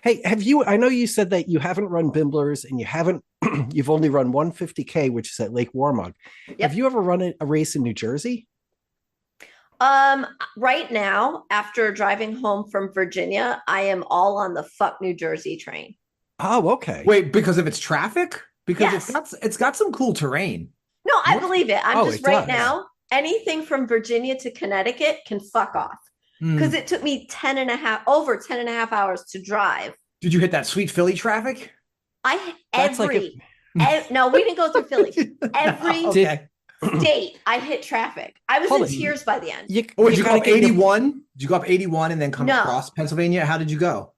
Hey, I know you said that you haven't run Bimblers and you've only run 150K, which is at Lake Waramaug. Have Yep. you ever run a race in New Jersey? Um, right now, after driving home from Virginia, I am all on the fuck New Jersey train. Oh, okay. Wait, because of its traffic? Because Yes. it's got some cool terrain. No, I believe it. I'm Oh, just it right does. now, anything from Virginia to Connecticut can fuck off. Because Hmm. it took me over 10 and a half hours to drive. Did you hit that sweet Philly traffic? I That's like no, we didn't go through Philly. Every Okay. state I hit traffic. I was Hold in on. tears by the end. Oh, did you go gotta up get your- 81? Did you go up 81 and then come No. across Pennsylvania? How did you go?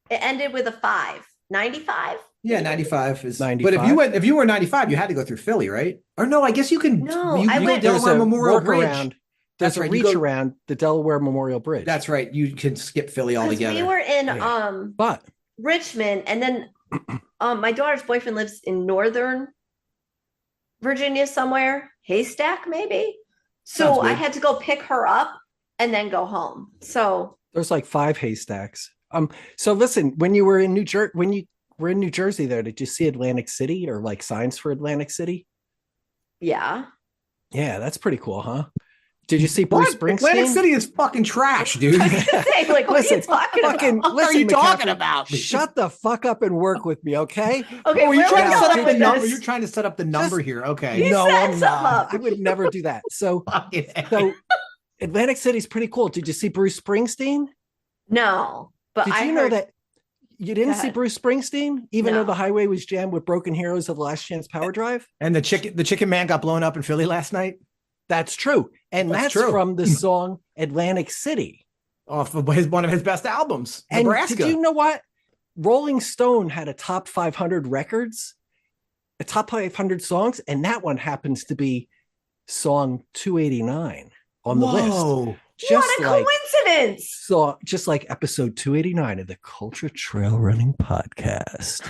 It ended with a 5. 95? Yeah, 95 is 95? But if you were 95, you had to go through Philly, right? Or no, I guess you can No, you I go went- There's Delaware a Memorial Bridge. workaround. There's That's a right, reach around the Delaware Memorial Bridge. That's right. You can skip Philly Because altogether. we were in Yeah. But Richmond, and then my daughter's boyfriend lives in northern Virginia somewhere, Haystack maybe. Sounds So I good. had to go pick her up and then go home. So there's like 5 haystacks. So listen, when you were in New Jersey there, did you see Atlantic City or like signs for Atlantic City? yeah. Yeah, that's pretty cool, huh? Did you see Bruce What? Springsteen? Atlantic City is fucking trash, dude. I was gonna say, like, what are you talking about? What are you talking McCaffrey, about? Shut the fuck up and work with me, okay? Okay, Oh, where you're are trying we to set going up the with number. this? You're trying to set up the number here. Okay. You No, set I'm something not. up. I would never do that. So So Atlantic City's pretty cool. Did you see Bruce Springsteen? No, but Did I you know heard that you didn't see ahead. Bruce Springsteen, even No. though the highway was jammed with Broken Heroes of the Last Chance Power Drive? and the chicken man got blown up in Philly last night That's true. And That's that's true. from the song Atlantic City. off of one of his best albums, And Nebraska. did you know what? Rolling Stone had a top 500 records, a top 500 songs, and that one happens to be song 289 on the list. Whoa. What a coincidence. So just like episode 289 of the Cultra Trail Running Podcast.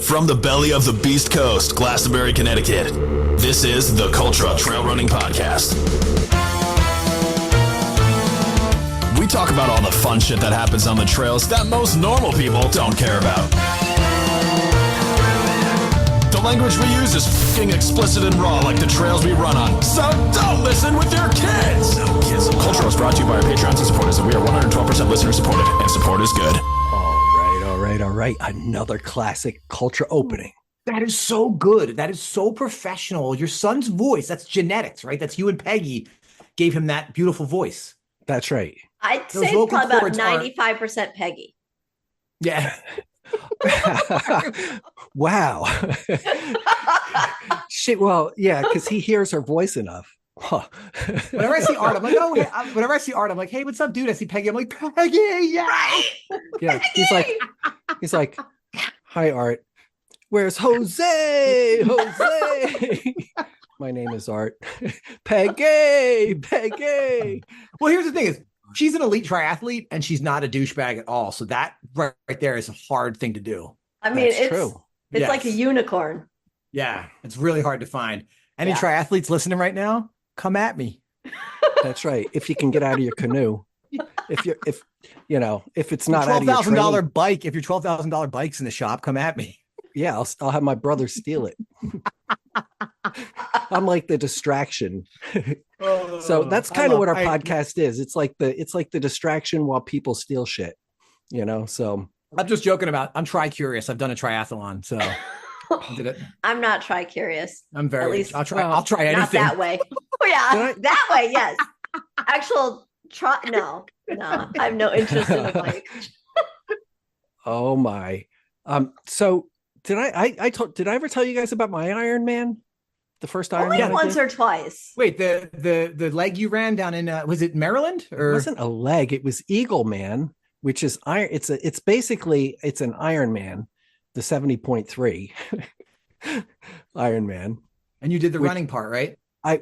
From the belly of the Beast Coast, Glastonbury, Connecticut, this is the Cultra Trail Running Podcast. We talk about all the fun shit that happens on the trails that most normal people don't care about. The language we use is fucking explicit and raw like the trails we run on, so don't listen with your kids! No kids. Cultra is brought to you by our Patreons and supporters, and we are 112% listener supported, and support is good. All right. Another classic Cultra opening. That is so good. That is so professional. Your son's voice, that's genetics, right? That's you and Peggy gave him that beautiful voice. That's right. I'd Those say vocal probably about cords are- 95% Peggy. Yeah. Wow. Shit. Well, yeah, because he hears her voice enough. Huh. Whenever I see Art, I'm like, oh, hey. Whenever I see Art, I'm like, hey, what's up, dude? I see Peggy. I'm like, Peggy, yeah. Yeah, he's like, hi, Art. Where's Jose? Jose. My name is Art. Peggy. Well, here's the thing is, she's an elite triathlete and she's not a douchebag at all. So that right there is a hard thing to do. I mean, That's true. It's Yes. like a unicorn. Yeah, it's really hard to find. Any Yeah. triathletes listening right now, come at me. That's right. If you can get out of your canoe. If it's not out of your $12,000 training, bike. If your $12,000 bike's in the shop, come at me. yeah, I'll have my brother steal it. I'm like the distraction. So that's kind of what our podcast is. It's like the distraction while people steal shit. So I'm just joking about. I'm tri-curious. I've done a triathlon, so did it. I'm not tri-curious. I'm very. At least- I'll try anything. Not that way. Oh, yeah, Did I- that way, yes. Actual no. I have no interest in a bike. oh my. So did did I ever tell you guys about my Iron Man? The first Iron Only Man? I once did? or twice. Wait, the leg you ran down in was it Maryland It or wasn't a leg, it was Eagle Man, which is iron. It's basically an Iron Man, the 70.3 Iron Man. and you did the running part, right? I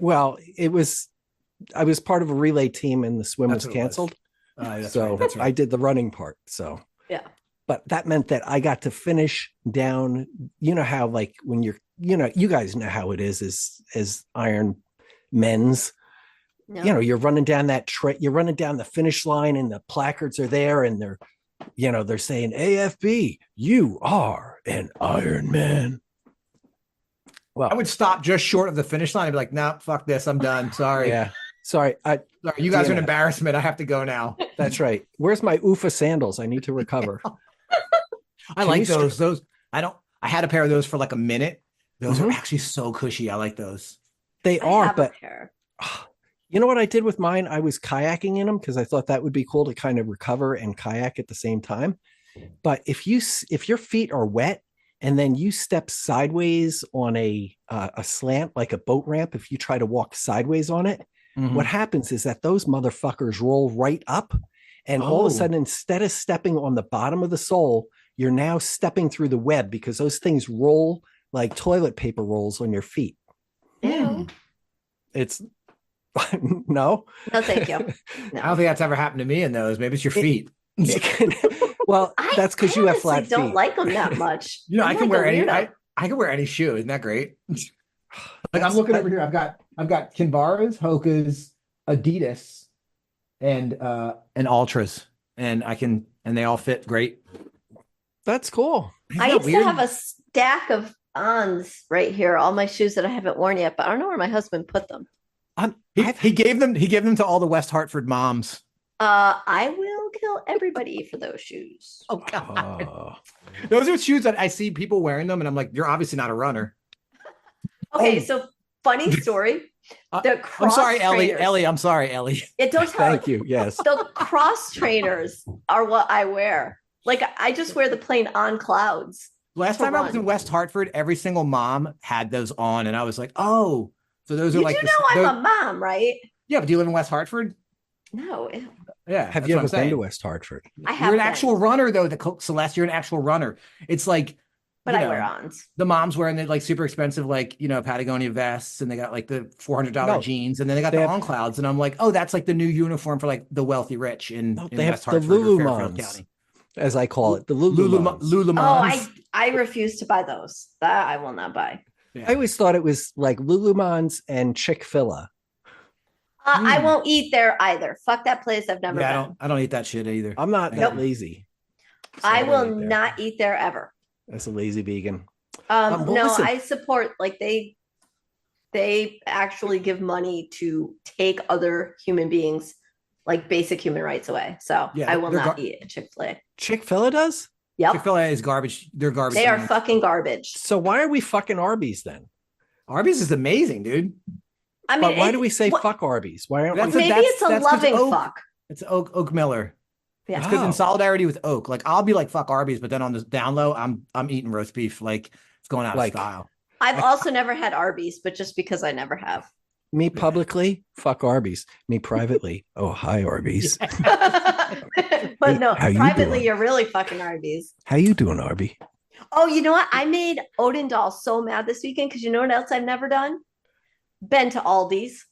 was part of a relay team and the swim That's was what it was. canceled. That's So right, that's right. I did the running part. So Yeah. but that meant that I got to finish down, how like when you guys know how it is as Iron men's, No. you know, you're running down you're running down the finish line and the placards are there and they're saying AFB, you are an Iron Man. Well, I would stop just short of the finish line and be like, "Nah, fuck this, I'm done. Sorry, yeah, sorry, you guys are an embarrassment. I have to go now." That's right. Where's my UFA sandals? I need to recover. I like those. I had a pair of those for like a minute. Those are actually so cushy. I like those. They are, but pair. You know what I did with mine? I was kayaking in them because I thought that would be cool to kind of recover and kayak at the same time. But if your feet are wet and then you step sideways on a slant like a boat ramp, if you try to walk sideways on it, what happens is that those motherfuckers roll right up, and all of a sudden, instead of stepping on the bottom of the sole, you're now stepping through the web because those things roll like toilet paper rolls on your feet. Ew. It's no, thank you. No. I don't think that's ever happened to me in those. Maybe it's your feet. Well, that's because you have flat feet. I don't like them that much. You know, I can wear any. I can wear any shoe. Isn't that great? Like I'm looking over here. I've got Kinvaras, Hoka's, Adidas, and Ultras, and they all fit great. That's cool. I used to have a stack of Ons right here, all my shoes that I haven't worn yet, but I don't know where my husband put them. He gave them to all the West Hartford moms. I will kill everybody for those shoes. Oh God. Those are shoes that I see people wearing them and I'm like, you're obviously not a runner. Okay, so funny story. I'm sorry, Ellie. I'm sorry, Ellie. Thank you. Yes. The cross trainers are what I wear. Like I just wear the plain On Clouds. Last time I was in West Hartford, every single mom had those on, and I was like, "Oh, so those are like." You know, I'm a mom, right? Yeah, but do you live in West Hartford? No. Yeah. Have you ever been to West Hartford? I have. You're an actual runner, though. Celeste, you're an actual runner. It's like, but I wear Ons. The moms wearing the like super expensive, like Patagonia vests, and they got like the $400 jeans, and then they got the On Clouds, and I'm like, oh, that's like the new uniform for like the wealthy rich in West Hartford, the Lulumons County, as I call it, the Lulumons. Oh, I refuse to buy those. That I will not buy. Yeah. I always thought it was like Lulumons and Chick-fil-A. I won't eat there either. Fuck that place. I've never been. I don't eat that shit either. I'm not that lazy. So I will not eat there ever. That's a lazy vegan. No, listen. I support like they actually give money to take other human beings like basic human rights away. So I will not eat a Chick-fil-A. Chick-fil-A does? Yep. Chick-fil-A is garbage. They're garbage. They are fucking garbage. So why are we fucking Arby's then? Arby's is amazing, dude. I mean, but why do we say fuck Arby's? Why aren't maybe it's a loving fuck. It's Oak Miller. Yeah, it's because in solidarity with Oak, like I'll be like fuck Arby's, but then on the down low, I'm eating roast beef like it's going out of style. I've also never had Arby's, but just because I never have. Me publicly, fuck Arby's. Me privately, oh hi Arby's. But no, privately you're really fucking Arby's. How you doing, Arby? Oh, you know what? I made Odendall so mad this weekend because you know what else I've never done? Been to Aldi's.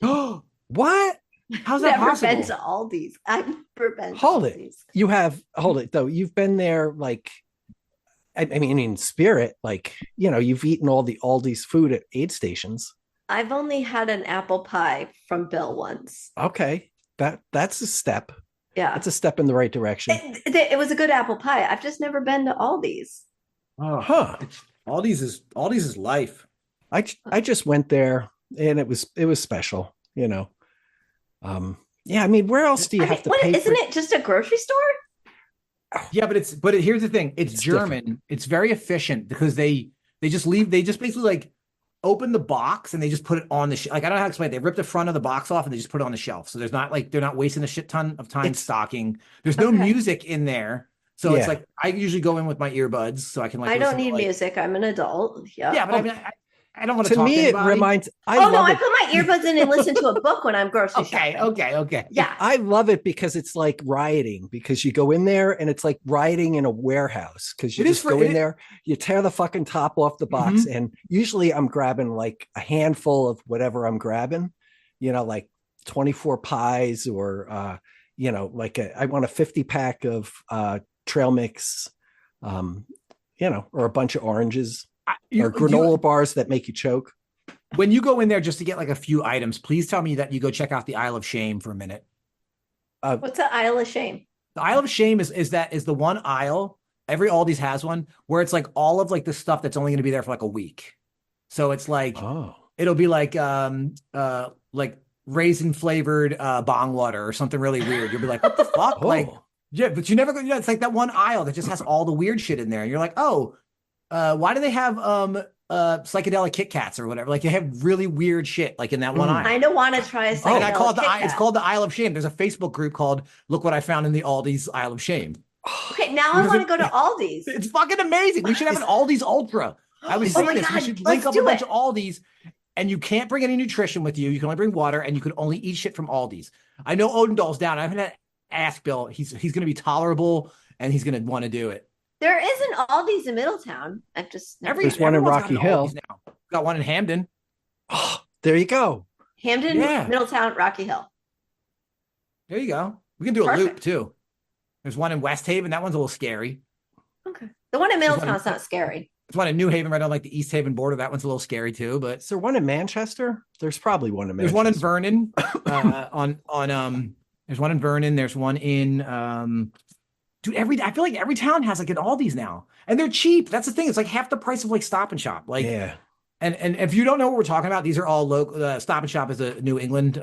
Oh, what? How's that possible? Never been to Aldi's. I've never been. Hold it. You have. Hold it though. You've been there like. I mean, in spirit, like you've eaten all the Aldi's food at aid stations. I've only had an apple pie from Bill once. Okay, that's a step. Yeah, it's a step in the right direction. It was a good apple pie. I've just never been to Aldi's. Oh, huh? Aldi's is life. I just went there and it was special, Yeah, I mean, where else do you have to pay? Isn't it just a grocery store? Yeah, but here's the thing. It's German. Different. It's very efficient because they just basically like open the box and they just put it on the shelf. Like I don't know how to explain it. They rip the front of the box off and they just put it on the shelf. So there's not like they're not wasting a shit ton of time stocking. There's no music in there. So it's like I usually go in with my earbuds so I can like. I don't need music. I'm an adult. Yeah. Yeah, but I mean, I don't want to talk me, to anybody. It reminds. I put my earbuds in and listen to a book when I'm grocery shopping. Okay. Yeah, I love it because it's like rioting. Because you go in there and it's like rioting in a warehouse. Because you just go in there, you tear the fucking top off the box, and usually I'm grabbing like a handful of whatever I'm grabbing. Like 24 pies or like I want a 50 pack of trail mix, or a bunch of oranges. Or granola bars that make you choke. When you go in there just to get like a few items, please tell me that you go check out the Isle of Shame for a minute. What's the Isle of Shame? The Isle of Shame is the one aisle. Every Aldi's has one where it's like all of like the stuff that's only going to be there for like a week. So it's like, it'll be like raisin flavored bong water or something really weird. You'll be like, what the fuck? Like, yeah, but you never go, it's like that one aisle that just has all the weird shit in there. And you're like, why do they have psychedelic Kit Kats or whatever? Like they have really weird shit like in that one aisle. I don't want to try a psychedelic and I call it it's called the Isle of Shame. There's a Facebook group called Look What I Found in the Aldi's Isle of Shame. Okay, now I want to go to Aldi's. It's fucking amazing. We should have an Aldi's Ultra. I was saying this. We should link up a bunch of Aldi's, and you can't bring any nutrition with you. You can only bring water, and you can only eat shit from Aldi's. I know Odendall's down. I haven't asked Bill. He's going to be tolerable, and he's going to want to do it. There is an Aldi's in Middletown. I've just there's one in Rocky Hill. Now. Got one in Hamden. Oh, there you go. Hamden, Middletown, Rocky Hill. There you go. We can do a loop too. There's one in West Haven. That one's a little scary. Okay. The one in Middletown's not scary. There's one in New Haven right on like the East Haven border. That one's a little scary too. But is there one in Manchester? There's probably one in Manchester. There's one in Vernon. There's one in Vernon. There's one in dude. I feel like every town has like an Aldi's now, and they're cheap. That's the thing. It's like half the price of like Stop and Shop. Like And if you don't know what we're talking about, these are all local. Stop and Shop is a New England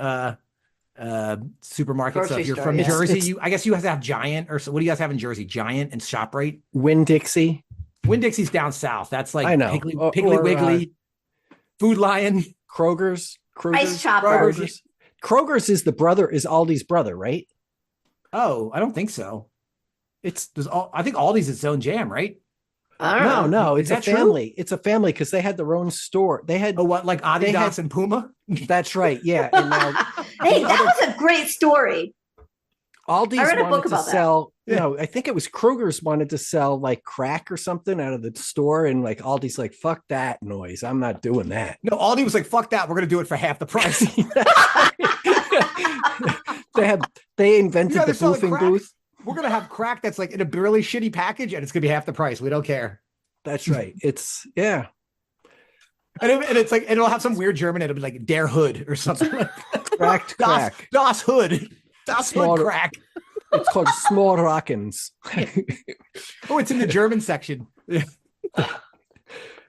supermarket. Grocery so if you're store, from Jersey, I guess you guys have Giant, or so. What do you guys have in Jersey? Giant and ShopRite. Winn-Dixie. Winn-Dixie's down south. That's like I know. Piggly Wiggly, Food Lion, Ice Chopper. Kroger's is Aldi's brother, right? Oh, I don't think so. I think Aldi's its own jam, right? No, it's a family. True? It's a family because they had their own store. They had like Adidas and Puma? That's right. Yeah. And now, hey, that was a great story. Aldi's wanted to sell. I think it was Kroger's wanted to sell like crack or something out of the store, and like Aldi's like, fuck that noise. I'm not doing that. No, Aldi was like, fuck that. We're gonna do it for half the price. they invented the boofing booth. We're going to have crack that's like in a really shitty package, and it's going to be half the price. We don't care. That's right. It's, And it's like, it'll have some weird German. It'll be like Der Hood or something like that. Cracked crack. Das Hood. Das Hood crack. It's called Small Rockens. Oh, it's in the German section.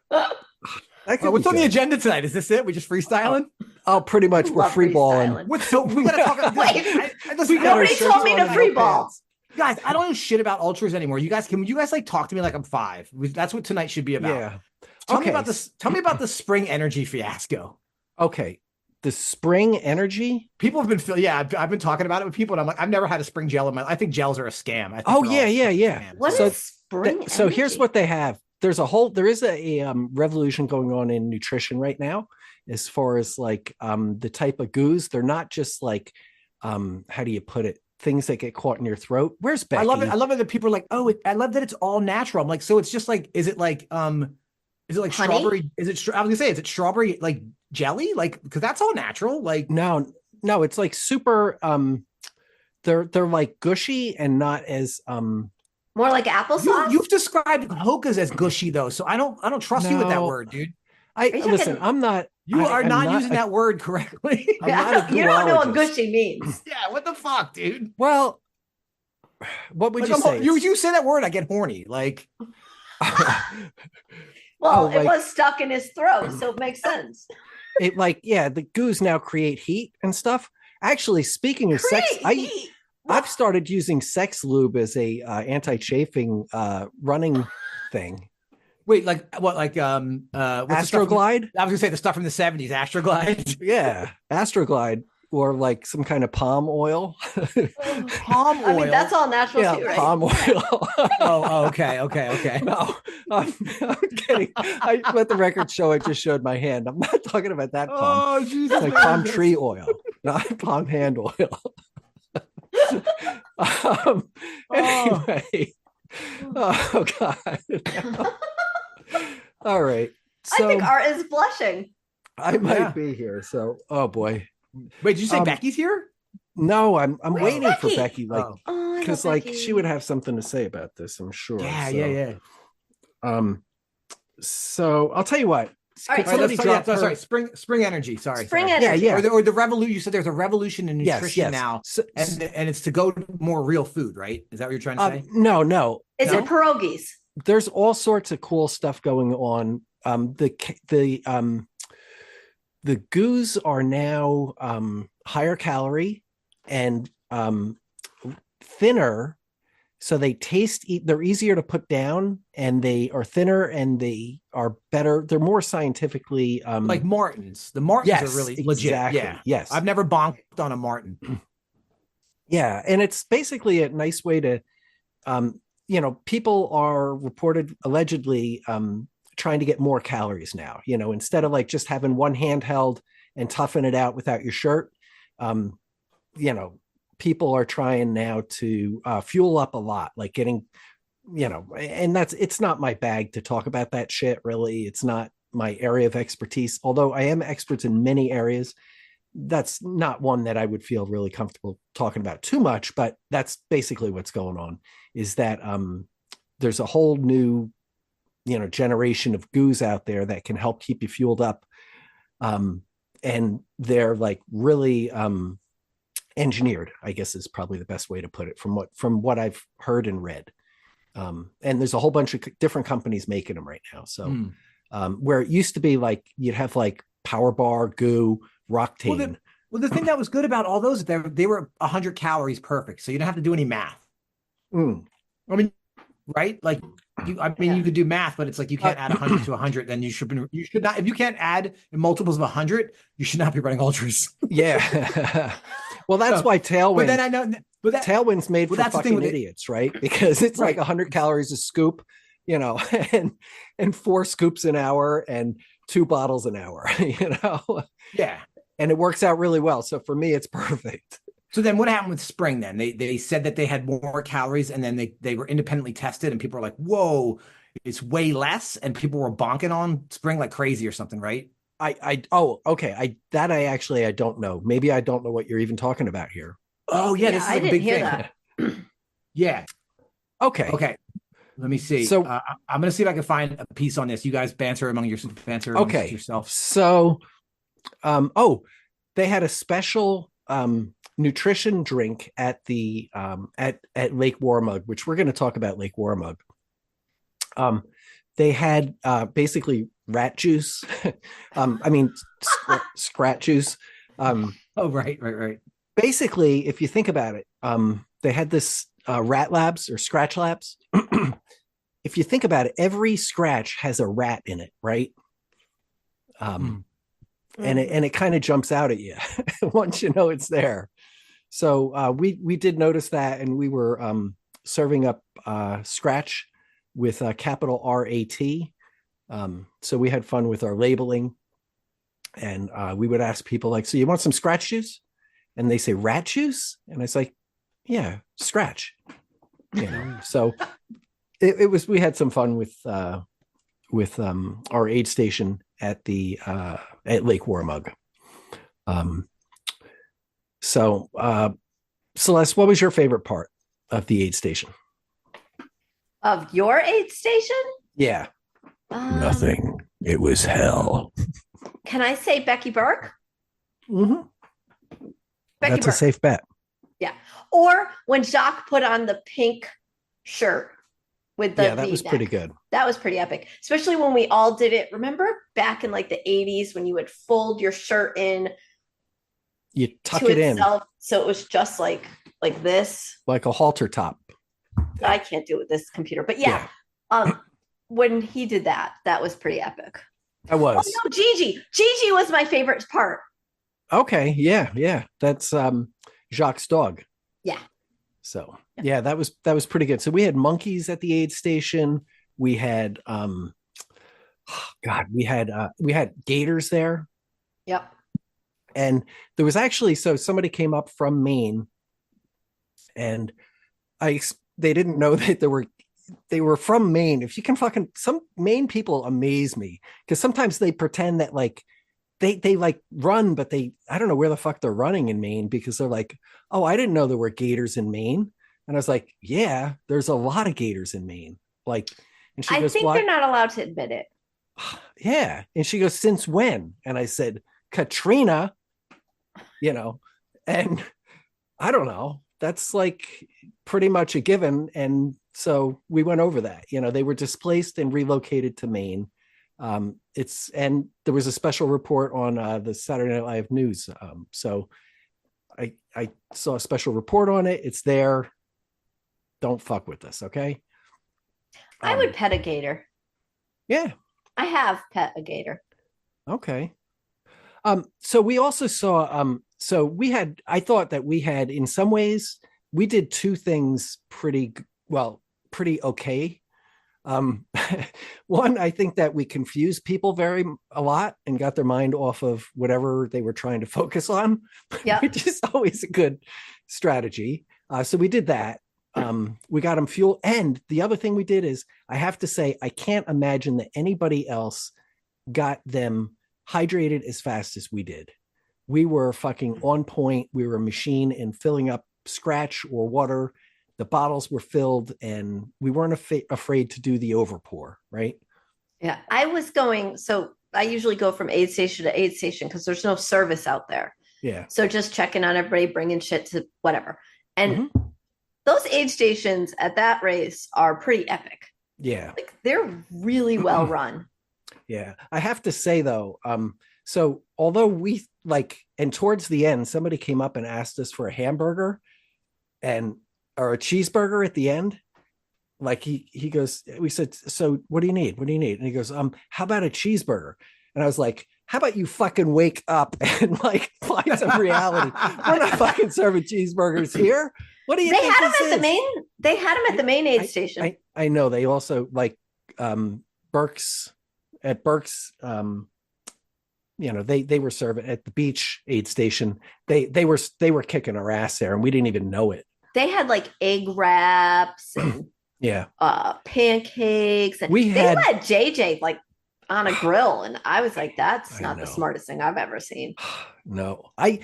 What's on the agenda tonight? Is this it? We just freestyling? Oh, pretty much. We're freeballing. We got to talk about Nobody told me to freeball. Guys, I don't know shit about ultras anymore. You guys, can you guys like talk to me like I'm 5? That's what tonight should be about. Yeah. Tell me about this. Tell me about the spring energy fiasco. Okay. The spring energy. People have been I've been talking about it with people, and I'm like, I've never had a spring gel in my life. I think gels are a scam. Yeah. What is spring? So here's what they have. There is a revolution going on in nutrition right now, as far as like the type of goos. They're not just like how do you put it? Things that get caught in your throat. Where's Becky? I love it. I love it that people are like, I love that it's all natural. I'm like, so it's just like, is it like honey? Strawberry? I was gonna say, is it strawberry like jelly? Like, because that's all natural. Like, no, it's like super. They're like gushy and not as more like applesauce. You've described hokas as gushy though, so I don't trust you with that word, dude. Listen. I'm not. You are not using that word correctly. You don't know what gushy means. Yeah, what the fuck, dude? Well, what would you say? You say that word, I get horny. Like, well, it was stuck in his throat, so it makes sense. It the goos now create heat and stuff. Actually, speaking of sex, I've started using sex lube as a anti-chafing running thing. Wait, like what? Like Astroglide? I was gonna say the stuff from the 70s, Astroglide. Yeah, Astroglide, or like some kind of palm oil. Palm oil. I mean, that's all natural too, right? Palm oil. Okay. No, I'm kidding. I let the record show. It just showed my hand. I'm not talking about that palm. Oh, Jesus! Like palm tree oil, not palm hand oil. Anyway. Oh God. All right. So I think Art is blushing. I might be here. So, oh boy. Wait, did you say Becky's here? No, I'm waiting Becky? for Becky, like, because she would have something to say about this, I'm sure. Yeah. So I'll tell you what. All right, sorry. Spring energy. Sorry. Energy. Yeah. Or the revolution. You said there's a revolution in nutrition now, so, and it's to go to more real food, right? Is that what you're trying to say? No. Is it pierogies? There's all sorts of cool stuff going on. The goos are now higher calorie and thinner, so they they're easier to put down, and they are thinner, and they are better. They're more scientifically like Martins. The Martins are really legit. Yeah. Yes. I've never bonked on a Martin. Yeah, and it's basically a nice way to people are allegedly trying to get more calories now, instead of like just having one handheld and toughing it out without your shirt. People are trying now to fuel up a lot, like getting, and it's not my bag to talk about that shit. Really. It's not my area of expertise, although I am expert in many areas. That's not one that I would feel really comfortable talking about too much, but that's basically what's going on, is that there's a whole new, generation of goos out there that can help keep you fueled up. And they're like really engineered, I guess is probably the best way to put it from what I've heard and read. And there's a whole bunch of different companies making them right now. So where it used to be like, you'd have like Power Bar, Goo, Roctane. Well, the thing that was good about all those, they were 100 calories perfect. So you don't have to do any math. I mean, right? Like, you could do math, but it's like you can't add 100 to 100. Then you should not. If you can't add in multiples of 100, you should not be running ultras. Yeah. Well, that's why Tailwind. But then I know, Tailwind's made for fucking idiots, right? Because it's like 100 calories a scoop, and 4 scoops an hour and 2 bottles an hour, Yeah. And it works out really well. So for me, it's perfect. So then what happened with Spring then? They said that they had more calories, and then they were independently tested, and people were like, whoa, it's way less. And people were bonking on Spring like crazy or something, right? Okay. I don't know. Maybe I don't know what you're even talking about here. Oh yeah, this is like a big thing. That. Yeah. Okay. Let me see. So I'm going to see if I can find a piece on this. You guys banter among yourself. So, they had a special nutrition drink at the at Lake Waramaug, which we're going to talk about Lake Waramaug. They had basically rat juice. Scrat juice. Right. Basically, if you think about it, they had this rat labs or scratch labs. If you think about it, every scratch has a rat in it, right? And it kind of jumps out at you once you know it's there. So we did notice that, and we were serving up scratch with a capital R-A-T. So we had fun with our labeling, and we would ask people like, so you want some scratch juice? And they say rat juice? And I was like, yeah, scratch. So we had some fun with our aid station at the at Lake Waramaug. So Celeste, what was your favorite part of the aid station? Of your aid station? Yeah. Nothing. It was hell. Can I say Becky Burke? Mm-hmm. That's a safe bet. Yeah. Or when Jacques put on the pink shirt with the that was pretty good. That was pretty epic, especially when we all did it. Remember back in like the 80s when you would fold your shirt in, you tuck it itself, in, so it was just like this, like a halter top. I can't do it with this computer, but yeah. When he did that was pretty epic. That was. Oh no, Gigi was my favorite part. Okay, yeah, that's Jacques' dog. Yeah. So yeah, that was pretty good. So we had monkeys at the aid station. We had we had gators there. Yep. And there was actually, so somebody came up from Maine, and they didn't know that they were from Maine. If you can some Maine people amaze me, because sometimes they pretend that like they like run, but I don't know where the fuck they're running in Maine, because they're like, oh, I didn't know there were gators in Maine. And I was like, yeah, there's a lot of gators in Maine. Like, and she goes, I think they're not allowed to admit it. Yeah. And she goes, since when? And I said, Katrina, and I don't know. That's like pretty much a given. And so we went over that. They were displaced and relocated to Maine. And there was a special report on the Saturday Night Live news. So I saw a special report on it. It's there. Don't fuck with this, okay? I would pet a gator. Yeah. I have pet a gator. Okay. So we also saw, I thought that we had, in some ways, we did two things pretty okay. One, I think that we confused people a lot and got their mind off of whatever they were trying to focus on, which is always a good strategy. So we did that. We got them fuel. And the other thing we did is, I have to say, I can't imagine that anybody else got them hydrated as fast as we did. We were fucking on point. We were a machine in filling up scratch or water. The bottles were filled and we weren't afraid to do the overpour, right? Yeah. So I usually go from aid station to aid station because there's no service out there. Yeah. So just checking on everybody, bringing shit to whatever. And those aid stations at that race are pretty epic. Yeah. Like they're really well run. Yeah. I have to say though, so although we and towards the end, somebody came up and asked us for a hamburger or a cheeseburger at the end. Like he goes, we said, so what do you need? What do you need? And he goes, how about a cheeseburger? And I was like, how about you fucking wake up and find some reality? We're not fucking serving cheeseburgers here. What do you think? They had them at the main aid station. I know. They also Burke's at Burke's, they were serving at the beach aid station. They were kicking our ass there and we didn't even know it. They had egg wraps and pancakes. And they had JJ on a grill. And I was like, that's not the smartest thing I've ever seen. No, I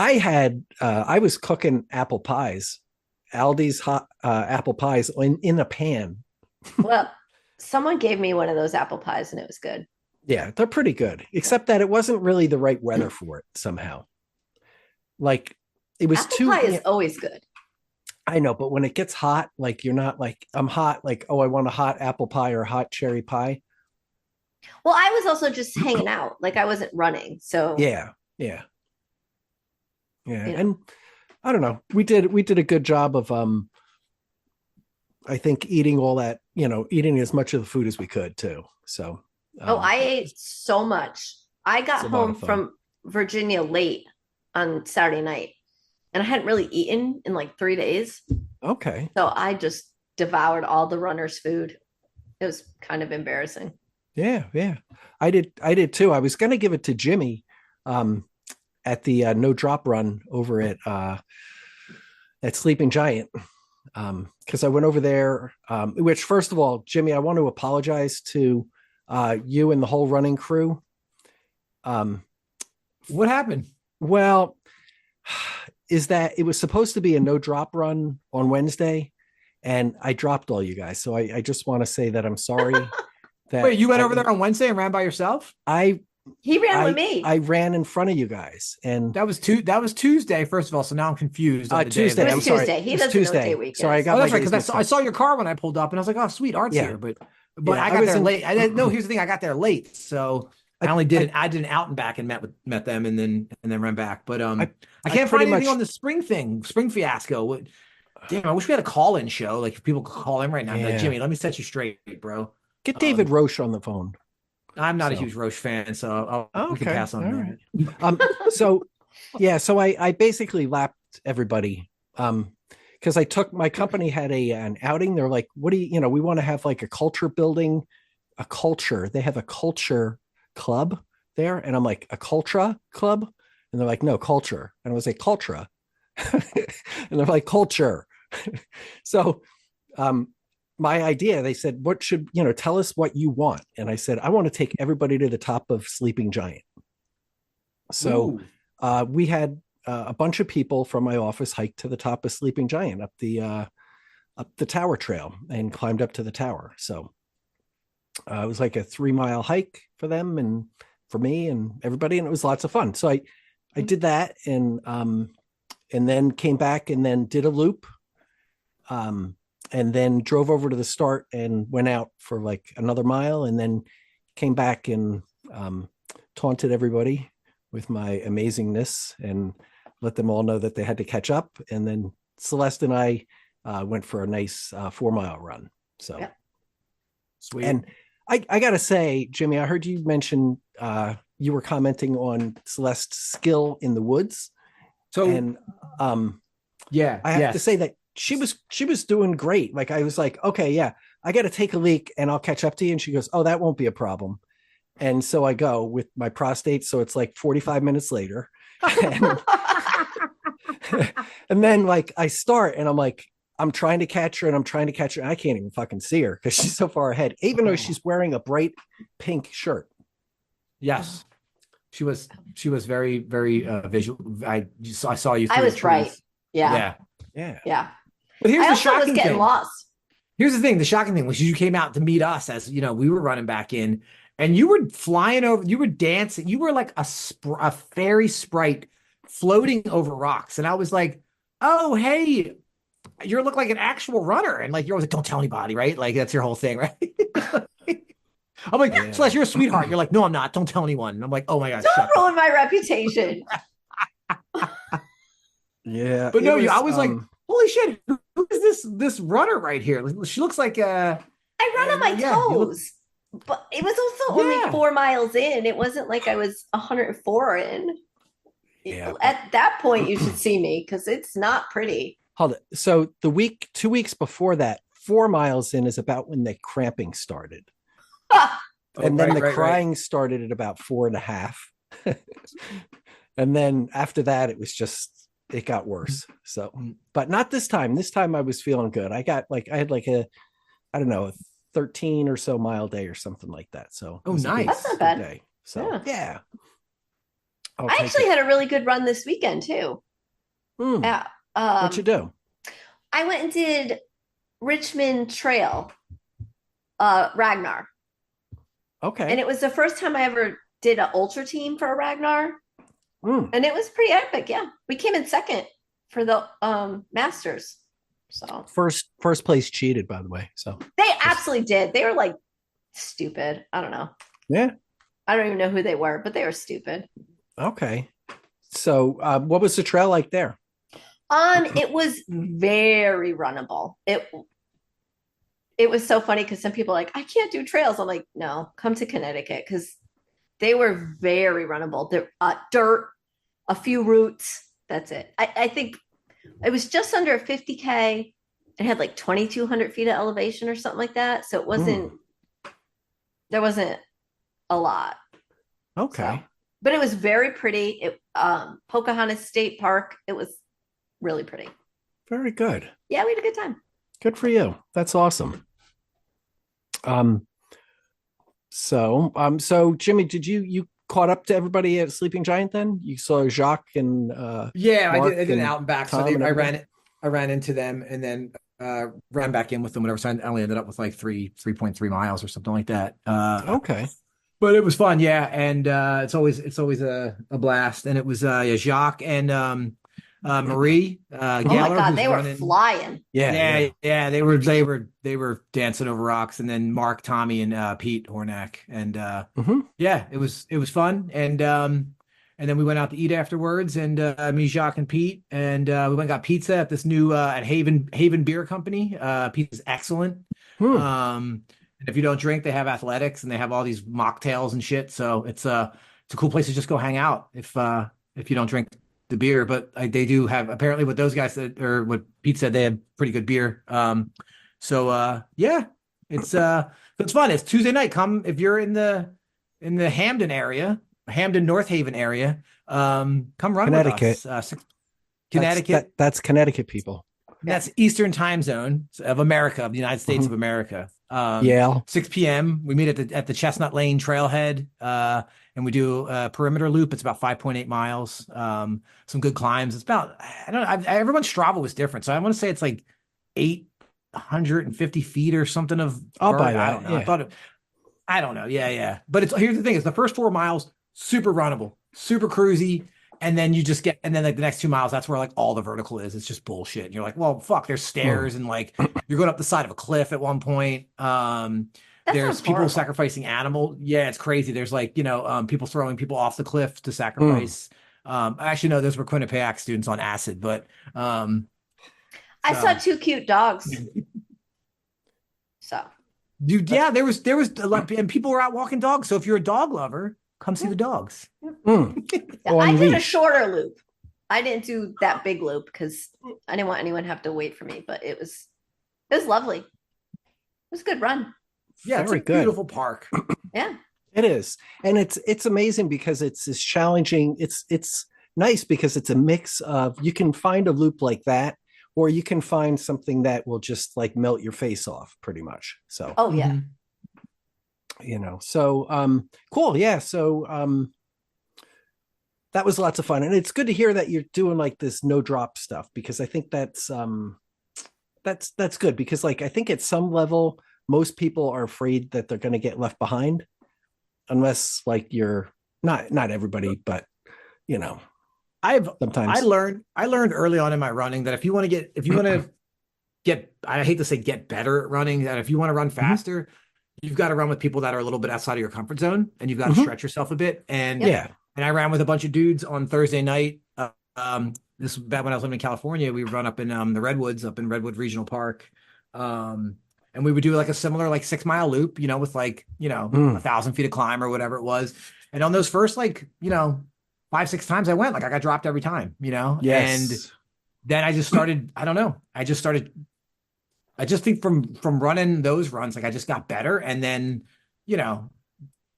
was cooking apple pies, Aldi's hot apple pies in a pan. Well, someone gave me one of those apple pies and it was good. Yeah, they're pretty good, except that it wasn't really the right weather for it somehow. It was apple pie is always good. I know, but when it gets hot, you're not I'm hot, I want a hot apple pie or a hot cherry pie. Well, I was also just hanging out. I wasn't running. So yeah. And I don't know. We did a good job of I think eating all that, eating as much of the food as we could too. So I ate so much. I got home from Virginia late on Saturday night and I hadn't really eaten in 3 days. Okay. So I just devoured all the runners' food. It was kind of embarrassing. Yeah. I did too. I was going to give it to Jimmy at the no drop run over at Sleeping Giant. Because I went over there, which first of all, Jimmy, I want to apologize to you and the whole running crew. What happened? Well, is that it was supposed to be a no drop run on Wednesday and I dropped all you guys. So I just want to say that I'm sorry. Wait, you went over there on Wednesday and ran by yourself? He ran with me. I ran in front of you guys, and that was Tuesday. First of all, so now I'm confused. Tuesday. I'm sorry. Tuesday. He doesn't know day weekend. Sorry, I got that's right because I saw your car when I pulled up, and I was like, "Oh, sweet, Art's here." But I got there late. I didn't know. Here's the thing: I got there late, so I only did an out and back and met them, and then ran back. But I can't find anything on the spring fiasco. Damn, I wish we had a call-in show. If people could call in right now, like, Jimmy, let me set you straight, bro. Get David Roche on the phone. I'm not a huge Roche fan, so we can pass on that. So I basically lapped everybody because I took my company had an outing. They're like, what do you we want to have a culture building, a culture. They have a culture club there, and I'm like, a Cultra club, and they're like, no, culture, and I was like, Cultra, and they're like, culture. So my idea, they said, what should, tell us what you want. And I said, I want to take everybody to the top of Sleeping Giant. So we had a bunch of people from my office hike to the top of Sleeping Giant up the tower trail and climbed up to the tower. So It was like a 3-mile hike for them and for me and everybody, and it was lots of fun. So I did that, and then came back and then did a loop, and then drove over to the start and went out for like another mile, and then came back and taunted everybody with my amazingness and let them all know that they had to catch up. And then Celeste and I went for a nice 4-mile run. So sweet. And I gotta say, Jimmy, I heard you mention you were commenting on Celeste's skill in the woods. So and I have to say that she was doing great. Like I was like, okay, yeah, I got to take a leak and I'll catch up to you. And she goes, oh, that won't be a problem. And so I go with my prostate. So it's like 45 minutes later. And then like I start and I'm like, I'm trying to catch her and I'm trying to catch her. And I can't even fucking see her because she's so far ahead, even though she's wearing a bright pink shirt. Yes. She was very, very visual. I saw you. I was right. Yeah. But here's the shocking was getting thing. Lost. Here's the thing. The shocking thing was you came out to meet us as, you know, we were running back in, and you were flying over, you were dancing. You were like a fairy sprite floating over rocks. And I was like, oh, hey, you look like an actual runner. And like, you're always like, don't tell anybody, right? Like that's your whole thing, right? I'm like, Celeste, you're a sweetheart. You're like, no, I'm not. Don't tell anyone. And I'm like, oh my gosh. Don't ruin my reputation. Yeah. But no, I was like, holy shit, who is this runner right here? She looks like I run on my toes. But it was also only 4 miles in. It wasn't like I was 104 in. Yeah. At that point, you should see me because it's not pretty. Hold it. So 2 weeks before that, 4 miles in is about when the cramping started. And then the crying started at about 4.5. And then after that, it got worse. So, but not this time. This time I was feeling good. I had a 13 or so mile day or something like that. So nice. That's not bad. Day. So yeah. I actually had a really good run this weekend too. Yeah. What'd you do? I went and did Richmond Trail, Ragnar. Okay. And it was the first time I ever did an ultra team for a Ragnar. And it was pretty epic. Yeah. We came in second for the Masters. So first place cheated, by the way. So they absolutely did. They were like stupid. I don't know. Yeah. I don't even know who they were, but they were stupid. Okay. So what was the trail like there? It was very runnable. It was so funny because some people are like, I can't do trails. I'm like, no, come to Connecticut because they were very runnable. They're dirt, a few routes. That's it. I think it was just under a 50K. It had like 2,200 feet of elevation or something like that. So it wasn't, there wasn't a lot. Okay. So, but it was very pretty. Pocahontas State Park. It was really pretty. Very good. Yeah, we had a good time. Good for you. That's awesome. So Jimmy, did you caught up to everybody at Sleeping Giant then? You saw Jacques and I did an out and back. So I ran into them and then ran back in with them, whatever. So I only ended up with like 3.3 miles or something like that. Okay. But it was fun, yeah. And it's always a blast. And it was Jacques and Marie Galler. Oh my God, they were flying. Yeah. They were dancing over rocks, and then Mark, Tommy, and Pete Hornack, and it was fun. And then we went out to eat afterwards, and me, Jacques, and Pete, and we went and got pizza at this new at Haven Beer Company. Pizza's excellent. And if you don't drink, they have athletics, and they have all these mocktails and shit. So it's a cool place to just go hang out if you don't drink the beer. But they do have, apparently what those guys said, or what Pete said, they have pretty good beer. It's fun. It's Tuesday night. Come if you're in the Hamden area, Hamden North Haven area. Come run with us. Connecticut. That's Connecticut people. That's Eastern Time Zone of America, of the United States of America. 6 p.m. We meet at the Chestnut Lane Trailhead, and we do a perimeter loop. It's about 5.8 miles. Some good climbs. It's about, I don't know, everyone's Strava was different, so I want to say it's like 850 feet or something of. I'll buy that. I don't know. Yeah. I don't know. Yeah. But here's the thing: is the first 4 miles super runnable, super cruisy, and then you just get, and then like the next 2 miles, that's where like all the vertical is. It's just bullshit. And you're like, well, fuck. There's stairs and like you're going up the side of a cliff at one point. There's people sacrificing animals. Yeah, it's crazy. There's like, people throwing people off the cliff to sacrifice. Actually, no, those were Quinnipiac students on acid, but I saw 2 cute dogs. So, dude, yeah, there was a lot, and people were out walking dogs. So if you're a dog lover, come see the dogs. I did a shorter loop. I didn't do that big loop because I didn't want anyone to have to wait for me, but it was lovely. It was a good run. Yeah, it's a beautiful park. Yeah, it is, and it's amazing because it's challenging. It's nice because it's a mix of, you can find a loop like that, or you can find something that will just like melt your face off, pretty much. So, oh yeah, so cool, yeah. So that was lots of fun, and it's good to hear that you're doing like this no drop stuff, because I think that's good, because like I think at some level, most people are afraid that they're going to get left behind, unless like you're not everybody, but I sometimes I learned early on in my running that if you want to get, I hate to say get better at running, that if you want to run faster, you've got to run with people that are a little bit outside of your comfort zone, and you've got to stretch yourself a bit. And and I ran with a bunch of dudes on Thursday night. This was back when I was living in California. We would run up in the Redwoods, up in Redwood Regional Park. And we would do like a similar like 6 mile loop, with like, 1,000 feet of climb or whatever it was. And on those first, like, 5-6 times I went, like I got dropped every time, Yes. And then I just started, I don't know. I just think from running those runs, like I just got better. And then,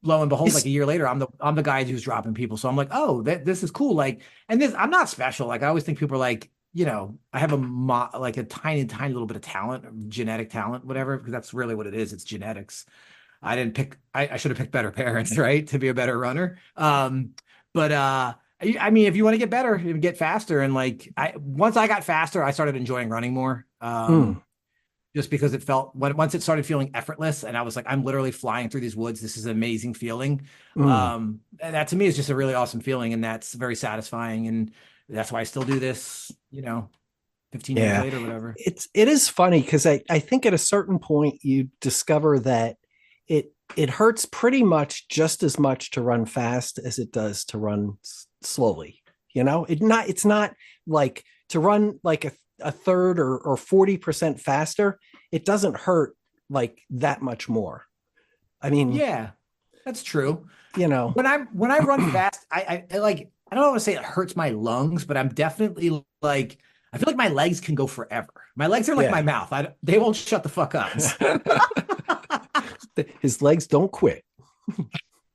lo and behold, like a year later, I'm the guy who's dropping people. So I'm like, oh, this is cool. Like, and this, I'm not special. Like I always think people are like, I have a tiny little bit of talent, genetic talent, whatever, because that's really what it is. It's genetics. I should have picked better parents, right, to be a better runner. But I mean, if you want to get better, you get faster. And like, once I got faster, I started enjoying running more. Just because it felt, once it started feeling effortless, and I was like, I'm literally flying through these woods. This is an amazing feeling. And that to me is just a really awesome feeling, and that's very satisfying. And that's why I still do this, 15 years later, whatever. It is funny because I think at a certain point you discover that it hurts pretty much just as much to run fast as it does to run slowly. It's not like to run like a third or 40% faster. It doesn't hurt like that much more. I mean, yeah, that's true. When I run fast, I like, I don't want to say it hurts my lungs, but I'm definitely like, I feel like my legs can go forever. My legs are like my mouth. They won't shut the fuck up. His legs don't quit.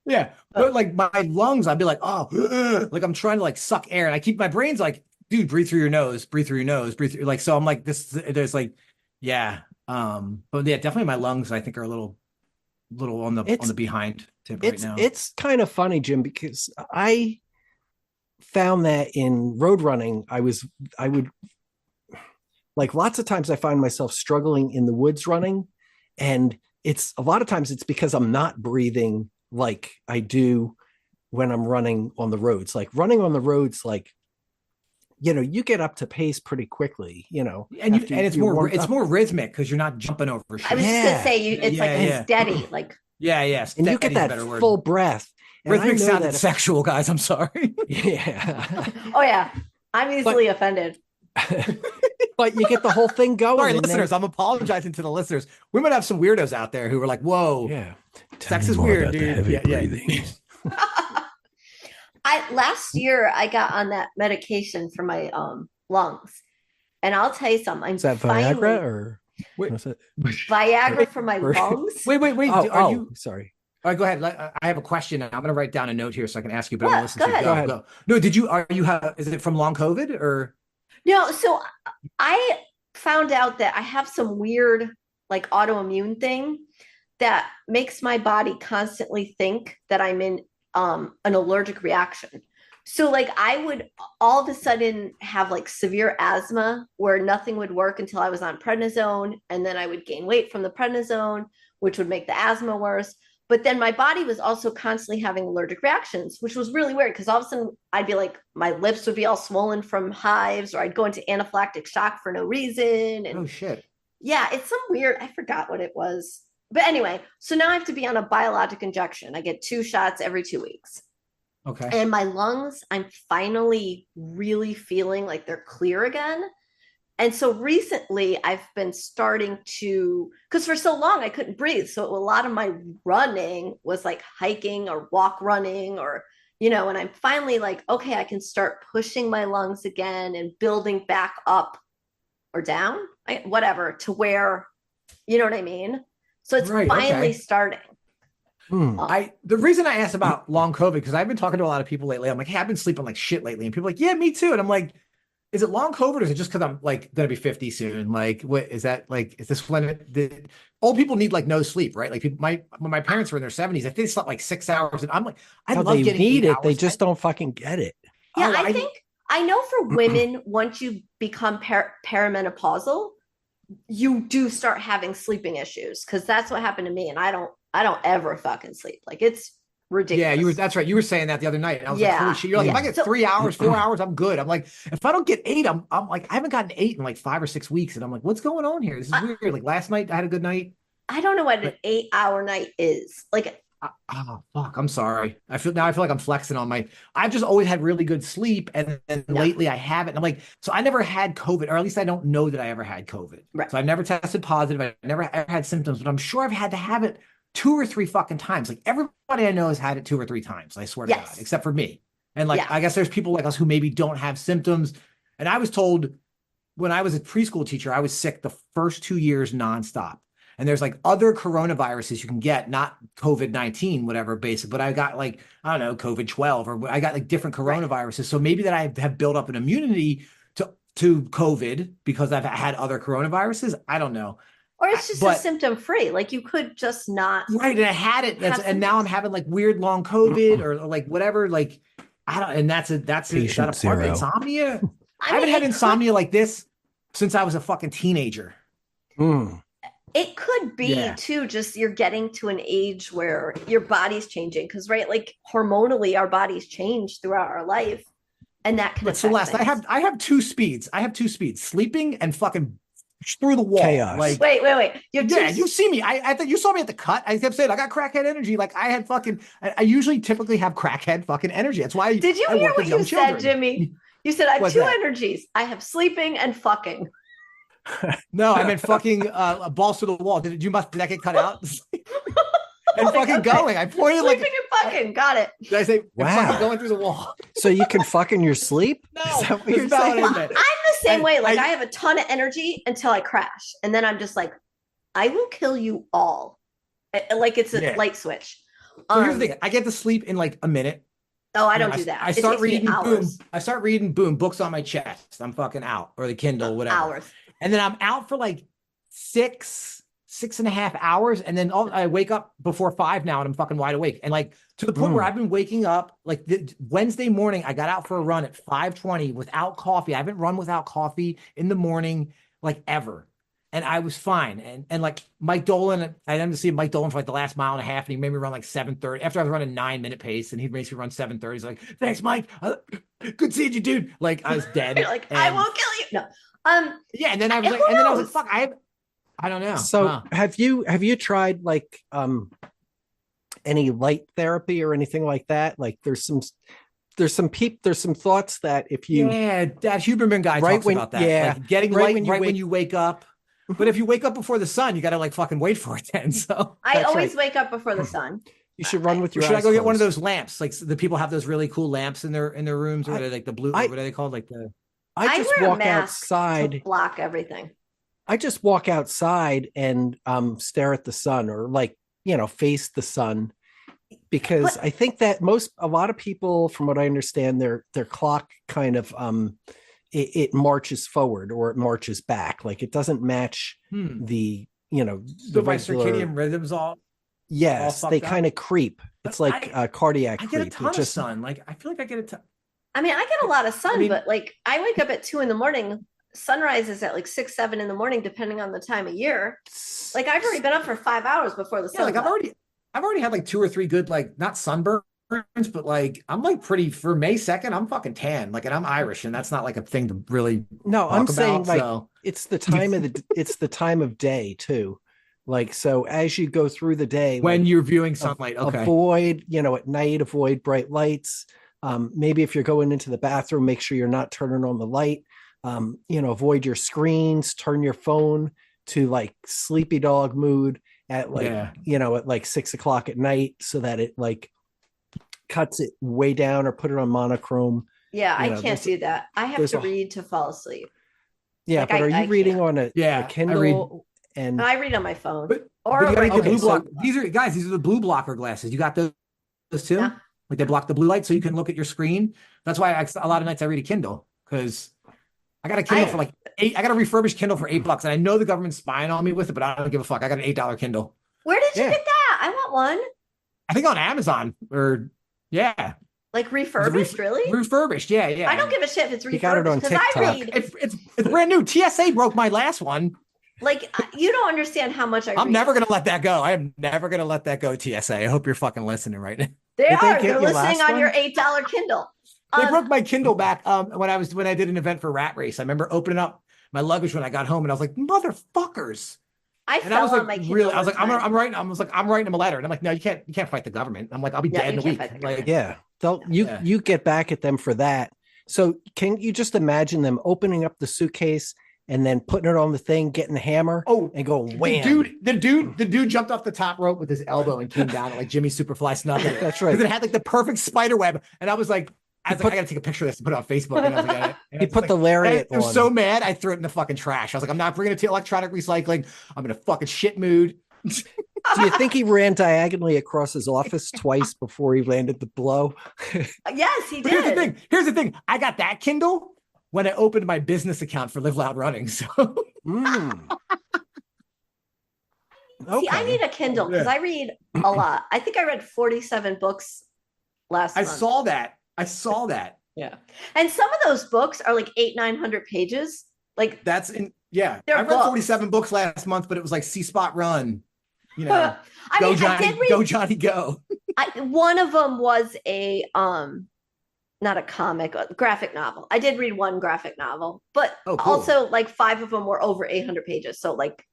Yeah. But like my lungs, I'd be like, oh, like I'm trying to like suck air. And I keep my brain's like, dude, breathe through your nose, breathe through your nose, breathe through. Like, so I'm like, there's like, yeah. But yeah, definitely my lungs, I think, are a little on the behind tip right now. It's kind of funny, Jim, because I found that in road running, I would like lots of times I find myself struggling in the woods running, and it's a lot of times it's because I'm not breathing like I do when I'm running on the roads. Like running on the roads, like you get up to pace pretty quickly, and it's more rhythmic because you're not jumping over shit. I was just gonna say it's steady, like and you get that full breath. Rhythmic sounded sexual, guys. I'm sorry. Yeah. Oh yeah, I'm easily offended. But you get the whole thing going. Sorry, listeners. I'm apologizing to the listeners. We might have some weirdos out there who are like, "Whoa, sex is weird, dude." Last year I got on that medication for my lungs, and I'll tell you something. Is that Viagra or what's it? Viagra for my lungs? Wait. Are you sorry? All right, go ahead. I have a question, and I'm going to write down a note here so I can ask you. But I'm going to listen to you. Go. No, is it from long COVID or? No, so I found out that I have some weird like autoimmune thing that makes my body constantly think that I'm in an allergic reaction. So like I would all of a sudden have like severe asthma where nothing would work until I was on prednisone, and then I would gain weight from the prednisone, which would make the asthma worse. But then my body was also constantly having allergic reactions, which was really weird because all of a sudden I'd be like, my lips would be all swollen from hives, or I'd go into anaphylactic shock for no reason. And oh shit. Yeah, it's some weird, I forgot what it was. But anyway, so now I have to be on a biologic injection. I get 2 shots every 2 weeks. Okay. And my lungs, I'm finally really feeling like they're clear again. And so recently I've been starting to, because for so long I couldn't breathe. So a lot of my running was like hiking or walk running or, and I'm finally like, okay, I can start pushing my lungs again and building back up or down, whatever, to where, you know what I mean? So it's finally starting. The reason I asked about long COVID, because I've been talking to a lot of people lately. I'm like, hey, I've been sleeping like shit lately. And people are like, yeah, me too. And I'm like, is it long COVID or is it just because I'm like going to be 50 soon? Like, what is that? Like, is this when old people need like no sleep, right? Like when my parents were in their 70s, I think they slept like 6 hours. And I'm like, I love getting need it. They hours. just don't fucking get it. Yeah, I know for women, once you become perimenopausal, you do start having sleeping issues because that's what happened to me. And I don't ever fucking sleep. Like it's ridiculous. Yeah, that's right. You were saying that the other night. And I was like, holy shit. You're like, if I get 3 hours, 4 hours, I'm good. I'm like, if I don't get 8, I'm like, I haven't gotten 8 in like 5 or 6 weeks. And I'm like, what's going on here? This is weird. Like last night I had a good night. I don't know what an 8-hour night is. Like, oh fuck, I'm sorry. I feel like I'm flexing on I've just always had really good sleep. And then lately I haven't. And I'm like, so I never had COVID, or at least I don't know that I ever had COVID. Right. So I've never tested positive. I never ever had symptoms, but I'm sure I've had to have it 2 or 3 fucking times. Like everybody I know has had it 2 or 3 times. I swear to God, except for me. And like, I guess there's people like us who maybe don't have symptoms. And I was told when I was a preschool teacher, I was sick the first 2 years nonstop. And there's like other coronaviruses you can get, not COVID-19, whatever basic, but I got like, I don't know, COVID-12, or I got like different coronaviruses. So maybe that I have built up an immunity to COVID because I've had other coronaviruses. I don't know. Or it's just a symptom free. Like you could just not. Right. And I had it. And now I'm having like weird long COVID or like whatever. Like, I don't, and that's is that a part of insomnia? I haven't had insomnia like this since I was a fucking teenager. It could be too, just you're getting to an age where your body's changing. Cause like hormonally, our bodies change throughout our life. And that can affect Celeste, things. I have 2 speeds. I have 2 speeds, sleeping and fucking through the wall. Chaos. Like, wait. You see me. I think you saw me at the cut. I kept saying I got crackhead energy. Like I had fucking. I usually typically have crackhead fucking energy. That's why. Did you hear what you said, Jimmy? You said I have 2 energies. I have sleeping and fucking. No, I meant fucking balls to the wall. Did that get cut out? And fucking going. I pointed sleeping and fucking. Got it. Did I say wow? Going through the wall. So you can fuck in your sleep? No, is that what you're saying? I'm the same way. Like I have a ton of energy until I crash, and then I'm just like, I will kill you all. Like it's a light switch. So here's the thing: I get to sleep in like a minute. Oh, I don't do that. I start reading books on my chest. I'm fucking out, or the Kindle, whatever. Hours. And then I'm out for like 6.5 hours. And then I wake up before 5 now and I'm fucking wide awake. And like to the point where I've been waking up, like Wednesday morning, I got out for a run at 5:20 without coffee. I haven't run without coffee in the morning, like ever. And I was fine. And like Mike Dolan, I ended up seeing Mike Dolan for like the last mile and a half. And he made me run like 7:30 after I was running 9-minute pace. And he makes me run 7:30. He's like, thanks, Mike. Good seeing you, dude. Like I was dead. You're like, I won't kill you. No. Yeah, and then I was like, I was like, fuck, I don't know. So have you tried like any light therapy or anything like that? Like there's some thoughts that if you that Huberman guy talks about that. Like getting light when you wake up. But if you wake up before the sun, you gotta like fucking wait for it then. So I always wake up before the sun. You should run with your eyes Should I go closed. get one of those lamps? Like the people have those really cool lamps in their rooms, or like the blue, what are they called? Like the I just walk outside to block everything. I just walk outside and stare at the sun, or like, face the sun, because I think that a lot of people, from what I understand, their clock kind of it marches forward or it marches back. Like it doesn't match the regular circadian rhythms all. Yes, they kind of creep. It's like a cardiac creep. I get a ton of sun. Like I feel like I get a ton. I mean, I get a lot of sun, but like I wake up at 2 a.m. Sunrise is at like 6, 7 in the morning, depending on the time of year. Like I've already been up for 5 hours before the sun. Like I've already had like 2 or 3 good, like not sunburns, but like I'm like pretty for May 2nd. I'm fucking tan, like, and I'm Irish, and that's not like a thing to really. No, I'm saying about, like so. it's the time of it's the time of day too. Like, so as you go through the day, when like, you're viewing sunlight, okay. Avoid, at night, avoid bright lights. Maybe if you're going into the bathroom, make sure you're not turning on the light. Avoid your screens, turn your phone to like sleepy dog mood at like, at like 6 o'clock at night, so that it like cuts it way down, or put it on monochrome. Yeah, I can't do that. I have to read to fall asleep. Yeah, like, but are you reading on a Kindle? I read on my phone. But you gotta get the blue block. These are the blue blocker glasses. You got those too? Yeah. Like they block the blue light so you can look at your screen. That's why a lot of nights I read a Kindle, because I got a Kindle for like $8. I got a refurbished Kindle for $8, and I know the government's spying on me with it, but I don't give a fuck. I got an $8 Kindle. Where did you get that? I want one. I think on Amazon like refurbished, really? Refurbished, yeah. I don't give a shit if it's refurbished. You got it on TikTok. It's brand new. TSA broke my last one. Like, you don't understand how much I'm never gonna let that go. I am never gonna let that go, TSA. I hope you're fucking listening right now. They're listening on your $8 Kindle. They broke my Kindle back when I did an event for Rat Race. I remember opening up my luggage when I got home, and I was like, motherfuckers. I was like, on my Kindle. I was like, I'm writing them a letter, and I'm like, no, you can't fight the government. I'm like, I'll be dead in a week. Like, you get back at them for that. So can you just imagine them opening up the suitcase and then putting it on the thing, getting the hammer, and going wham? The dude jumped off the top rope with his elbow and came down like Jimmy Superfly Snuggler. That's right. Because it had like the perfect spider web, and I was like, I gotta take a picture of this and put it on Facebook. And I was like, he put the lariat on. I was so mad, I threw it in the fucking trash. I was like, I'm not bringing it to electronic recycling. I'm in a fucking shit mood. Do you think he ran diagonally across his office twice before he landed the blow? Yes, he did. Here's the thing. I got that Kindle when I opened my business account for Live Loud Running. So Okay. See, I need a Kindle because I read a lot. I think I read 47 books last month. I saw that. Yeah. And some of those books are like 800-900 pages. Like I read 47 books last month, but it was like See Spot Run. Go Johnny, go. One of them was a not a comic, a graphic novel. I did read one graphic novel, but also like 5 of them were over 800 pages. So like,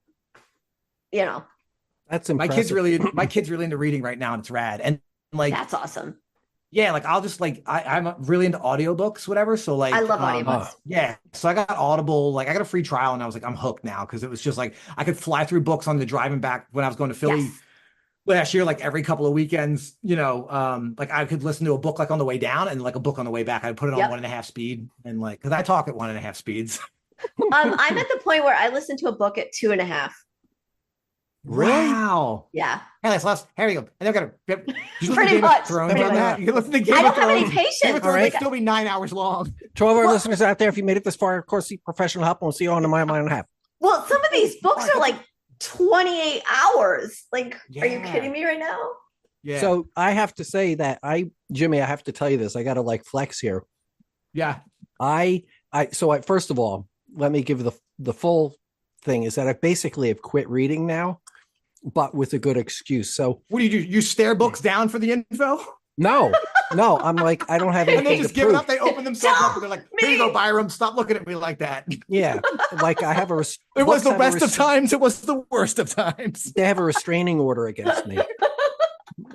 that's impressive. My kid's really into reading right now, and it's rad. And like, that's awesome. Yeah, like I'll just like I'm really into audiobooks, whatever. So like I love audiobooks. Yeah. So I got Audible, like I got a free trial, and I was like, I'm hooked now, because it was just like I could fly through books on the driving back when I was going to Philly last year, like every couple of weekends, like I could listen to a book like on the way down and like a book on the way back. I'd put it on 1.5 speed, and like, because I talk at 1.5 speeds. I'm at the point where I listen to a book at 2.5. Really? Wow. Yeah. Hey, here we go. And they're gonna pretty much. On that. You can listen to Game I of don't Thrones. have any patience. All right, still be 9 hours long. To all of our listeners out there, if you made it this far, of course, seek professional help, and we'll see you on the mile and a half. Well, some of these books are like 28 hours. Like, are you kidding me right now? Yeah. So I have to say that Jimmy, I have to tell you this. I got to like flex here. Yeah. First of all, let me give the full thing is that I basically have quit reading now, but with a good excuse. So what do? You stare books down for the info? No, I'm like, I don't have anything. And they just give it up. They open themselves up and they're like, here you go, Byram. Stop looking at me like that. Yeah. Like I have it was the best of times. It was the worst of times. They have a restraining order against me.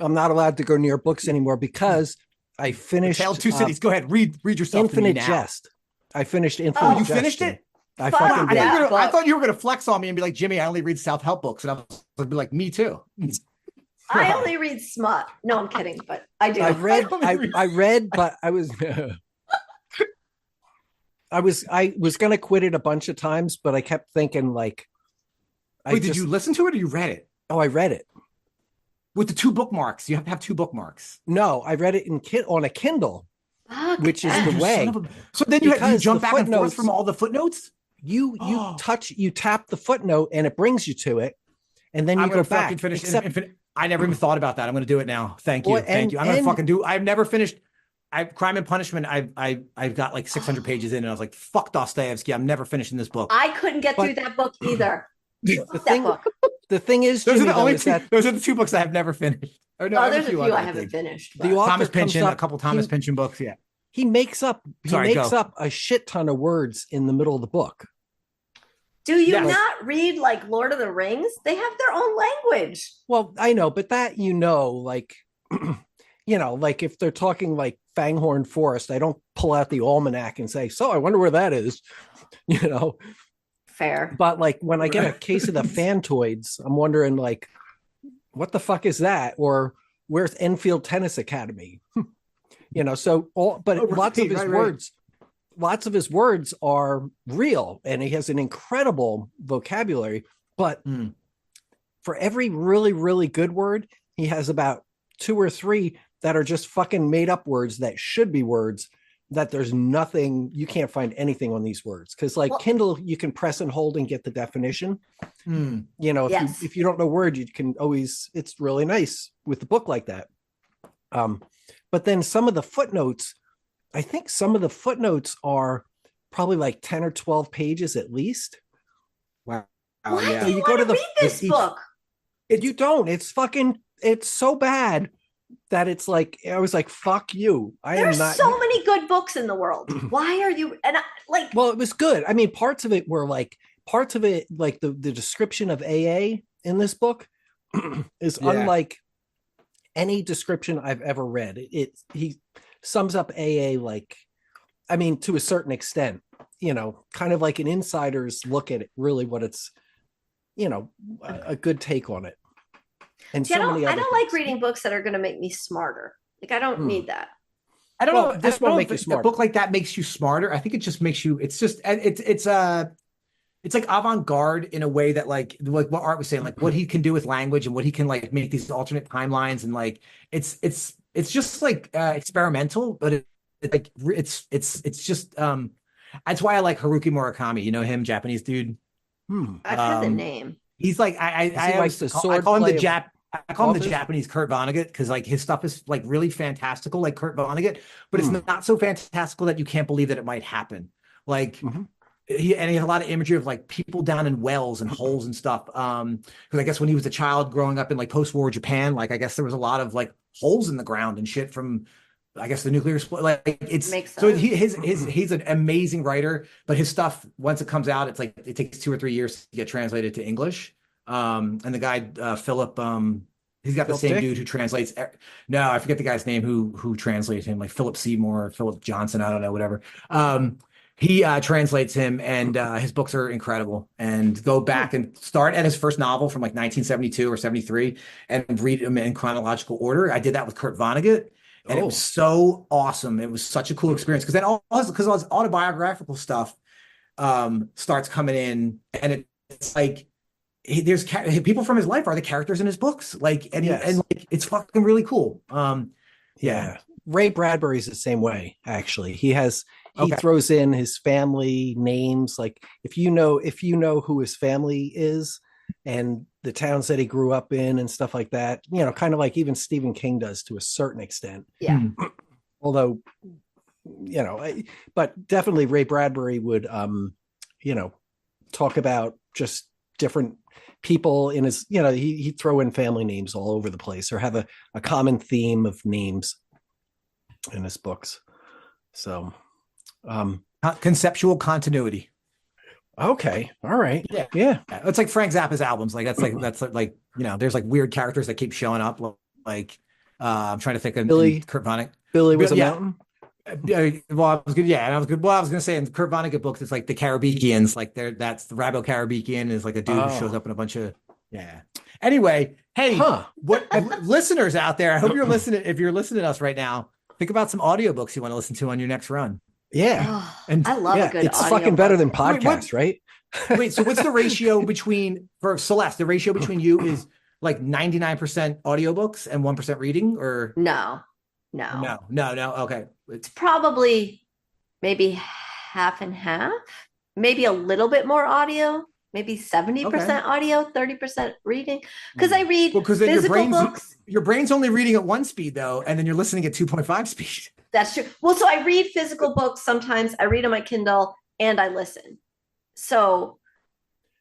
I'm not allowed to go near books anymore because I finished Tale of Two Cities. Go ahead. Read yourself. Infinite Jest. I finished Infinite Jest. You finished it? I fucking did. I thought you were going to flex on me and be like, Jimmy, I only read self-help books. And I would be like, me too. I only read smut. No, I'm kidding, but I do. I read, but I was going to quit it a bunch of times, but I kept thinking like, did you listen to it or you read it? Oh, I read it. With the 2 bookmarks. You have to have 2 bookmarks. No, I read it on a Kindle, which is the way. So then you jump back and forth from all the footnotes? You tap the footnote and it brings you to it, and then you go back. I never even thought about that. I'm going to do it now. Thank you. Thank you. I'm going to fucking do. I've never finished. Crime and Punishment. I've got like 600 pages in, and I was like, fuck Dostoevsky. I'm never finishing this book. I couldn't get through that book either. The thing is, those Jimmy, are the two books I have never finished. Or no, there's a few I haven't finished. The author Thomas Pynchon, a couple Thomas Pynchon books. Yeah, he makes up a shit ton of words in the middle of the book. Do you not read like Lord of the Rings? They have their own language. Well, I know, but that like like if they're talking like Fanghorn Forest, I don't pull out the almanac and say, "So I wonder where that is," Fair. But like when I get a case of the Phantoids, I'm wondering like, what the fuck is that? Or where's Enfield Tennis Academy? So lots of his words are real, and he has an incredible vocabulary. But for every really, really good word, he has about 2 or 3 that are just fucking made up words that should be words. That there's nothing, you can't find anything on these words. Because Kindle, you can press and hold and get the definition. If you don't know word, you can always, it's really nice with the book like that. But then some of the footnotes, I think some of the footnotes are probably like 10 or 12 pages at least. Wow. Why do you go to read this book? You don't. It's so bad that it's like, I was like, fuck you. There's so many good books in the world. Why are you well, it was good. I mean, parts of it like the description of AA in this book is unlike any description I've ever read. He sums up AA to a certain extent, kind of like an insider's look at it, really what it's, a good take on it. And I don't like reading books that are going to make me smarter. Like, I don't need that. I don't know. This won't make you smarter. A book like that makes you smarter. I think it just makes you. It's like avant-garde in a way that like what Art was saying, like what he can do with language and what he can like make these alternate timelines, and like it's just like experimental, but it's just that's why I like Haruki Murakami. You know him, Japanese dude. I've heard the name. He's like I call him the Japanese Kurt Vonnegut, because like his stuff is like really fantastical, like Kurt Vonnegut, but it's not so fantastical that you can't believe that it might happen. Like he has a lot of imagery of like people down in wells and holes and stuff. Because I guess when he was a child growing up in like post-war Japan, like I guess there was a lot of like holes in the ground and shit from I guess the nuclear split. Like it's so he's an amazing writer, but his stuff once it comes out, it's like it takes 2 or 3 years to get translated to English. And the guy Philip, he's got the same Dick? Dude who translates. No, I forget the guy's name who translates him, like Philip Seymour, Philip Johnson. I don't know, whatever. He translates him, and his books are incredible. And go back and start at his first novel from like 1972 or 73 and read them in chronological order. I did that with Kurt Vonnegut. And it was so awesome. It was such a cool experience because then all his autobiographical stuff starts coming in, and it's like there's people from his life are the characters in his books. Like, and like it's fucking really cool. Ray Bradbury's the same way. Actually, he throws in his family names. Like if you know who his family is and the towns that he grew up in and stuff like that, kind of like even Stephen King does to a certain extent. Yeah. Although, but definitely Ray Bradbury would, talk about just different people in his, he'd throw in family names all over the place or have a common theme of names in his books. So, conceptual continuity. Okay. All right. Yeah. It's like Frank Zappa's albums. Like that's like there's like weird characters that keep showing up. Like I'm trying to think of Kurt Vonnegut. Billy was a mountain. Well, I was gonna say in the Kurt Vonnegut books, it's like the Carabekians. Like that's the Rabo Carabekian is like a dude who shows up in a bunch of Anyway, hey, what listeners out there? I hope you're listening. If you're listening to us right now, think about some audiobooks you want to listen to on your next run. Yeah. And I love a good it's fucking better than podcasts, right? Wait, so what's the ratio for Celeste? The ratio between you is like 99% audiobooks and 1% reading, or no. Okay. It's probably maybe half and half, maybe a little bit more audio, maybe 70% audio, 30% reading. Because I read physical books. Your brain's only reading at 1 speed though, and then you're listening at 2.5 speed. That's true. Well, so I read physical books sometimes. I read on my Kindle and I listen. So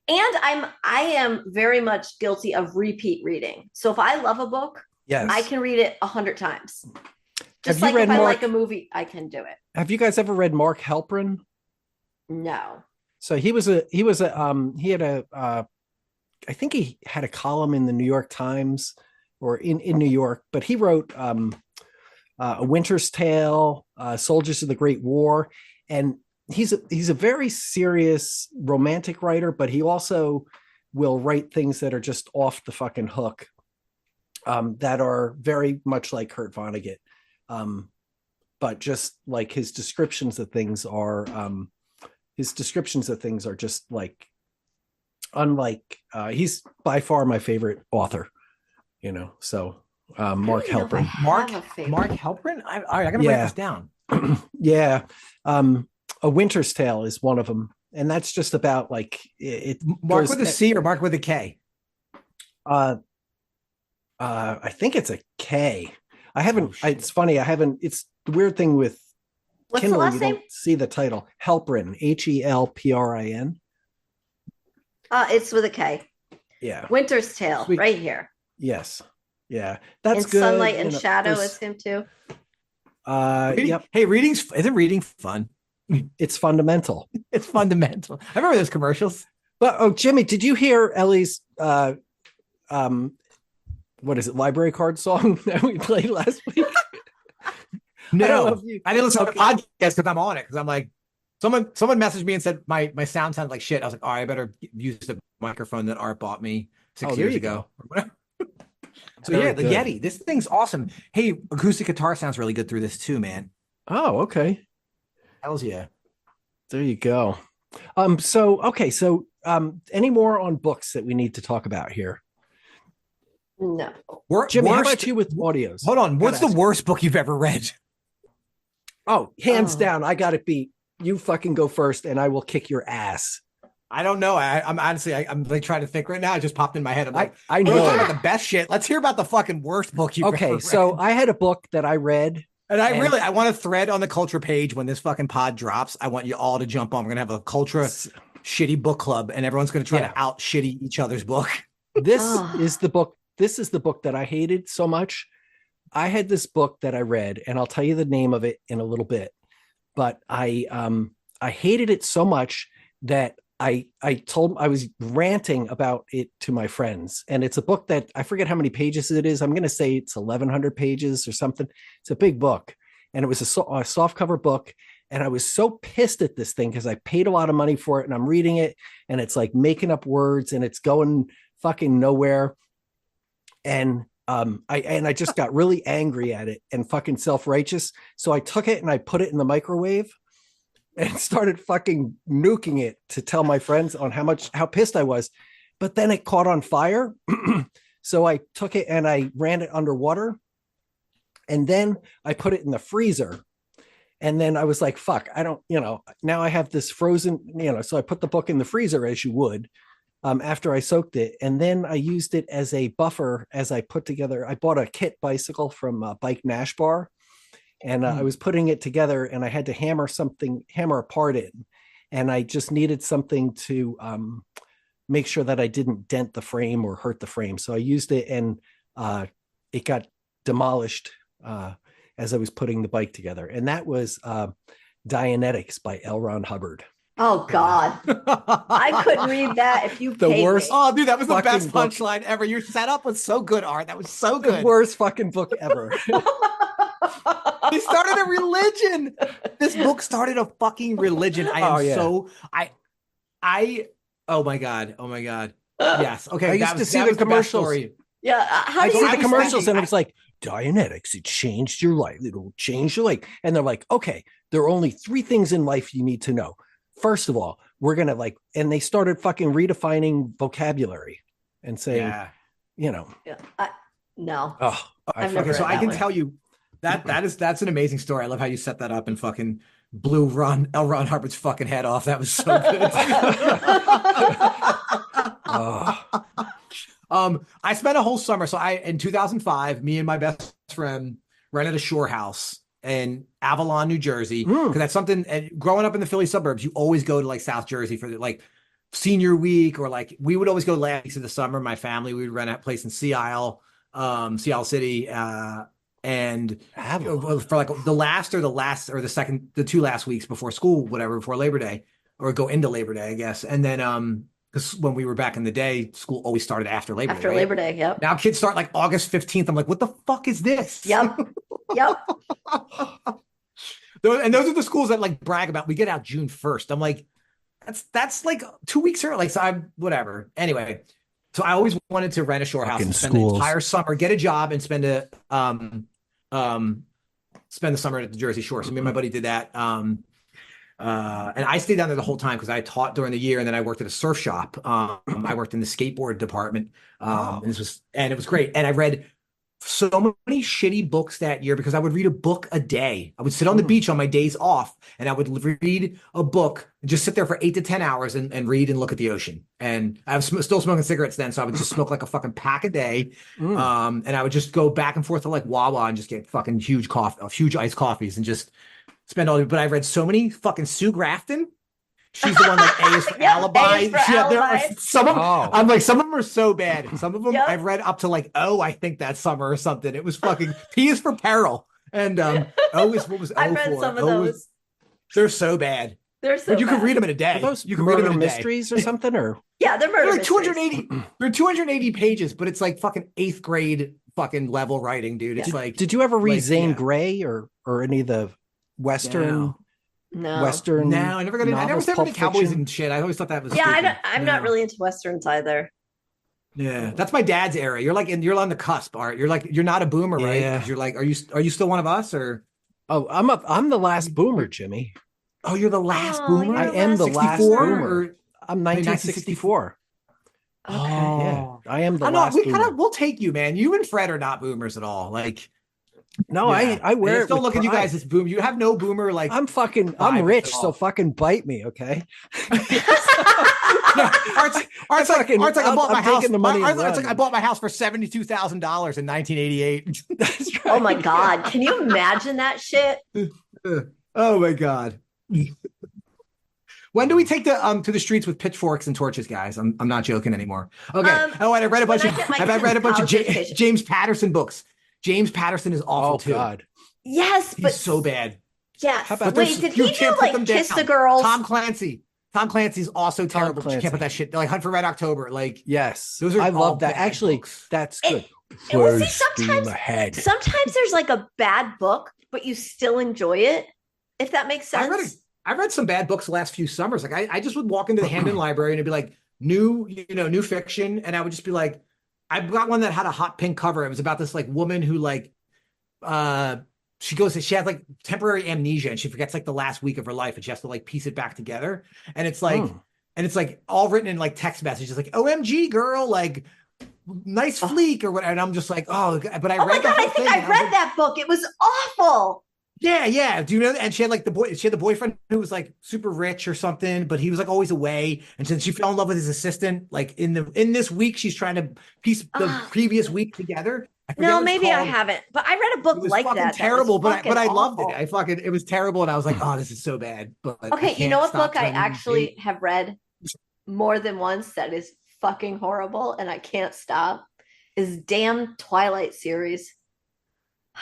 I am very much guilty of repeat reading. So if I love a book, yes, I can read it 100 times. Just like if I like a movie, I can do it. Have you guys ever read Mark Helprin? No. So he I think he had a column in the New York Times or in New York, but he wrote A Winter's Tale, Soldiers of the Great War. And he's a very serious romantic writer, but he also will write things that are just off the fucking hook, that are very much like Kurt Vonnegut. But just like his descriptions of things are just like, unlike, he's by far my favorite author, so Mark Helprin. Mark Helprin? All right, I gotta write this down. Yeah. A Winter's Tale is one of them. And that's just about like it. Mark with a C or Mark with a K? I think it's a K. I haven't, it's funny. It's the weird thing with What's Kindle, the last you name? don't see the title. Helprin, Helprin. It's with a K. Yeah. Winter's Tale, right here. Yes. Yeah. That's and good. Sunlight and Shadow is him too. Yep. Hey, isn't reading fun? It's fundamental. It's fundamental. I remember those commercials. But Jimmy, did you hear Ellie's what is it, library card song that we played last week? No, I didn't listen to the podcast because I'm on it. Because I'm like, someone messaged me and said my sound sounded like shit. I was like, all right, I better use the microphone that Art bought me 6 years ago. So the Yeti, this thing's awesome. Hey, acoustic guitar sounds really good through this too, man. Oh, okay. Hells yeah. There you go. So any more on books that we need to talk about here? No. Jimmy, how about you with audios? Hold on. What's the worst book you've ever read? Oh, hands down, I got it beat. You fucking go first and I will kick your ass. I don't know. I'm honestly, I'm like trying to think right now. It just popped in my head. I'm like, I know. We're talking about the best shit. Let's hear about the fucking worst book you've ever read. Okay, so I had a book that I read. And I want a thread on the Cultra page when this fucking pod drops. I want you all to jump on. We're going to have a Cultra shitty book club and everyone's going to try to out shitty each other's book. This is the book. This is the book that I hated so much. I had this book that I read, and I'll tell you the name of it in a little bit. But I hated it so much that I was ranting about it to my friends. And it's a book that I forget how many pages it is. I'm going to say it's 1,100 pages or something. It's a big book. And it was a softcover book. And I was so pissed at this thing because I paid a lot of money for it and I'm reading it and it's like making up words and it's going fucking nowhere. And I just got really angry at it and fucking self-righteous. So I took it and I put it in the microwave and started fucking nuking it to tell my friends on how pissed I was. But then it caught on fire. So I took it and I ran it underwater. And then I put it in the freezer. And then I was like, fuck, I don't, now I have this frozen, so I put the book in the freezer as you would after I soaked it. And then I used it as a buffer as I bought a kit bicycle from Bike Nash Bar. And I was putting it together and I had to hammer a part in. And I just needed something to make sure that I didn't dent the frame or hurt the frame. So I used it and it got demolished as I was putting the bike together. And that was Dianetics by L. Ron Hubbard. Oh, God. I couldn't read that if you paid me. Oh, dude, that was the best punchline ever. Your setup was so good, Art. That was so good. The worst fucking book ever. He started a religion. This book started a fucking religion. Oh my God. Yes. Okay. I used to see the commercials. Yeah. I see the commercials and it was like, Dianetics, it changed your life. It'll change your life. And they're like, okay, there are only 3 things in life you need to know. First of all, we're going to and they started fucking redefining vocabulary and saying, no. Oh, I've never so I can tell you that's an amazing story. I love how you set that up and fucking blew L. Ron Hubbard's fucking head off. That was so good. I spent a whole summer. So in 2005, me and my best friend rented a shore house in Avalon, New Jersey. Because that's something, and growing up in the Philly suburbs, you always go to like South Jersey for senior week, or like we would always go last weeks of the summer. My family, we would rent a place in Sea Isle City, and for like the 2 last weeks before school, whatever, before Labor Day, or go into Labor Day, I guess. And then because when we were back in the day, school always started after Labor Day. After Labor Day, yep. Now kids start like August 15th. I'm like, what the fuck is this? Yep. Yep. And those are the schools that like brag about, we get out June 1st. I'm like, that's like 2 weeks early. Like, so I'm whatever. Anyway, so I always wanted to rent a shore house and spend the entire summer, get a job, and spend the summer at the Jersey Shore. So me and my buddy did that. And I stayed down there the whole time because I taught during the year, and then I worked at a surf shop. I worked in the skateboard department. And it was great. And I read so many shitty books that year because I would read a book a day. I would sit on the beach on my days off, and I would read a book and just sit there for 8 to 10 hours and read and look at the ocean. And I was still smoking cigarettes then, so I would just smoke like a fucking pack a day. And I would just go back and forth to like Wawa and just get fucking huge iced coffees and just spend all. But I read so many fucking Sue Grafton. She's the one like A is for Alibi. There are some of them. I'm like, some of them are so bad. Some of them I've read up to like I think that summer or something. It was fucking P is for Peril, and O is what was O for? I read some of those. They're so bad. They're so. But you can read them in a day. Are those you can read them in a mysteries or something, or yeah, they're murder. They're like 280. They're 280 pages, but it's like fucking 8th grade fucking level writing, dude. It's like. Did you ever read Zane Grey or any of the Western? No. Western. No, I never got. I never said the Cowboys and shit. I always thought that was. Yeah, I'm not really into Westerns either. Yeah, that's my dad's era. You're on the cusp, Art. You're not a boomer, right? Yeah. You're like, are you still one of us, or? Oh, I'm the last boomer, Jimmy. Oh, you're the last boomer. I am the last boomer. I'm 1964. Okay. Yeah, I am the last boomer. We'll take you, man. You and Fred are not boomers at all. Like. No, I wear it. Don't look at you guys as boom. You have no boomer like. I'm rich, so fucking bite me, okay? Art's like I bought my house. Art's like I bought my house for $72,000 in 1988. That's right. Oh my god, can you imagine that shit? Oh my god. When do we take to the streets with pitchforks and torches, guys? I'm not joking anymore. Okay. And I read a bunch of James Patterson books. James Patterson is awful too. God. Yes, but he's so bad. Yes. Wait, did he do like Kiss the Girls? Tom Clancy's also terrible. You can't put that shit. Like Hunt for Red October. Like yes, I love that. Actually, that's good. Sometimes there's like a bad book, but you still enjoy it. If that makes sense. I read some bad books the last few summers. Like I just would walk into the Hamden Library and it'd be like new fiction, and I would just be like. I got one that had a hot pink cover. It was about this like woman who like, she has like temporary amnesia and she forgets like the last week of her life and she has to like piece it back together. And it's like, all written in like text messages, like OMG girl, like nice fleek or whatever. And I'm just like, oh, but I read I think I read that book. It was awful. Yeah. Do you know that? And she had like the boyfriend who was like super rich or something, but he was like always away. And since she fell in love with his assistant, like in this week, she's trying to piece the previous week together. No, maybe I haven't, but I read a book like that. Terrible, but I loved it. It was terrible. And I was like, oh, this is so bad. But okay. You know what book I actually have read more than once that is fucking horrible and I can't stop is damn Twilight series.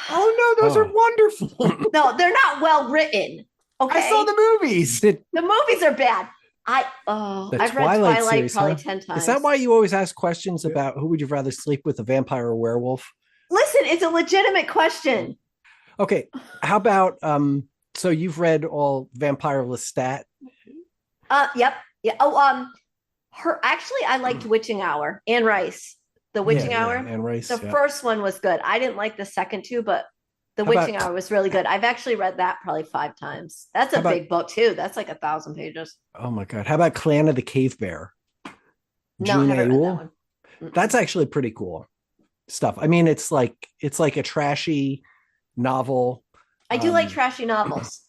Oh no, those are wonderful. No, they're not well written. Okay. I saw the movies. The movies are bad. I've read Twilight series, probably 10 times. Is that why you always ask questions about who would you rather sleep with, a vampire or werewolf? Listen, it's a legitimate question. Okay. How about so you've read all Vampire Lestat? Yep. Yeah. Oh, I liked Witching Hour. Anne Rice. The Witching Hour. Anne Rice, the first one was good. I didn't like the second two, but the Witching Hour was really good. I've actually read that probably 5 times. That's a big book too. That's like 1,000 pages. Oh my God. How about Clan of the Cave Bear? No, I haven't read that one. That's actually pretty cool stuff. I mean, it's like a trashy novel. I do like trashy novels.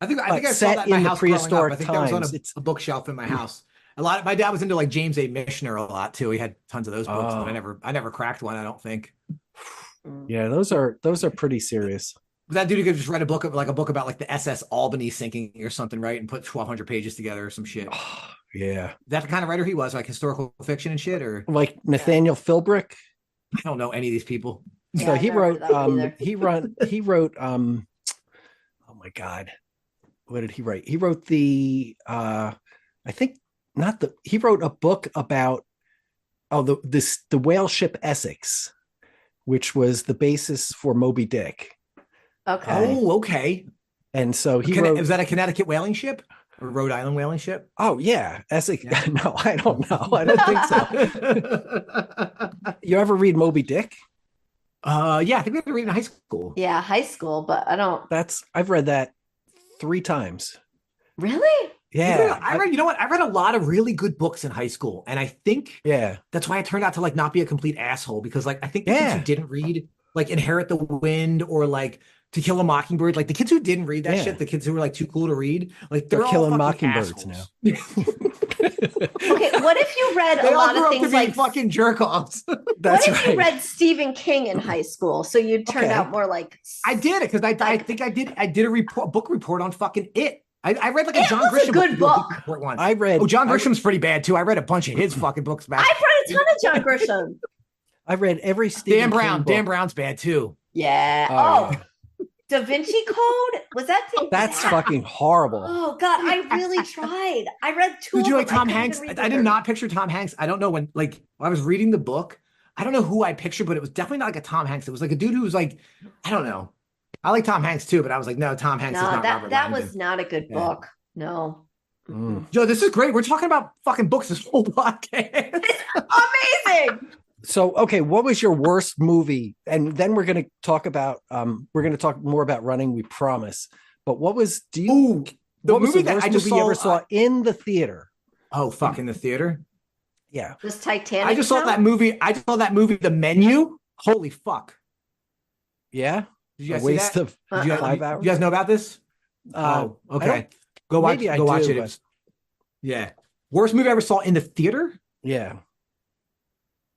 I think I saw that in my house prehistoric times. I think that was on a bookshelf in my house. My dad was into like James A. Michener a lot too. He had tons of those books, but I never cracked one. I don't think. Yeah, those are pretty serious. That dude could just write a book about like the SS Albany sinking or something, right? And put 1,200 pages together or some shit. Yeah. That the kind of writer he was, like historical fiction and shit, or like Nathaniel Philbrick. I don't know any of these people. So he wrote oh my God, what did he write? He wrote he wrote a book about the whale ship Essex, which was the basis for Moby Dick. Okay. Oh, okay. And so he wrote, was that a Connecticut whaling ship or Rhode Island whaling ship? Oh yeah, Essex. Yeah. No, I don't know. I don't think so. You ever read Moby Dick? Yeah, I think we had to read in high school. Yeah, high school, but I don't. I've read that 3 times. Really? Yeah. I read, you know what? I read a lot of really good books in high school. And I think that's why I turned out to like not be a complete asshole, because like I think the kids who didn't read like Inherit the Wind or like To Kill a Mockingbird, like the kids who didn't read that shit, the kids who were like too cool to read, like they're all killing mockingbirds assholes now. Okay, what if you read a lot of things like fucking jerk offs? What if you read Stephen King in high school, so you turned out more like? I did it because I think I did a book report on fucking It. I read like a John Grisham good book report once. I read. Oh, John Grisham's pretty bad too. I read a bunch of his fucking books back. I've read a ton of John Grisham. I read every Stephen King book. Dan Brown's bad too. Yeah. Da Vinci Code? Was that thing? That's fucking horrible. Oh God, I really tried. I read 2. Did you like Tom Hanks? I did not picture Tom Hanks. I don't know when I was reading the book. I don't know who I pictured, but it was definitely not like a Tom Hanks. It was like a dude who was like, I don't know. I like Tom Hanks too, but I was like, no, Tom Hanks is not Robert that Langdon. was not a good book. No. Joe, this is great. We're talking about fucking books this whole podcast. It's amazing. So, okay, what was your worst movie? And then we're going to talk more about running, we promise. But what was the movie that I just saw, you ever saw in the theater? Oh, fuck, in the theater? Yeah. Was Titanic? I just saw that movie. The Menu. Holy fuck. Yeah. Did you guys see that? Did you 5 hours? You guys know about this? Okay. Go watch it. But... Yeah. Worst movie I ever saw in the theater? Yeah.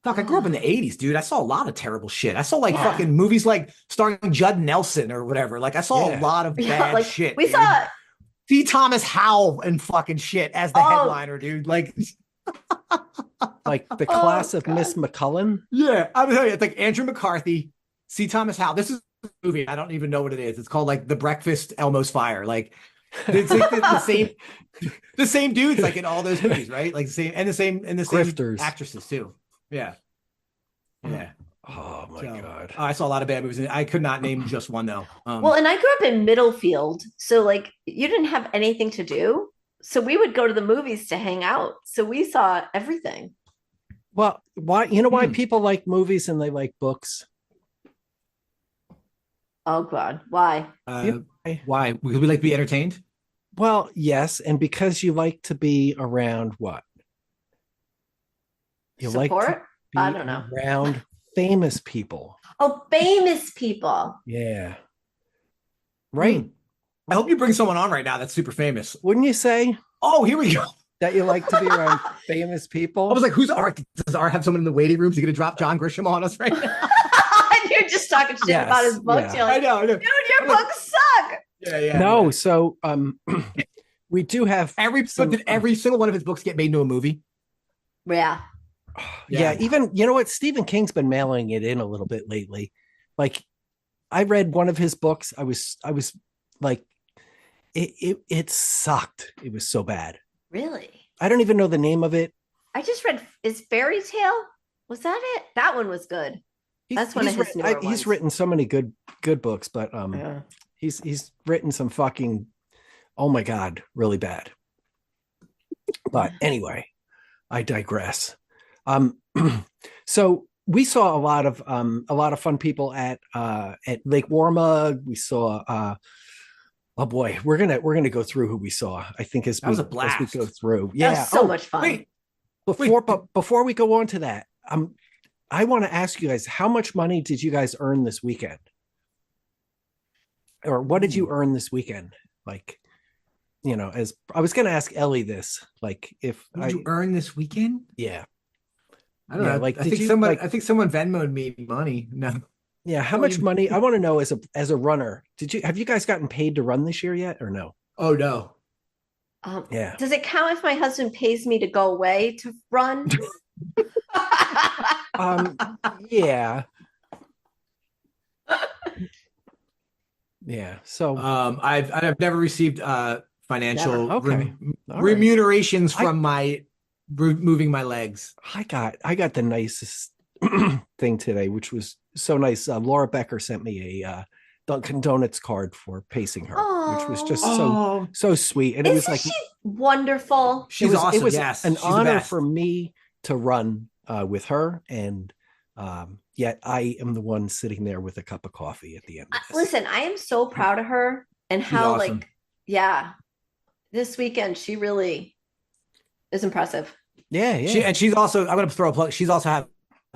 Fuck, I grew up in the 80s, dude. I saw a lot of terrible shit. I saw like fucking movies like starring Judd Nelson or whatever. Like I saw a lot of bad shit. We saw C. Thomas Howell and fucking shit as the headliner, dude. Like like the class of Miss McCullen. Yeah, I'm telling you, it's like Andrew McCarthy, C. Thomas Howell. This is a movie. I don't even know what it is. It's called like The Breakfast Elmo's Fire. Like it's like the same dudes like in all those movies, right? Like the same Grifters. Actresses too. Yeah. Oh my God. I saw a lot of bad movies. And I could not name just one though. Well, and I grew up in Middlefield, so like you didn't have anything to do, so we would go to the movies to hang out. So we saw everything. Well, why? You know why people like movies and they like books? Oh God, why? Why? Because we like to be entertained. Well, yes, and because you like to be around what? You Support? like to be I don't know. Around famous people. Oh, famous people. Yeah. Right. I hope you bring someone on right now that's super famous. Wouldn't you say? Oh, here we go. That you like to be around famous people? I was like, who's Art? Does Art have someone in the waiting room? Is he going to drop John Grisham on us right now? You're just talking shit about his books. Yeah. You're like, I know. Dude, your books suck. Yeah. No, so we do have did every single one of his books get made into a movie? Yeah. Yeah, even you know what? Stephen King's been mailing it in a little bit lately. Like, I read one of his books. I was like, it sucked. It was so bad. Really? I don't even know the name of it. I just read Fairy Tale. Was that it? That one was good. That's one of his newer ones. He's written so many good books, but he's written some fucking, oh my God, really bad. But anyway, I digress. So we saw a lot of fun people at Lake Waramaug. We saw oh boy, we're gonna go through who we saw. I think as we go through. Yeah, that was so much fun. Before we go on to that, I want to ask you guys, how much money did you guys earn this weekend? Or what did you earn this weekend? Like, you know, as I was going to ask Ellie this, like if you earn this weekend? Yeah. I don't know. Like, I think someone Venmo'd me money. No. Yeah. How much money? I want to know as a runner, have you guys gotten paid to run this year yet or no? Oh, no. Yeah. Does it count if my husband pays me to go away to run? Yeah. Yeah. So I've never received financial remunerations from my moving my legs. I got the nicest thing today, which was so nice. Laura Becker sent me a Dunkin' Donuts card for pacing her, which was just so sweet. And it was like she wonderful. She's awesome. It was yes, an she's honor for me to run with her, and yet I am the one sitting there with a cup of coffee at the end of this. Listen, I am so proud of her and how awesome. this weekend she really is impressive. Yeah. She's also, I'm going to throw a plug. She's also has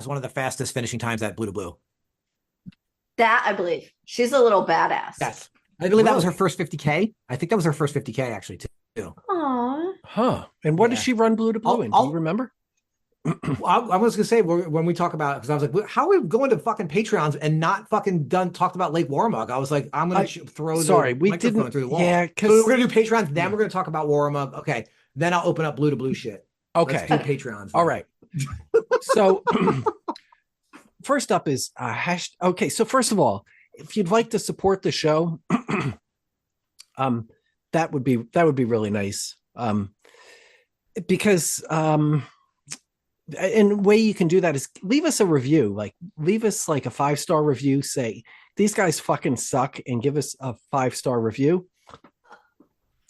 one of the fastest finishing times at Blue to Blue. That I believe. She's a little badass. Yes. I believe that was her first 50K. I think that was her first 50K actually too. Aww. Huh. And what does she run Blue to Blue in? Do you remember? I was going to say when we talk about it, because I was like, how are we going to fucking Patreons and not fucking talked about Lake Waramaug? I was like, I'm going to throw the microphone through the wall. Yeah. So we're going to do Patreons. Then we're going to talk about Waramaug. Okay. Then I'll open up Blue to Blue shit. Okay. Let's do Patreons. All right. So first up is okay. So first of all, if you'd like to support the show, that would be really nice. Because and the way you can do that is leave us a review, leave us like a 5-star review, say these guys fucking suck, and give us a 5-star review.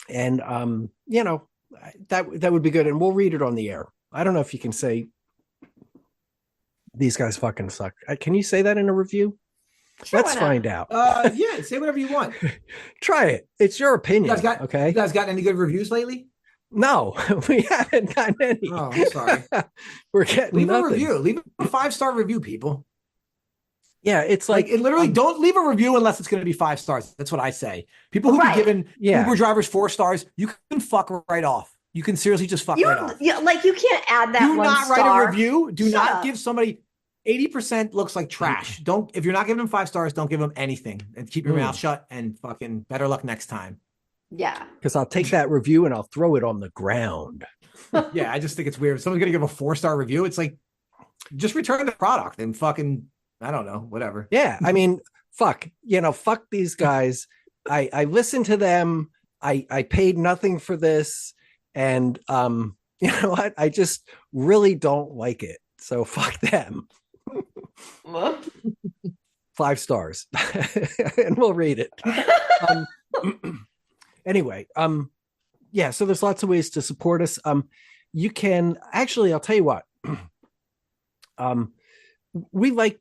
And that would be good, and we'll read it on the air. I don't know if you can say these guys fucking suck. Can you say that in a review? Sure, let's find out. Yeah, say whatever you want. Try it. It's your opinion. You guys got any good reviews lately? No, we haven't gotten any. Oh, I'm sorry. We're getting nothing. A review. Leave a 5-star review, people. Yeah, it's like it literally don't leave a review unless it's going to be 5 stars. That's what I say. People who be giving Uber drivers 4 stars, you can fuck right off. You can seriously just fuck right off. Yeah, like you can't add that. Do not star. write a review. Do not give somebody 80% looks like trash. Don't, if you're not giving them 5 stars, don't give them anything, and keep your mouth shut, and fucking better luck next time. Yeah. Because I'll take that review and I'll throw it on the ground. Yeah, I just think it's weird. If someone's going to give a 4-star review, it's like, just return the product and fucking, I don't know, whatever. Yeah, I mean, fuck these guys. I listened to them. I paid nothing for this. And you know what? I just really don't like it. So fuck them. 5 stars. And we'll read it. Anyway, yeah, so there's lots of ways to support us. You can actually, I'll tell you what. We like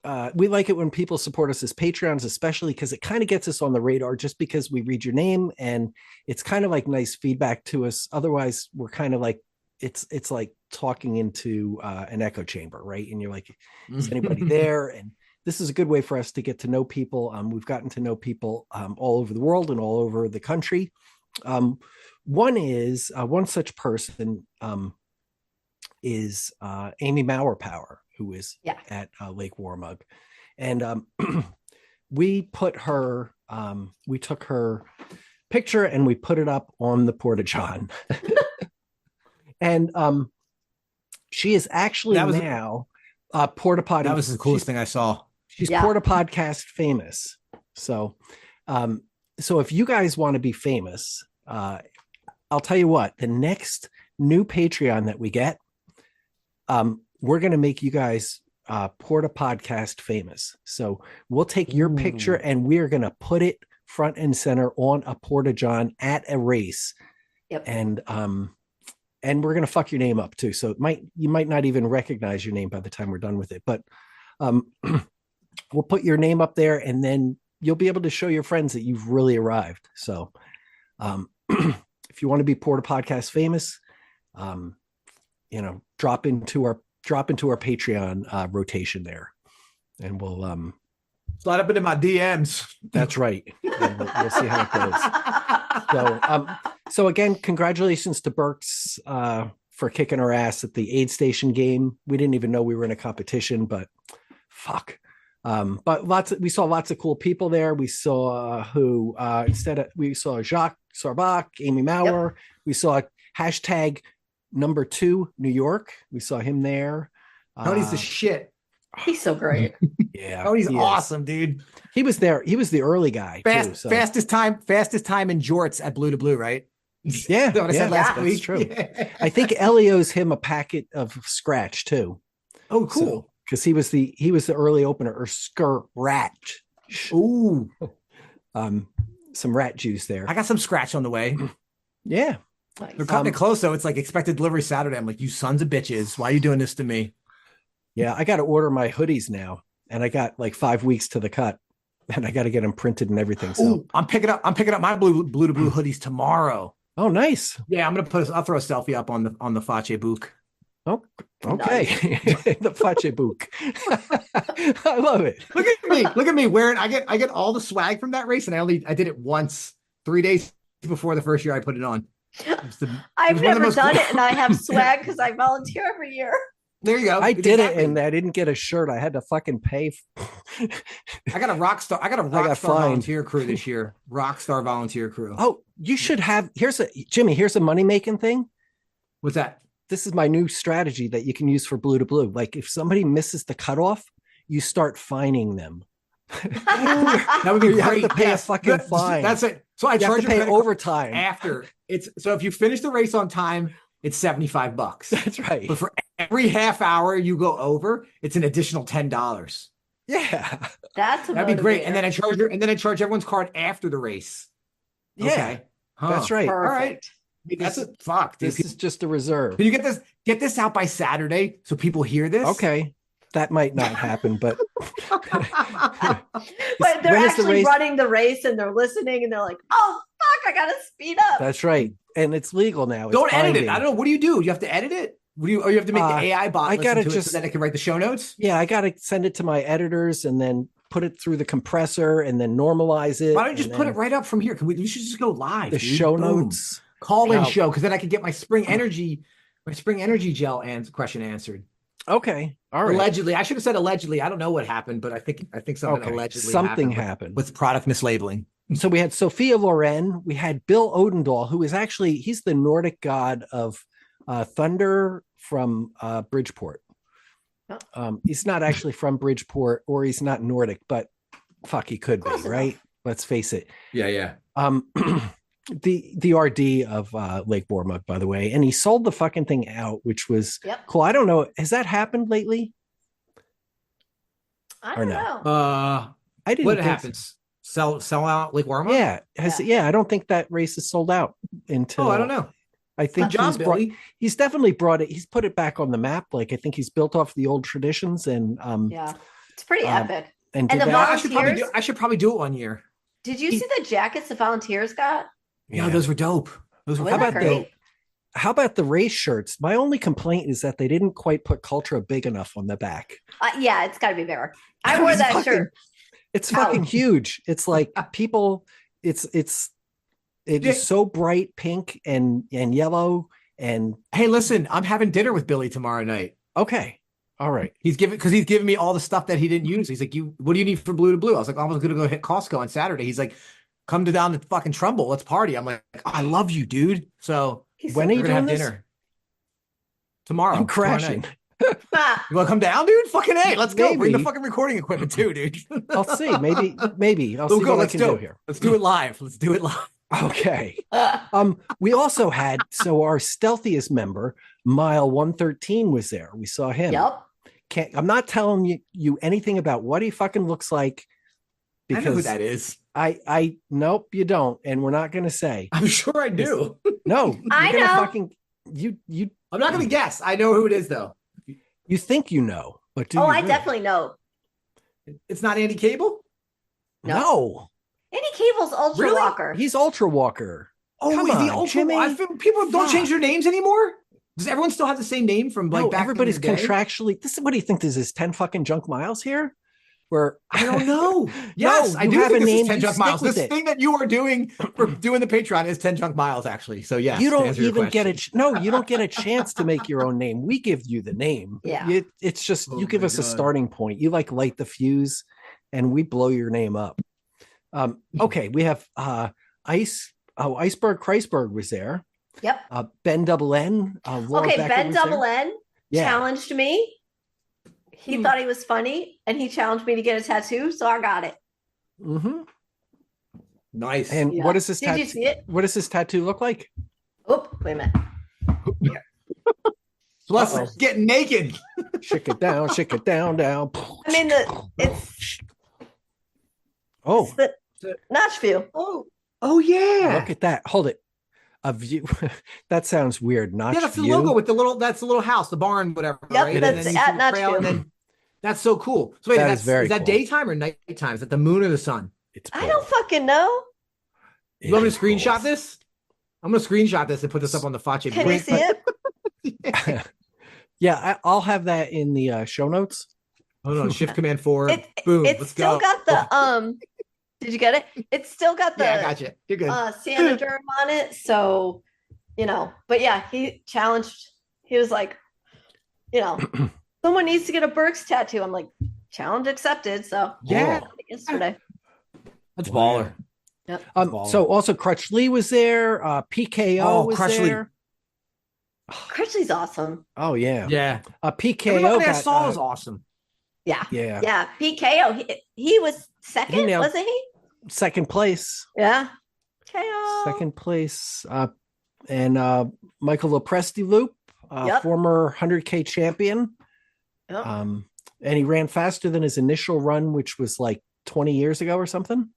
it when people support us as Patreons, especially because it kind of gets us on the radar, just because we read your name and it's kind of like nice feedback to us. Otherwise, we're kind of like, it's like talking into an echo chamber, right? And you're like, is anybody there? And this is a good way for us to get to know people. We've gotten to know people all over the world and all over the country. One such person is Amy Mauerpower, who is at Lake Waramaug. And we took her picture and we put it up on the Porta-John. And she is actually now Porta Potty. That was the coolest thing I saw. She's Porta Podcast famous. So if you guys want to be famous, I'll tell you what, the next new Patreon that we get, we're going to make you guys Porta Podcast famous. So we'll take your picture and we're going to put it front and center on a Porta-John at a race. Yep. And we're going to fuck your name up too. So you might not even recognize your name by the time we're done with it, but we'll put your name up there and then you'll be able to show your friends that you've really arrived. So if you want to be Porta Podcast famous, drop into our Patreon rotation there, and we'll slide up into my DMs. That's right. And we'll see how it goes. So again, congratulations to Burks for kicking our ass at the aid station game. We didn't even know we were in a competition, but fuck. But we saw lots of cool people there. We saw we saw Jacques Sarbach, Amy Maurer. Yep. We saw hashtag #2 New York. We saw him there. Tony's the shit. He's so great. Yeah. Tony's awesome, dude. He was there. He was the early guy. Fastest time in jorts at Blue to Blue, right? Yeah. What I said last week. That's true. Yeah. I think Ellie owes him a packet of Scratch too. Oh, cool. Because he was the early opener, or Scratch. Ooh. Some rat juice there. I got some Scratch on the way. Yeah. Nice. They're cutting it close, though. It's like expected delivery Saturday. I'm like, you sons of bitches. Why are you doing this to me? Yeah, I got to order my hoodies now, and I got like 5 weeks to the cut, and I got to get them printed and everything. So ooh, I'm picking up my blue to blue hoodies tomorrow. Oh, nice. Yeah, I'll throw a selfie up on the Face Book. Oh, okay. Nice. The Face Book. I love it. Look at me wearing. I get all the swag from that race, and I did it once 3 days before the first year I put it on. I've never done it, and I have swag because I volunteer every year. There you go. I did it, and I didn't get a shirt. I had to fucking pay. I got a rock star volunteer crew this year. Rockstar volunteer crew. Oh, you should have. Here's a money making thing. What's that? This is my new strategy that you can use for Blue to Blue. Like if somebody misses the cutoff, you start fining them. That would be great. You have to pay a fucking fine. That's it. So I charge you pay overtime after so if you finish the race on time, it's $75. That's right. But for every half hour you go over, it's an additional $10. Yeah, that'd be great. And then I charge everyone's card after the race. Yeah, okay. That's right. Perfect. All right. That's a fuck. This is just a reserve. Can you get this out by Saturday so people hear this? Okay. That might not happen, but but they're actually running the race and they're listening and they're like, oh fuck, I gotta speed up. That's right. And it's legal now. Don't edit it. I don't know. What do? You have to edit it? Or you have to make the AI bot listen to it so that it can write the show notes? Yeah, I gotta send it to my editors and then put it through the compressor and then normalize it. Why don't you just put it right up from here? We should just go live. The show notes. Call-in show, because then I could get my spring energy gel question answered. Okay. All right. Allegedly. I should have said allegedly. I don't know what happened, but I think something allegedly happened with product mislabeling. So we had Sophia Loren. We had Bill Odendahl, who is he's the Nordic god of thunder from Bridgeport. He's not actually from Bridgeport, or he's not Nordic, but fuck, he could be, right? Let's face it. Yeah. The RD of Lake Waramaug, by the way, and he sold the fucking thing out, which was cool. I don't know, has that happened lately? I don't know. I didn't. What happens? Sell out Lake Waramaug? Yeah. I don't think that race is sold out until. Oh, I don't know. I think he's definitely brought it. He's put it back on the map. Like I think he's built off the old traditions, and it's pretty epic. And the volunteers, I should probably do it one year. Did you see the jackets the volunteers got? Yeah, those were dope. Those were How about the race shirts? My only complaint is that they didn't quite put Cultra big enough on the back. Yeah, it's got to be bigger. I wore that shirt. It's fucking huge. It's like people. It is so bright pink and yellow. And hey, listen, I'm having dinner with Billy tomorrow night. Okay. All right. He's giving me all the stuff that he didn't use. He's like, what do you need for Blue to Blue? I was like, I was going to go hit Costco on Saturday. He's like, come down to fucking Trumbull. Let's party. I'm like, I love you, dude. So when are you going to have dinner? Tomorrow. I'm crashing. You want to come down, dude? Fucking hey, let's go. Bring the fucking recording equipment too, dude. I'll see. Maybe. I'll see what I can do here. Let's do it live. Okay. We also had, our stealthiest member, Mile 113, was there. We saw him. Yep. I'm not telling you anything about what he fucking looks like, because I know who that is. I nope, you don't, and we're not gonna say. I'm sure I do. No, I know. Fucking you. I'm not gonna guess. I know who it is though. You think you know, but do you I really? definitely know. It's not Andy Cable? No. Andy Cable's Ultra Walker. He's Ultra Walker. Oh, Come wait, on, the Ultra Jimmy. People don't change their names anymore? Does everyone still have the same name from back everybody's in the day? Contractually. This is what do you think this is? 10 fucking junk miles here? Where I don't know. Yes, I do think this is 10 junk miles. This thing that you are doing for doing the Patreon is 10 junk miles, actually. So yes, you don't even get it. No, you don't get a chance to make your own name. We give you the name. Yeah. It's just you give us a starting point. You light the fuse, and we blow your name up. Okay, we have Iceberg Kreisberg was there. Yep. Ben Double N. Okay, Ben Double N challenged me. He thought he was funny, and he challenged me to get a tattoo, so I got it. Mm-hmm. Nice. And what is this tattoo? Did you see it? What does this tattoo look like? Oh, wait a minute. Plus, getting naked. Shake it down, down. I mean, it's the notch view. Oh yeah. Look at that. Hold it. A view. That sounds weird. Notch that's view. The logo with the little. That's the little house, the barn, whatever. Yep, right? that's at notch view. And then, that's so cool. So wait, is that cool. daytime or nighttime? Is that the moon or the sun? I don't fucking know. You want me to screenshot this? I'm gonna screenshot this and put this up on the Facce. Can you see it? Yeah, I'll have that in the show notes. Hold on, Shift Command 4. Boom. It's still got the Did you get it? It's still got the. Yeah, I got you. You're good. Sanoderm on it, so But yeah, he challenged. He was like, someone needs to get a Burks tattoo. I'm like, challenge accepted. So yeah, yesterday. That's baller. Yep. So also Crutch Lee was there. PKO was Crutch there. Crutchley's awesome. Oh yeah. Yeah. PKO. Everybody I saw was awesome. Yeah. Yeah. Yeah. PKO. He was second, wasn't he? Second place. Yeah. KO. Second place. And Michael Lopresti Loop, former 100K champion. Yep. And he ran faster than his initial run, which was like 20 years ago or something.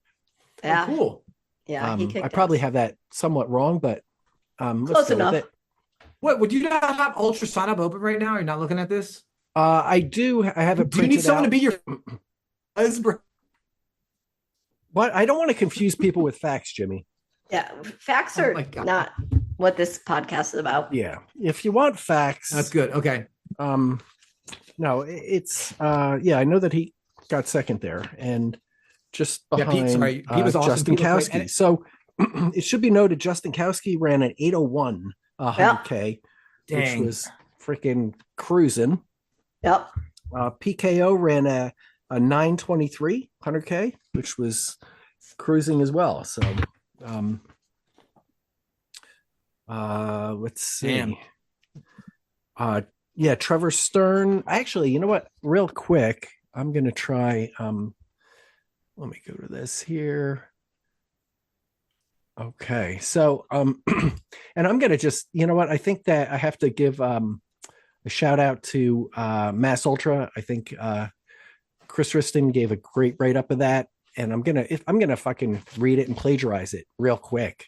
Yeah. Oh, cool. Yeah. I probably have that somewhat wrong, but close enough. What would you not have Ultra sign up open right now? You're not looking at this? I do. I have it. Do you need someone to be your What? I don't want to confuse people with facts, Jimmy. Yeah, facts are not what this podcast is about. Yeah, if you want facts, that's good. Okay. No, it's I know that he got second there, and just behind he was awesome. Justin Kowski. So it should be noted, Justin Kowski ran an 8:01 100K, which was freaking cruising. Yep. PKO ran a 9:23 100K, which was cruising as well. So let's see. Trevor Stern. Actually, you know what? Real quick, I'm gonna try. Let me go to this here. Okay, so and I'm gonna just, you know what? I think that I have to give a shout out to Mass Ultra. I think Chris Riston gave a great write up of that, and I'm gonna fucking read it and plagiarize it real quick.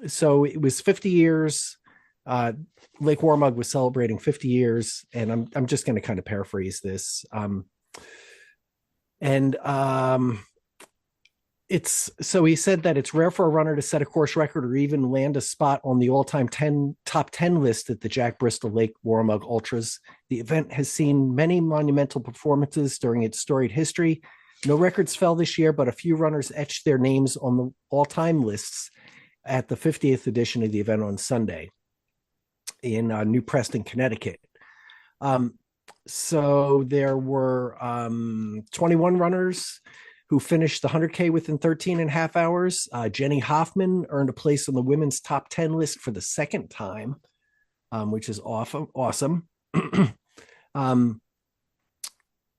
So it was 50 years. Lake Waramaug was celebrating 50 years, and I'm just going to kind of paraphrase this. He said that it's rare for a runner to set a course record or even land a spot on the all-time top 10 list at the Jack Bristol Lake Waramaug Ultras. The event has seen many monumental performances during its storied history. No records fell this year, but a few runners etched their names on the all-time lists at the 50th edition of the event on Sunday in New Preston, Connecticut. So there were 21 runners who finished the 100K within 13 and a half hours. Jenny Hoffman earned a place on the women's top 10 list for the second time, which is awesome.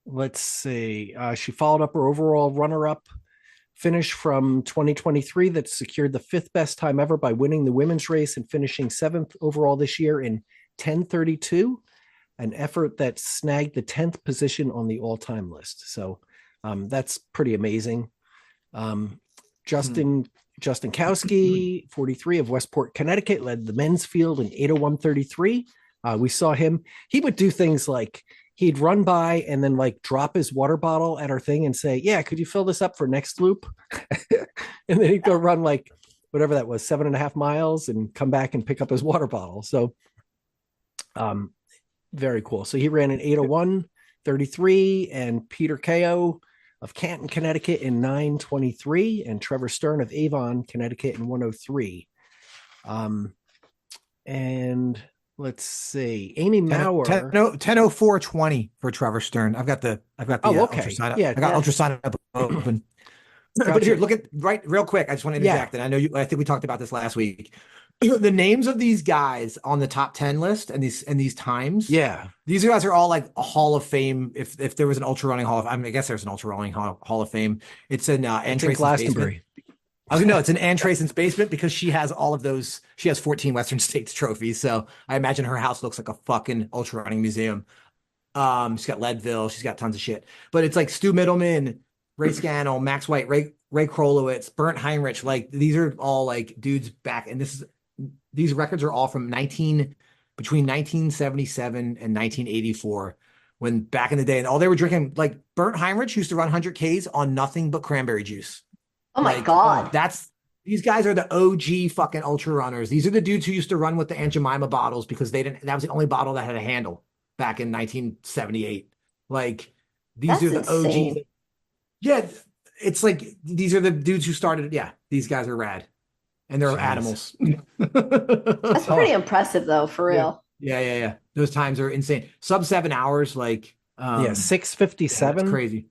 Let's see. She followed up her overall runner-up finish from 2023 that secured the 5th best time ever by winning the women's race and finishing 7th overall this year in 10:32, an effort that snagged the 10th position on the all-time list. So that's pretty amazing. Justin Kowski, 43 of Westport, Connecticut, led the men's field in 8:01:33. We saw him. He would do things like he'd run by and then like drop his water bottle at our thing and say, "Yeah, could you fill this up for next loop?" And then he'd go run like whatever that was, 7.5 miles, and come back and pick up his water bottle. So very cool. So he ran an 8:01:33, and Peter Ko of Canton, Connecticut in 9:23, and Trevor Stern of Avon, Connecticut in 1:03. And let's see. Amy Maurer. 10:04:20 for Trevor Stern. I've got the okay. ultrasign up. I got ultrasign up open. Gotcha. But here, look at real quick. I just want to interject, and I know I think we talked about this last week. The names of these guys on the top 10 list and these times. Yeah, these guys are all like a Hall of Fame. If there was an ultra running I guess there's an ultra running Hall of Fame. It's in Ann Tracy's basement. It's in Ann Tracy's basement because she has all of those. She has 14 Western States trophies. So I imagine her house looks like a fucking ultra running museum. She's got Leadville. She's got tons of shit. But it's like Stu Middleman, Ray Scannell, Max White, Ray Krolowitz, Bernd Heinrich. Like these are all like dudes back. And these records are all from between 1977 and 1984, when back in the day, and all they were drinking, like Bernd Heinrich used to run 100 Ks on nothing but cranberry juice. Oh my God. These guys are the OG fucking ultra runners. These are the dudes who used to run with the Aunt Jemima bottles because that was the only bottle that had a handle back in 1978. Like these are the OGs. Yeah. It's like, these are the dudes who started. Yeah. These guys are rad. And they're animals. That's pretty impressive, though, for real. Yeah. Those times are insane. Sub 7 hours, like 6:57. That's crazy.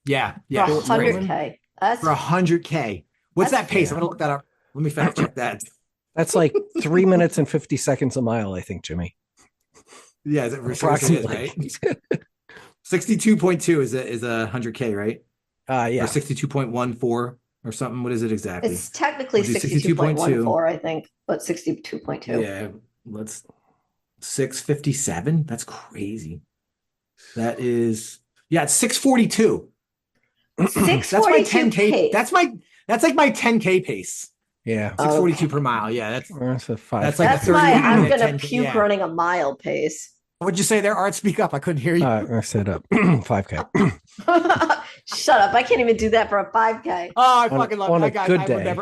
Yeah. For 100K. For 100K. What's that pace? I'm gonna look that up. Let me fact check that. That's like 3 minutes and 50 seconds a mile, I think, Jimmy. Yeah, is it approximately right? 62.2 is a 100K, right? Yeah. Or 62.14 or something. What is it exactly? It's technically 62.14, I think, but 62.2. Yeah, let's 657. That's crazy. That is, it's 642. 642. That's my 10K. That's like my 10K pace. Yeah. 642 per mile. Yeah, that's a 5. That's like that's my I'm gonna puke running a mile pace. What'd you say there, Art? Speak up. I couldn't hear you. I said up 5K. Shut up. I can't even do that for a 5K. Oh, I fucking love it. Good day.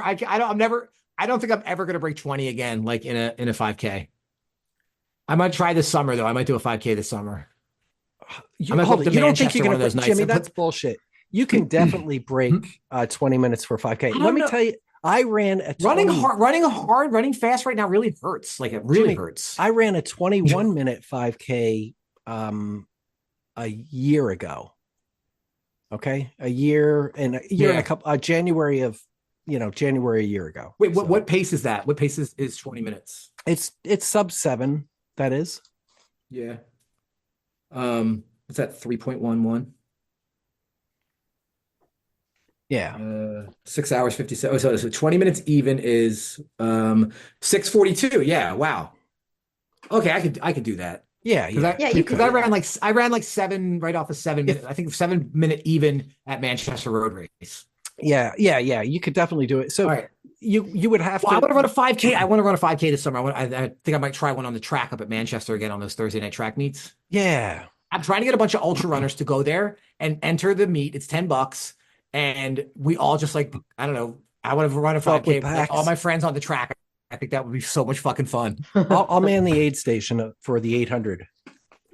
I don't think I'm ever gonna break 20 again, like in a 5K. I might try this summer though. I might do a 5K this summer. You don't think you're gonna those nights. Jimmy, that's bullshit. You can definitely break 20 minutes for a 5K. Let me tell you, I ran a 20... running fast right now really hurts. Like it really hurts. I ran a 21-minute 5K a year ago. Okay, a year and a couple January a year ago. Wait, what pace is that? What pace is 20 minutes? It's sub 7. That is. Yeah. What's that? 3.11. Yeah. 6 hours 57. So 20 minutes even is 6:42. Yeah. Wow. Okay, I could do that. Yeah. Because I ran like 7 right off of 7 minutes. I think 7 minute even at Manchester Road Race. Yeah. You could definitely do it. So right. you would have to. I want to run a 5K. I want to run a 5K this summer. I think I might try one on the track up at Manchester again on those Thursday night track meets. Yeah. I'm trying to get a bunch of ultra runners to go there and enter the meet. It's $10. And we all just like, I don't know. I want to run a 5K. Like all my friends on the track. I think that would be so much fucking fun. I'll man the aid station for the 800.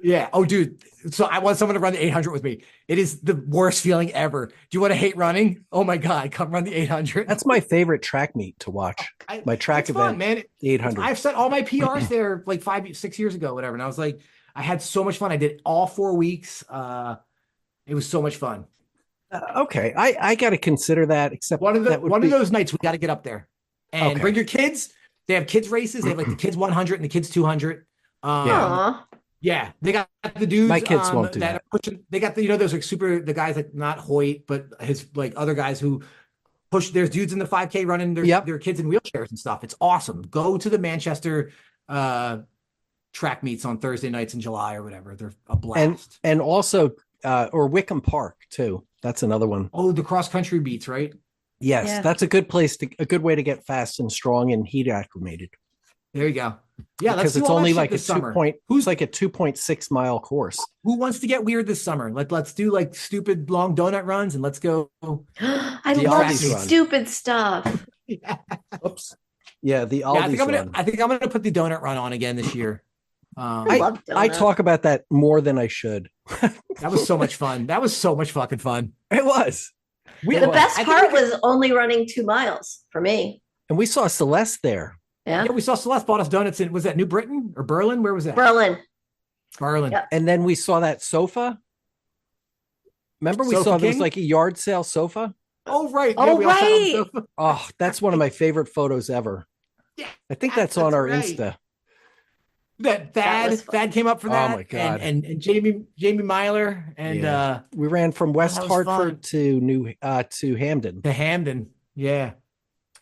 Yeah. Oh, dude. So I want someone to run the 800 with me. It is the worst feeling ever. Do you want to hate running? Oh my God. Come run the 800. That's my favorite track meet to watch. My track event, fun, man. The 800. I've set all my PRs there like 6 years ago, whatever. And I was like, I had so much fun. I did all 4 weeks. It was so much fun. Okay, I got to consider that. Except one of those nights we got to get up there and bring your kids. They have kids races. They have like the kids 100 and the kids 200. Yeah, they got the dudes. My kids won't do that. Pushing, they got those like the guys like not Hoyt, but his like other guys who push. There's dudes in the 5K running their kids in wheelchairs and stuff. It's awesome. Go to the Manchester track meets on Thursday nights in July or whatever. They're a blast. And also or Wickham Park too. That's another one. Oh, the cross country beats, right? Yes, that's a good way to get fast and strong and heat acclimated. There you go. Yeah, because it's only like a 2.6 mile course. Who wants to get weird this summer? Let's do like stupid long donut runs and let's go. I love stupid stuff. Yeah. Oops. Yeah, the Aldi's I think I'm gonna put the donut run on again this year. I talk about that more than I should. That was so much fun. That was so much fucking fun. It was. The best part was only running 2 miles for me. And we saw Celeste there. Yeah. Yeah, we saw Celeste bought us donuts in, was that New Britain or Berlin? Where was that? Berlin. Yep. And then we saw that sofa. Remember we saw there was like a yard sale sofa? Oh, right. Oh, yeah, right. Oh, that's one of my favorite photos ever. Yeah, I think that's on our right. Insta. That Thad came up for that. Oh my God. And Jamie Myler and we ran from West Hartford to Hamden. To Hamden. Yeah.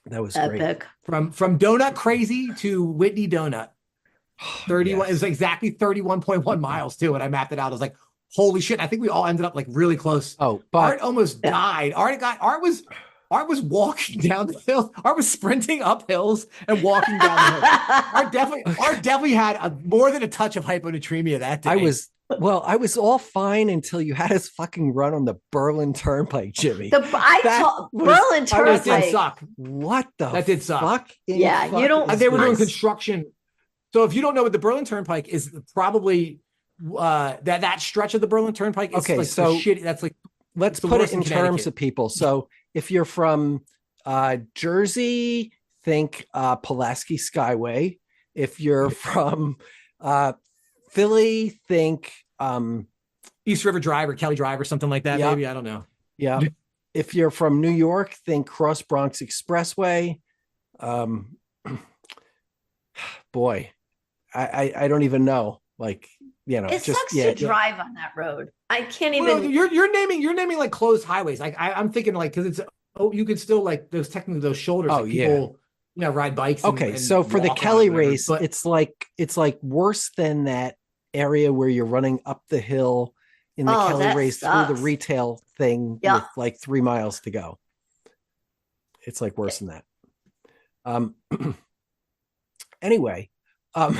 That was epic. Great. From Donut Crazy to Whitney Donut. 31. It was exactly 31.1 miles too. And I mapped it out. I was like, holy shit. I think we all ended up like really close. Oh, but Art almost died. Art was walking down the hill. Art was sprinting up hills and walking down the hill. Art definitely had more than a touch of hyponatremia that day. I was all fine until you had us fucking run on the Berlin Turnpike, Jimmy. Berlin Turnpike. That did suck. What the That did suck. fuck? Yeah, you don't. They were doing construction. So if you don't know what the Berlin Turnpike is, probably that stretch of the Berlin Turnpike is okay, like so shitty. That's like, let's put it in terms of people. So if you're from Jersey, think Pulaski Skyway. If you're from Philly, think East River Drive or Kelly Drive or something like that. Yeah. Maybe, I don't know. Yeah. If you're from New York, think Cross Bronx Expressway. Boy, I don't even know. Like, you know, It sucks to drive on that road. I can't even. Well, you're naming like closed highways. Like I'm thinking like, because it's you could still like those technically those shoulders. Oh, like people, ride bikes. Okay, and so for the Kelly race, but it's like worse than that area where you're running up the hill in the Kelly race sucks. through the retail thing with like 3 miles to go. It's like worse than that. Anyway, I'll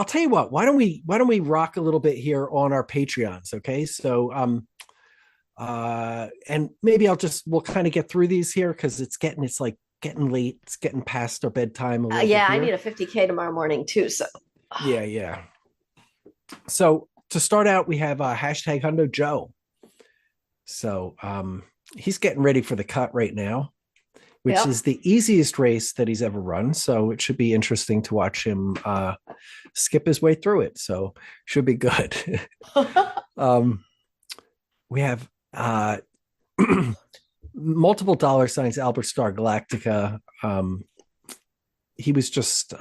tell you what, why don't we rock a little bit here on our Patreons? Okay. So, and maybe we'll kind of get through these here because it's getting late. It's getting past our bedtime. I need a 50K tomorrow morning too. So yeah. So to start out, we have hashtag Hundo Joe. So, he's getting ready for the cut right now, which is the easiest race that he's ever run. So it should be interesting to watch him skip his way through it. So should be good. We have multiple $signs, Albert Star Galactica. He was just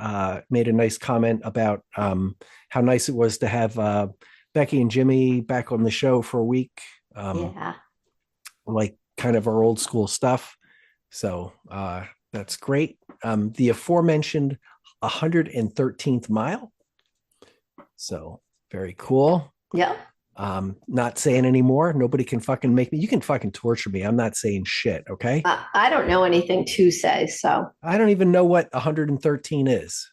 made a nice comment about how nice it was to have Becky and Jimmy back on the show for a week. Like kind of our old school stuff. So that's great. The aforementioned 113th mile. So very cool. Yeah. Not saying anymore. Nobody can fucking make me. You can fucking torture me. I'm not saying shit. Okay. I don't know anything to say. So I don't even know what 113 is.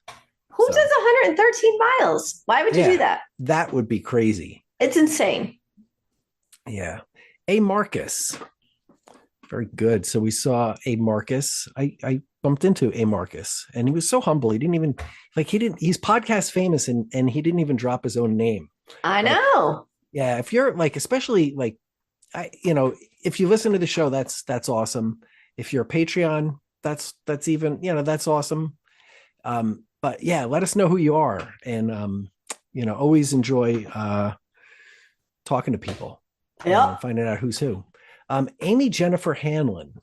Who does 113 miles? Why would you do that? That would be crazy. It's insane. Yeah. A Marcus. Very good. So we saw a Marcus. I bumped into a Marcus and he was so humble. He didn't even he's podcast famous and he didn't even drop his own name. I know. Yeah. If you're like, especially like, if you listen to the show, that's awesome. If you're a Patreon, that's even, that's awesome. But yeah, let us know who you are. And, always enjoy talking to people. Finding out who's who. Amy Jennifer Hanlon.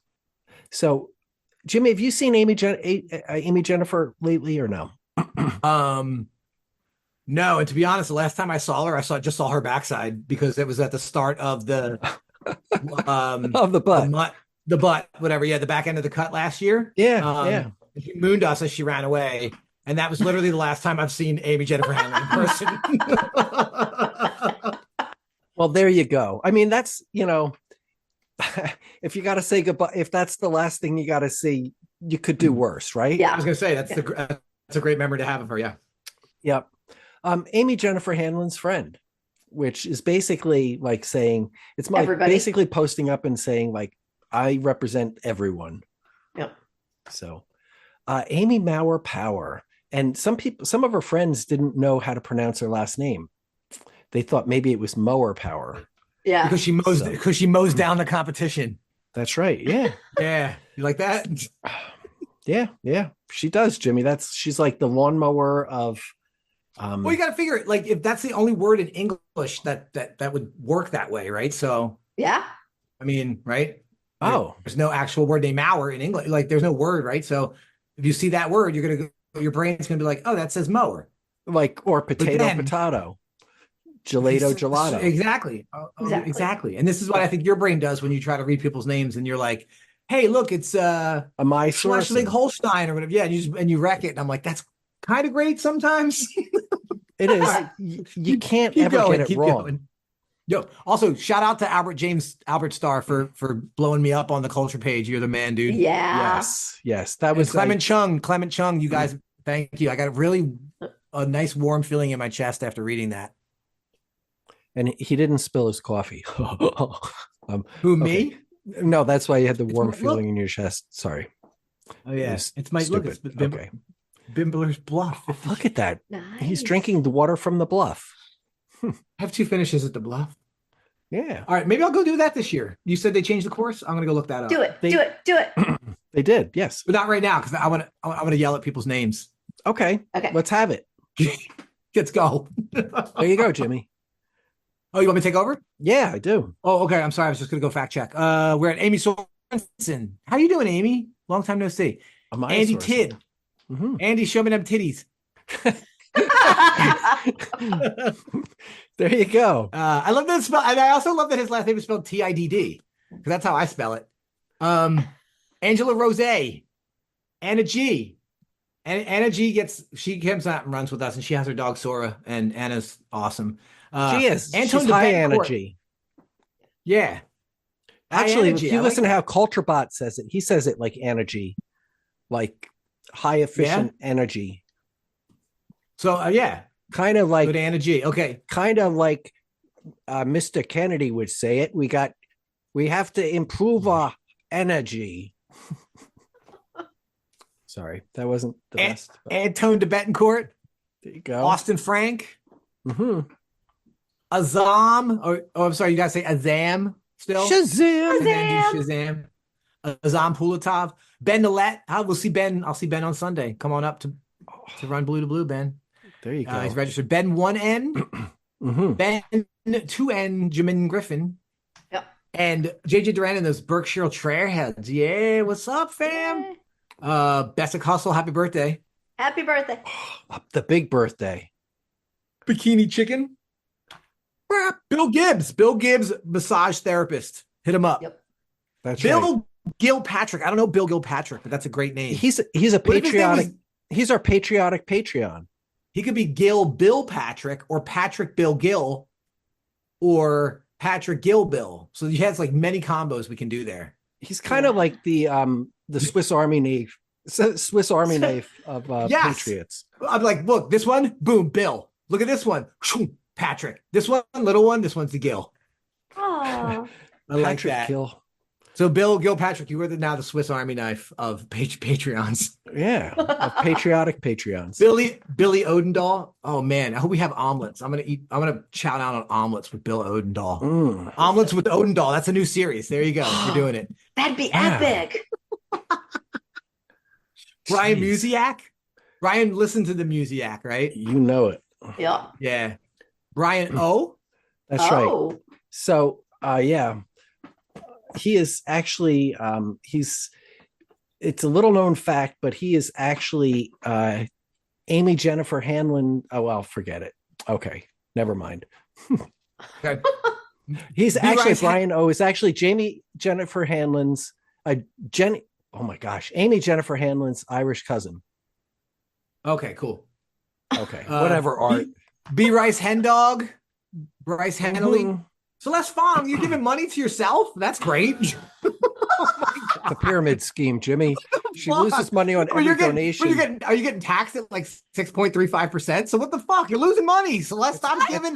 So, Jimmy, have you seen Amy Jennifer lately or no? No, and to be honest, the last time I saw her, just saw her backside because it was at the start of the of the butt, the butt, whatever. Yeah, the back end of the cut last year. Yeah. She mooned us as she ran away, and that was literally the last time I've seen Amy Jennifer Hanlon in person. Well, there you go. I mean, that's if you got to say goodbye, if that's the last thing you got to see, you could do worse, right? Yeah, I was gonna say that's a great memory to have of her. Yeah. Yep. Amy Jennifer Hanlon's friend, which is basically like saying it's like basically posting up and saying like I represent everyone. Yep. So, Amy Mauer Power, and some of her friends didn't know how to pronounce her last name. They thought maybe it was Mower Power. Yeah, because she mows down the competition. That's right. Yeah. Yeah, you like that? Yeah. She does, Jimmy. She's like the lawnmower of. Well, you got to figure it. Like, if that's the only word in English that would work that way, right? So, yeah. I mean, right? Oh, there's no actual word named mower in English. Like, there's no word, right? So, if you see that word, your brain's gonna be like, oh, that says mower. Like, or potato, gelato. Exactly. Exactly. And this is what I think your brain does when you try to read people's names, and you're like, hey, look, it's my Schleswig-Holstein or whatever. Yeah, and you wreck it, and I'm like, that's kind of great sometimes. It is. You can't ever get it wrong. Going. Yo, also shout out to Albert Starr for blowing me up on the culture page. You're the man, dude. Yeah. Yes. That was Clement Chung. You guys, thank you. I got a nice warm feeling in my chest after reading that. And he didn't spill his coffee. Who, me? No, that's why you had the warm feeling in your chest. Sorry. Oh yeah, it's my stupid. Look. It's Bimbler's Bluff. Look at that. Nice. He's drinking the water from the bluff. I have 2 finishes at the Bluff. Yeah. All right, maybe I'll go do that this year. You said they changed the course. I'm gonna go look that up. Do it. They did, yes, but not right now because I want to yell at people's names. Okay. Let's have it. Let's go. There you go, Jimmy. Oh, you want me to take over? Yeah, I do. Oh, okay. I'm sorry. I was just gonna go fact check. We're at Amy Sorensen. How you doing, Amy? Long time no see. Andy Tidd. Mm-hmm. Andy, show me them titties. There you go. I love that spell, and I also love that his last name is spelled Tidd, because that's how I spell it. Angela Rose, Anna G. Anna G she comes out and runs with us, and she has her dog Sora, and Anna's awesome. She is. She's high Anna G. Yeah. Actually, if you listen to how Cultrabot says it, he says it like Anna G, like high efficient energy. So yeah, kind of like good Anna G. Okay, kind of like Mr. Kennedy would say it. We have to improve our energy. Sorry, that wasn't the best. Antone de Betancourt. There you go. Austin Frank. Mm-hmm. Azam. I'm sorry, you gotta say Azam still. Shazam. Azam Pulatov. Ben Nillette. We'll see Ben. I'll see Ben on Sunday. Come on up to run Blue to Blue, Ben. There you go. He's registered. Ben 1N. Mm-hmm. Ben 2N. Jamin Griffin. Yep. And JJ Duran and those Berkshire Trailheads. Yeah, what's up, fam? Bessic Hustle. Happy birthday. Happy birthday. The big birthday. Bikini Chicken. Bill Gibbs, massage therapist. Hit him up. Yep. That's Bill right. Gilpatrick. I don't know Bill Gilpatrick, but that's a great name. He's a patriotic. He's our patriotic Patreon. He could be Gil Bill Patrick or Patrick Bill Gill or Patrick Gill Bill. So he has like many combos we can do there. He's kind of like the Swiss Army knife of Patriots. I'm like, look, this one, boom, Bill. Look at this one, Patrick. This one, little one. This one's the Gill. Oh, I like that. Gill. So Bill Gilpatrick, you were now the Swiss Army knife of Patreons. Yeah, of patriotic Patreons. Billy Odendahl. Oh man, I hope we have omelets. I'm gonna chow down on omelets with Bill Odendahl. Omelets with Odendahl. That's a new series. There you go. You're doing it. That'd be epic. Ryan Musiak. Ryan, listen to the Musiak, right? You know it. Yeah. Yeah. Brian O. That's right. So yeah. He is actually it's a little known fact, but he is actually Amy Jennifer Hanlon. Oh well, forget it. Okay, never mind. Okay. He's actually Brian O is actually Amy Jennifer Hanlon's Amy Jennifer Hanlon's Irish cousin. Okay, cool. Okay, whatever. Art. B. Rice Hendog. Bryce Henley. Celeste Fong, you're giving money to yourself? That's great. The pyramid scheme, Jimmy. She loses money on every donation. Are you getting taxed at like 6.35%? So what the fuck? You're losing money. Celeste, stop giving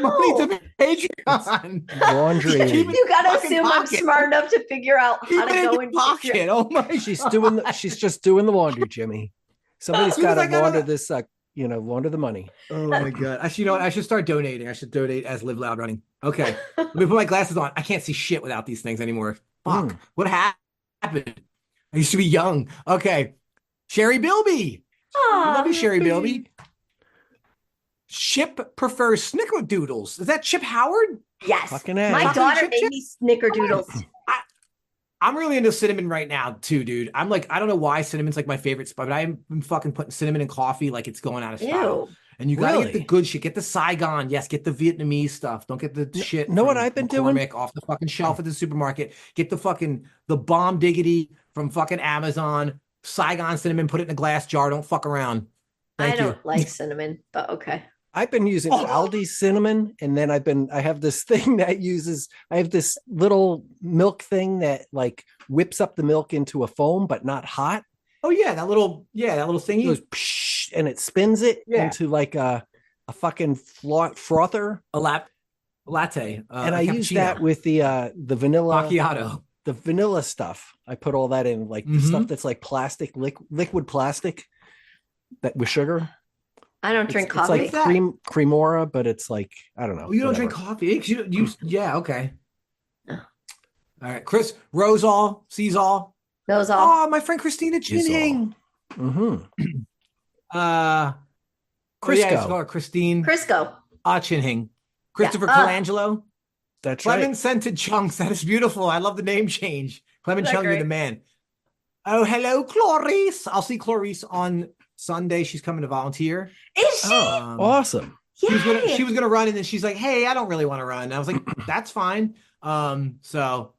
money to Patreon. Laundry. You gotta assume I'm smart enough to figure out how to go in pocket. Oh my! She's just doing the laundry, Jimmy. Somebody's got to launder this. Launder the money. Oh my god! I should start donating. I should donate as Live Loud Running. Okay, let me put my glasses on. I can't see shit without these things anymore. Fuck! What happened? I used to be young. Okay, Sherry Bilby. Love you, Sherry Bilby. Chip prefers snickerdoodles. Is that Chip Howard? Yes. Fucking my daughter made me snickerdoodles. I'm really into cinnamon right now too, dude. I'm like, I don't know why cinnamon's like my favorite spot, but I'm fucking putting cinnamon in coffee like it's going out of style. Ew. And you gotta get the good shit. Get the Saigon. Yes, get the Vietnamese stuff. Don't get the shit. Know what I've been doing? Off the fucking shelf at the supermarket. Get the bomb diggity from fucking Amazon. Saigon cinnamon. Put it in a glass jar. Don't fuck around. I don't like cinnamon, but okay. I've been using Aldi's cinnamon, and then I have this thing that I have this little milk thing that like whips up the milk into a foam, but not hot. Oh yeah, that little thingy. It goes psh, and it spins it into like a fucking frother. A latte. And I use that with the vanilla macchiato. The vanilla stuff. I put all that in, like the stuff that's like plastic, liquid plastic that with sugar. I don't drink coffee. It's like cremora, but it's like, I don't know. Oh, you don't drink coffee? Yeah, okay. All right. Chris, Rosal, Seasall. Those all. Oh, my friend Christina Chinning. Mm-hmm. Crisco. Yeah, it's called Christine. Crisco. Chinning. Christopher Colangelo. That's Clement right. Scented Chunks. That is beautiful. I love the name change. Clement Chung, you're the man. Oh, hello, Clarice. I'll see Clarice on Sunday. She's coming to volunteer. Is she? Awesome. She was gonna run, and then she's like, "Hey, I don't really want to run." And I was like, "That's fine." So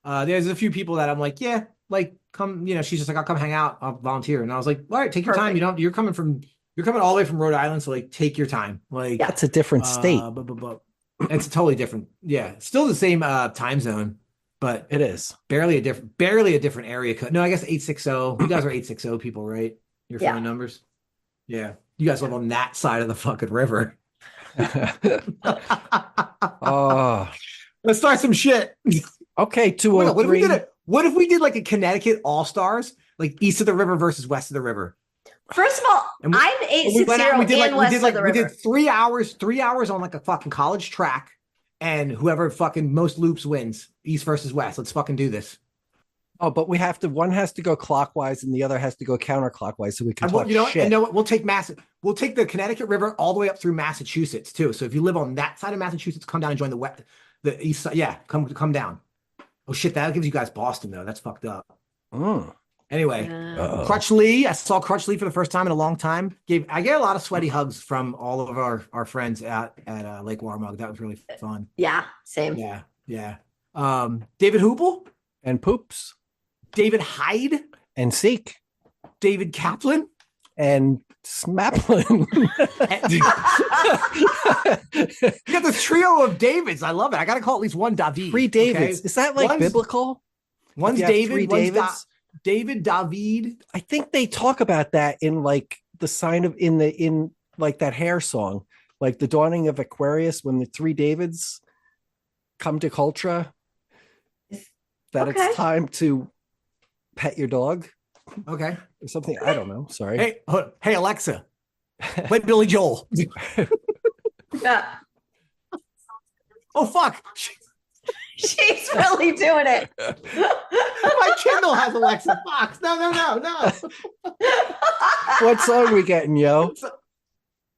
there's a few people that I'm like, "Yeah, like come." You know, she's just like, "I'll come hang out. I'll volunteer." And I was like, "All right, take your time. You're coming all the way from Rhode Island, so like take your time. Like that's a different state. It's totally different. Yeah, still the same time zone, but it is barely a different area code. No, I guess 860. You guys are 860 people, right? Your phone numbers. Yeah. You guys live on that side of the fucking river. Oh, let's start some shit. Okay, 203. What if we did like a Connecticut All-Stars, like east of the river versus west of the river? First of all, I'm 860 and west of the river. We did 3 hours on like a fucking college track, and whoever fucking most loops wins, east versus west. Let's fucking do this. Oh, but one has to go clockwise and the other has to go counterclockwise, so we can talk shit. You know what? We'll take the Connecticut River all the way up through Massachusetts too. So if you live on that side of Massachusetts, come down and join the east side. Yeah, come down. Oh shit, that gives you guys Boston though. That's fucked up. Anyway, Crutch Lee. I saw Crutch Lee for the first time in a long time. I get a lot of sweaty hugs from all of our friends at Lake Waramaug. That was really fun. Yeah, same. Yeah. David Hoople and Poops. David Hyde and Seek, David Kaplan and Smaplin. You got the trio of Davids. I love it. I got to call at least one David. 3 Davids. Okay? Is that like biblical? One's David. One's David. David. I think they talk about that in like the sign of in like that Hair song, like the dawning of Aquarius, when the 3 Davids come to Cultra. That it's time to pet your dog. Okay. Or something. I don't know. Sorry. Hey, Alexa. Play Billy Joel. Yeah. Oh, fuck. She's really doing it. My Kindle has Alexa. Fox. No. What song we getting, yo?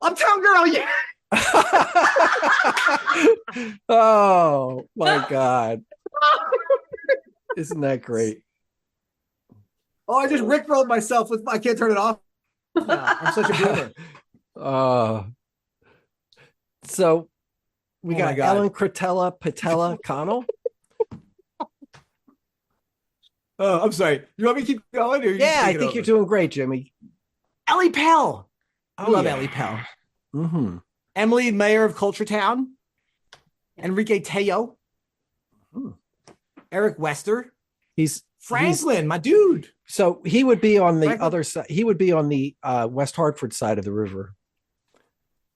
Uptown Girl, yeah. Oh, my God. Isn't that great? Oh, I just rickrolled myself with. I can't turn it off. I'm such a boomer. So we got Ellen Cretella Patella Connell. Oh, I'm sorry. You want me to keep going? Or I think you're doing great, Jimmy. Ellie Pell. I love Ellie Pell. Mm-hmm. Emily, mayor of Cultra Town. Enrique Teo. Eric Wester. He's Franklin, my dude. So he would be on the other side. He would be on the West Hartford side of the river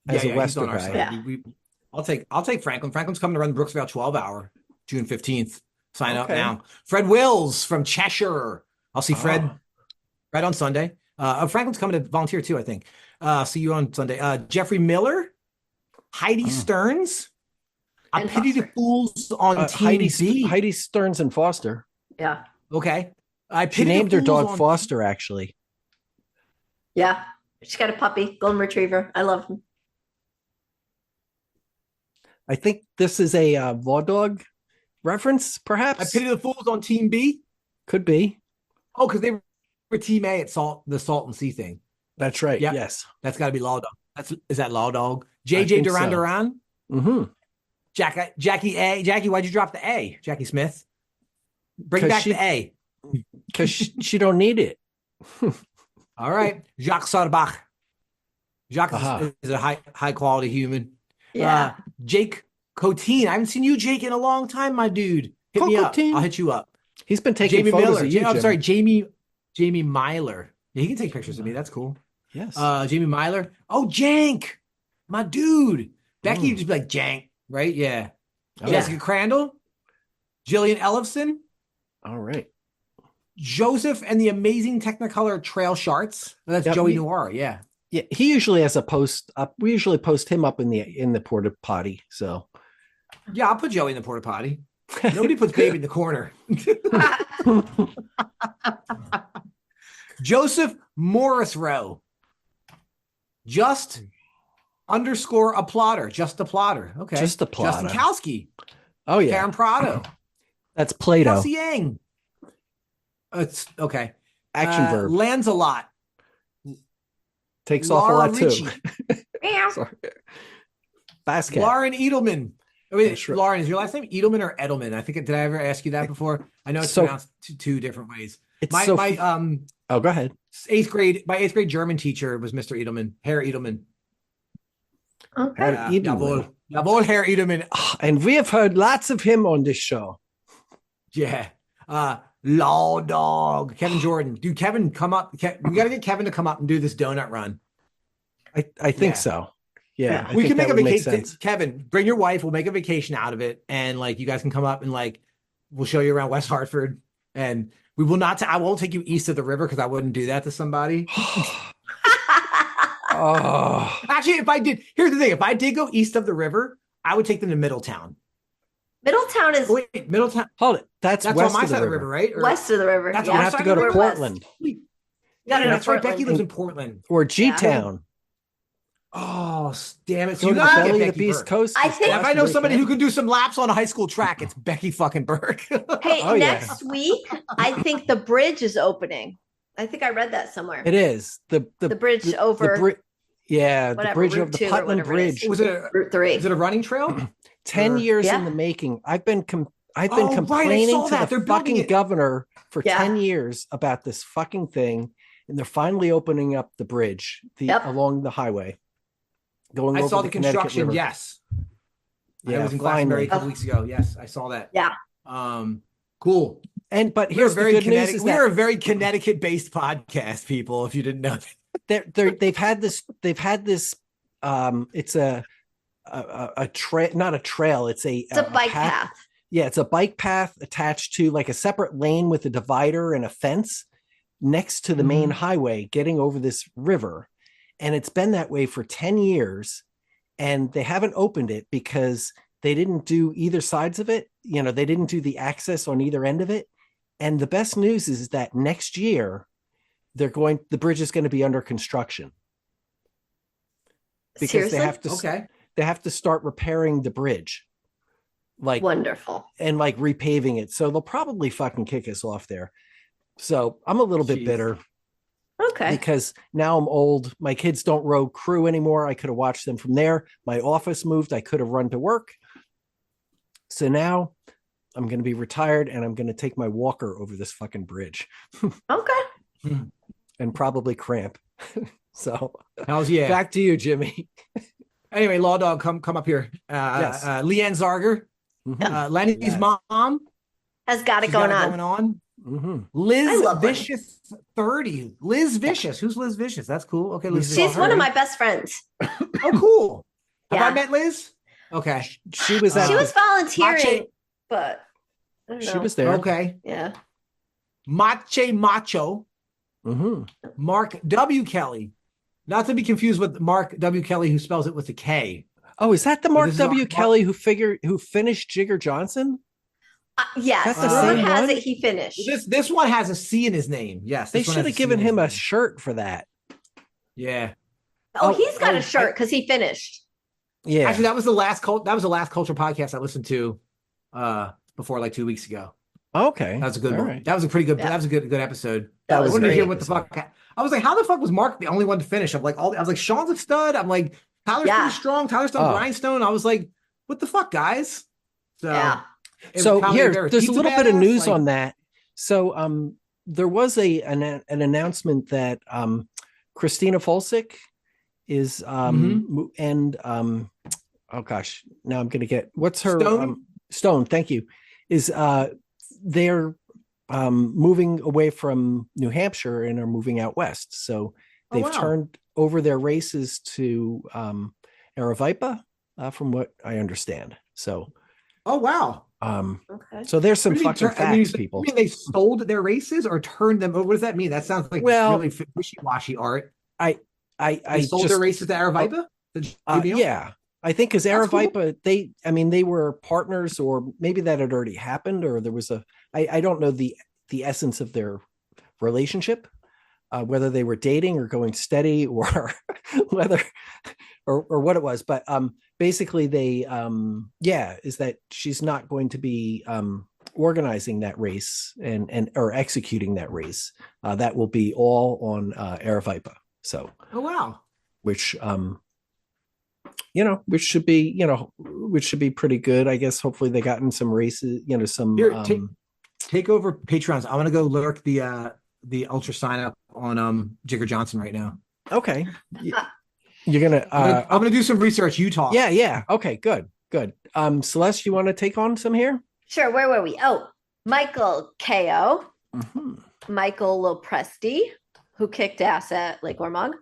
as a Western guy. Yeah. I'll take Franklin. Franklin's coming to run the Brooksville 12-hour, June 15th. Sign up now. Fred Wills from Cheshire. I'll see Fred right on Sunday. Franklin's coming to volunteer too, I think. See you on Sunday. Jeffrey Miller, Heidi Stearns. I pity the fools on Team B. Heidi Stearns and Foster. Yeah. Okay. She named her dog Foster, actually. Yeah. She's got a puppy, golden retriever. I love him. I think this is a Law Dog reference, perhaps. I Pity the Fools on Team B. Could be. Oh, because they were Team A at the Salton Sea thing. That's right. Yep. Yes. That's got to be Law Dog. Is that Law Dog? JJ Duran Duran? Mm-hmm. Jackie A. Jackie, why'd you drop the A? Jackie Smith? Bring back the A. Because she don't need it. All right. Jacques Sarbach. Jacques is a high quality human. Yeah. Jake Coteen. I haven't seen you, Jake, in a long time, my dude. Hit me up. I'll hit you up. He's been taking Jamie photos Miller. of you, I'm sorry, Jamie Myler. Yeah, he can take pictures of me. That's cool. Yes. Jamie Myler. Oh, Jank, my dude. Becky would just be like Jank, right? Yeah. Jessica Crandall. Jillian Ellefson. All right. Joseph and the amazing Technicolor Trail Sharts. That's Joey Noir. Yeah. Yeah. He usually has a post up. We usually post him up in the porta potty. So. Yeah, I'll put Joey in the porta potty. Nobody puts baby in the corner. Joseph Morris Rowe. Just _ a plotter. Just a plotter. Okay. Just a plotter. Justin Kowski. Oh, yeah. Karen Prado. That's Plato. Kelsey Yang. It's okay. Action verb. Lancelot. Takes Laura off a lot, too. Sorry. Fast cat. Lauren Edelman. I mean, Sure. Lauren, is your last name Edelman or Edelman? I think, did I ever ask you that before? I know it's pronounced two different ways. Oh, go ahead. My 8th grade German teacher was Mr. Edelman, Herr Edelman. Okay. Jawohl, Herr Edelman. And we have heard lots of him on this show. Yeah. Law Dog. Kevin Jordan. Dude, Kevin, come up. We got to get Kevin to come up and do this donut run. I think so. Yeah. We can make a vacation. Kevin, bring your wife. We'll make a vacation out of it. And you guys can come up and we'll show you around West Hartford. And we will not, I won't take you east of the river because I wouldn't do that to somebody. Actually, if I did, here's the thing. If I did go east of the river, I would take them to Middletown. Middletown is Middletown. Hold it. That's west on my side of the river, right? Or, west of the river. That's you have to go to Portland. That's right. Becky lives in Portland or G-Town. Oh, damn it! So you got to get the East Coast. I think if I know somebody who can do some laps on a high school track, it's Becky fucking Burke. Hey, next week, I think the bridge is opening. I think I read that somewhere. It is the bridge over. The bridge over the Putnam Bridge. Was it Route 3? Is it a running trail? 10 years in the making. I've been complaining to the fucking governor for 10 years about this fucking thing, and they're finally opening up the bridge along the highway. I saw the construction. River. Yes. Yeah, I was in Glastonbury a couple weeks ago. Yes, I saw that. Yeah. Cool. But here's the good news: is we're a very Connecticut-based podcast, people. If you didn't know that, they've had this. It's a trail, not a trail. It's a bike path. Yeah, it's a bike path attached to a separate lane with a divider and a fence next to the main highway, getting over this river. And it's been that way for 10 years, and they haven't opened it because they didn't do either sides of it. They didn't do the access on either end of it. And the best news is that next year the bridge is going to be under construction. Because Seriously? they have to start repairing the bridge. Wonderful. And repaving it. So they'll probably fucking kick us off there. So I'm a little bit bitter. Okay. Because now I'm old. My kids don't row crew anymore. I could have watched them from there. My office moved. I could have run to work. So now I'm going to be retired, and I'm going to take my walker over this fucking bridge. Okay. And probably cramp. So how's yeah. Back to you, Jimmy. Anyway, Law Dog, come up here. Yes. Leanne Zarger. Lenny's mom has got it going on. Mm-hmm. Liz Vicious 30. Liz Vicious. Who's Liz Vicious? That's cool. Okay, Liz. She's one of my best friends. Oh, cool. Have I met Liz? Okay. She was volunteering, but I don't know. She was there. Okay. Yeah. Macho. Mm-hmm. Mark W. Kelly. Not to be confused with Mark W. Kelly, who spells it with a K. Oh, is that the Mark W. Kelly who finished Jigger Johnson? Yes, he finished. This one has a C in his name. Yes, they should have given him a shirt for that. Yeah. Oh, he's got a shirt because he finished. Yeah. Actually, that was the last Culture podcast I listened to before like 2 weeks ago. Okay. That was a good one. Right. That was a pretty good. Yeah. That was a good episode. That was I wanted to great. hear what the fuck. I was like, how the fuck was Mark the only one to finish? I was like, Sean's a stud. I'm like, Tyler's pretty strong. Tyler's done grindstone. I was like, what the fuck, guys? So, so here, there's a little bit of news on that. So, there was an announcement that Christina Folsick is and oh gosh, now I'm gonna get what's her Stone. Thank you. Is they're moving away from New Hampshire and are moving out west. So they've turned over their races to Aravaipa, from what I understand. So, Okay. So there's some fucking facts, people. You mean they sold their races or turned them over? What does that mean? That sounds like really wishy-washy art. They sold their races to Aravaipa? Yeah. I think because Aravaipa, cool. They were partners, or maybe that had already happened, or there was I don't know the essence of their relationship, whether they were dating or going steady, or whether or what it was. But basically, they is that she's not going to be organizing that race and or executing that race. That will be all on Aravaipa. So which which should be pretty good, I guess. Hopefully they got in some races, some take over Patreons. I want to go lurk the ultra sign up on Jigger Johnson right now. Okay. You're gonna I'm gonna do some research. You talk. Yeah. Okay, good. Celeste, you want to take on some here? Sure. Where were we? Oh, Michael Ko, Michael Lopresti, who kicked ass at Lake Waramaug,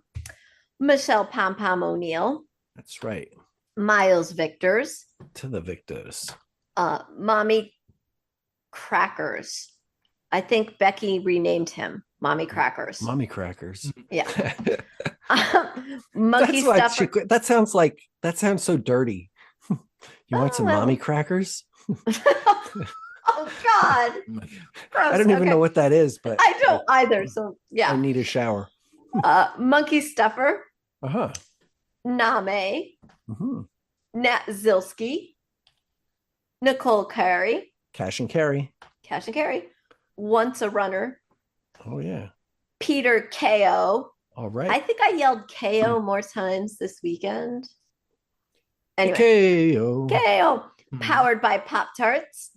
Michelle Pom Pom O'Neill. That's right. Miles Victors. To the victors. Mommy Crackers. I think Becky renamed him Mommy Crackers. Mommy Crackers. Yeah. Monkey Stuffer. That sounds so dirty. You want some Mommy Crackers? Oh God. Gross. I don't even know what that is, but I don't either. So yeah. I need a shower. Monkey Stuffer. Uh-huh. Name. Nat Zilski. Nicole Carey. Cash and Carry. Once a Runner. Oh yeah. Peter Ko. All right. I think I yelled KO more times this weekend. Anyway. KO. Powered by Pop Tarts.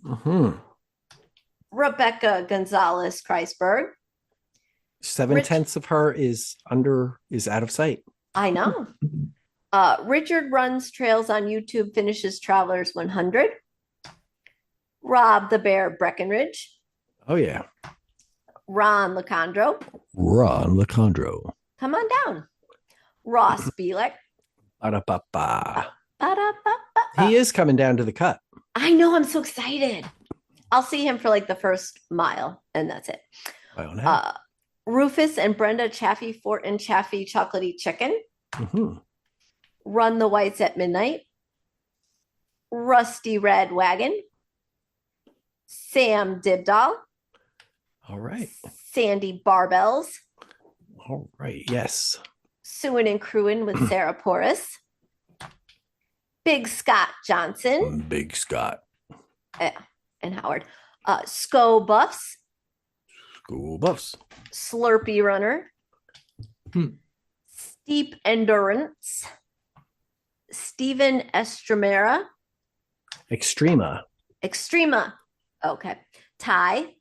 Rebecca Gonzalez Kreisberg. 7/10 of her is out of sight. I know. Richard runs trails on YouTube, finishes Travelers 100. Rob the Bear Breckenridge. Oh yeah. Ron Lacandro. Come on down. Ross Bielek. He is coming down to the cut. I know. I'm so excited. I'll see him for like the first mile, and that's it. Rufus and Brenda Chaffee, Fort and Chaffee Chocolatey Chicken. Run the Whites at Midnight. Rusty Red Wagon. Sam Dibdall. All right. Sandy Barbells. All right. Yes. Suin and Cruin with Sarah Porras. Big Scott Johnson. Big Scott. And Howard. Sco Buffs. Slurpee Runner. Steep Endurance. Stephen Estremera. Extrema. Okay. Ty.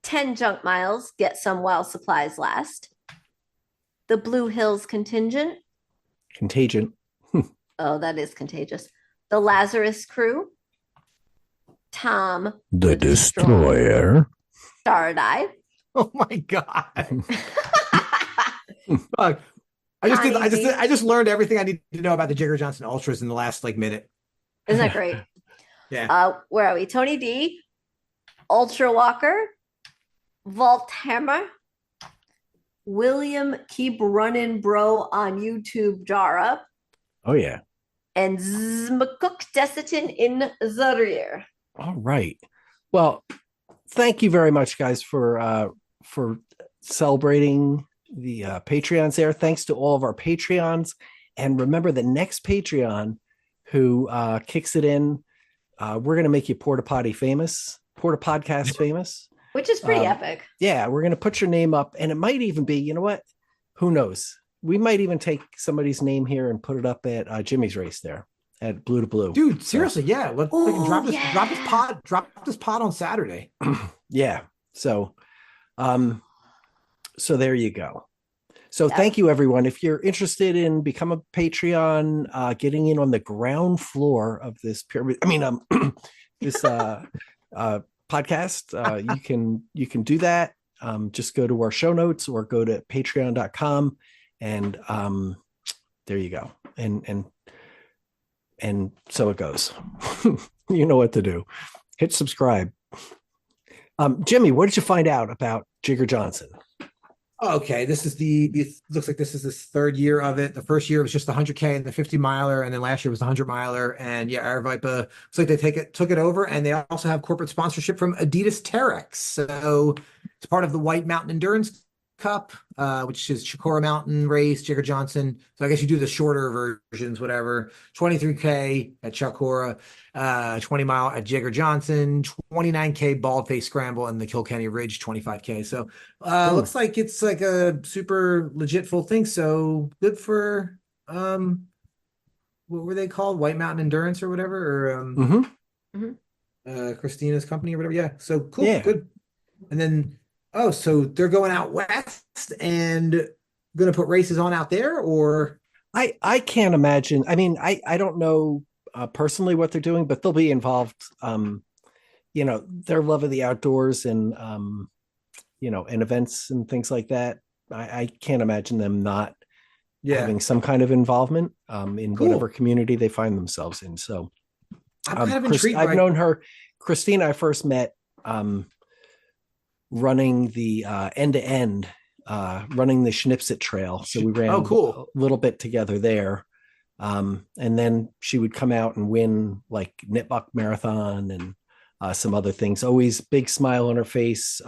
10 junk miles. Get some while supplies last. The Blue Hills Contingent. Oh, that is contagious. The Lazarus Crew. Tom. The Destroyer. Stardive. Oh my God. Fuck. I just learned everything I need to know about the Jigger Johnson Ultras in the last minute. Isn't that great? Yeah. Where are we? Tony D, Ultra Walker, Vault Hammer, William Keep Running Bro on YouTube Jara. Oh yeah. And Zmcook Desitin in the rear. All right. Well, thank you very much, guys, for celebrating Patreons there. Thanks to all of our Patreons. And remember, the next Patreon who kicks it in, we're going to make you Porta Podcast famous. Which is pretty epic. Yeah, we're going to put your name up. And it might even be, you know what? Who knows? We might even take somebody's name here and put it up at Jimmy's race there at Blue to Blue. Dude, seriously, yeah. Let's drop this pod on Saturday. Yeah. So there you go. So thank you, everyone. If you're interested in become a Patreon, getting in on the ground floor of this pyramid, this podcast, you can do that. Just go to our show notes or go to patreon.com and there you go. And so it goes. You know what to do. Hit subscribe. Jimmy, what did you find out about Jigger Johnson? Okay, this looks like this is this third year of it. The first year was just the 100K and the 50 miler, and then last year was the 100 miler. And yeah, Aravaipa looks like they took it over, and they also have corporate sponsorship from Adidas Terex. So it's part of the White Mountain Endurance Cup, which is Chicora Mountain race, Jigger Johnson. So I guess you do the shorter versions, whatever. 23K at Chicora, 20 mile at Jigger Johnson, 29K bald face scramble, and the Kilkenny Ridge 25K. So looks like it's like a super legit full thing. So good for what were they called? White Mountain Endurance or whatever, or Christina's company or whatever. Yeah. So cool. Yeah. Good. And then so they're going out west and going to put races on out there, or I can't imagine. I mean, I don't know personally what they're doing, but they'll be involved. Their love of the outdoors and and events and things like that. I can't imagine them not having some kind of involvement in whatever community they find themselves in. So I'm kind of intrigued. I've known her, Christina. I first met running the end-to-end, running the Schnipsit Trail. So we ran a little bit together there. And then she would come out and win like Nipmuc Marathon and some other things. Always big smile on her face,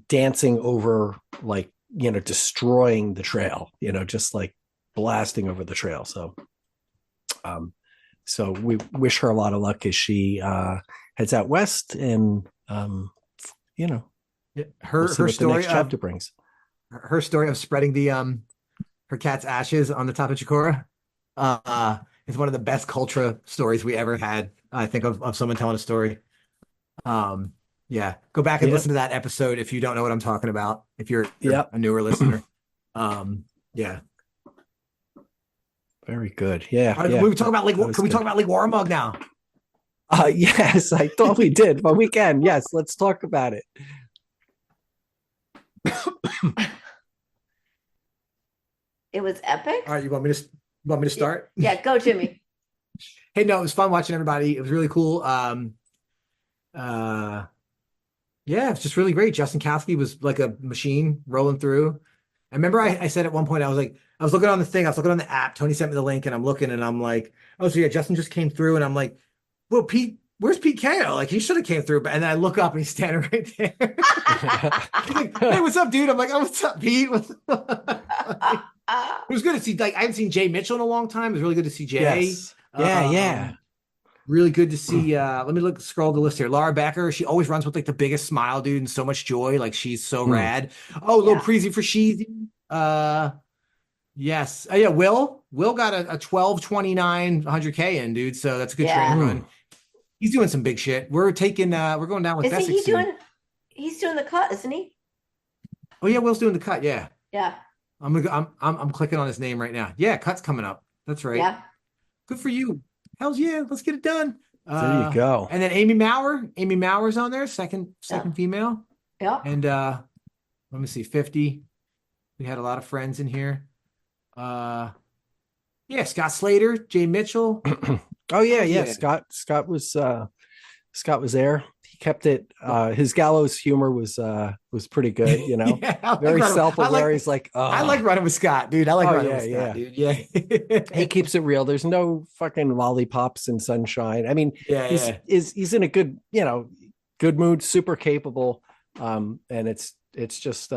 dancing over, like, destroying the trail, just like blasting over the trail. So we wish her a lot of luck as she heads out west and, her story the next chapter brings. Her story of spreading the her cat's ashes on the top of Chicora is one of the best Cultra stories we ever had. I think of someone telling a story. Go back and listen to that episode if you don't know what I'm talking about. If you're a newer listener, very good. Yeah, We talk about can we talk about Lake Waramaug now? Yes, I thought we did, but we can. Yes, let's talk about it. It was epic. All right, you want me to start? Yeah, go, Jimmy. Hey, no, it was fun watching everybody. It was really cool. It's just really great. Justin Kowski was like a machine rolling through. I remember I said at one point, I was looking on the thing, I was looking on the app. Tony sent me the link, and I'm looking, and I'm like, oh, so yeah, Justin just came through, and I'm like, well, Pete, where's Pete Ko? Like, he should have came through. And then I look up and he's standing right there. He's like, hey, what's up, dude? I'm like, oh, what's up, Pete? It was good to see, like, I haven't seen Jay Mitchell in a long time. It was really good to see Jay. Yes. Yeah. Really good to see. Let me scroll the list here. Laura Becker, she always runs with like the biggest smile, dude, and so much joy. Like, she's so rad. Oh, a little preezy for Sheezy. Yes. Oh, yeah. Will got a 12:29 100K in, dude. So that's a good training run. He's doing some big shit. We're going down with Essex. He's doing the cut, isn't he? Oh yeah, Will's doing the cut. Yeah. Yeah. I'm clicking on his name right now. Yeah, cut's coming up. That's right. Yeah. Good for you. Hells yeah, let's get it done. There you go. And then Amy Maurer's on there, second female. Yeah. And let me see, 50. We had a lot of friends in here. Scott Slater, Jay Mitchell. Oh yeah. Scott was there. He kept it. His gallows humor was pretty good, very self-aware. He's like, I like running with Scott, dude. I like running with Scott, dude. Yeah. He keeps it real. There's no fucking lollipops and sunshine. I mean, he's in a good, good mood, super capable. And it's just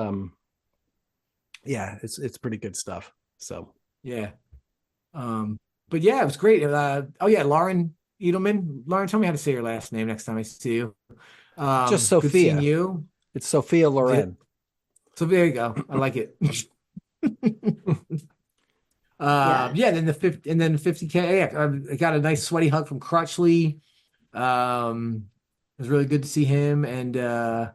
yeah, it's pretty good stuff. So yeah. But yeah, it was great. Oh yeah, Lauren Edelman. Lauren, tell me how to say your last name next time I see you. just Good seeing Sophia. you. It's Sophia Loren. So there you go. I like it. Yeah. Yeah, then the 50K. Yeah, I got a nice sweaty hug from Crutchley. It was really good to see him, and yeah,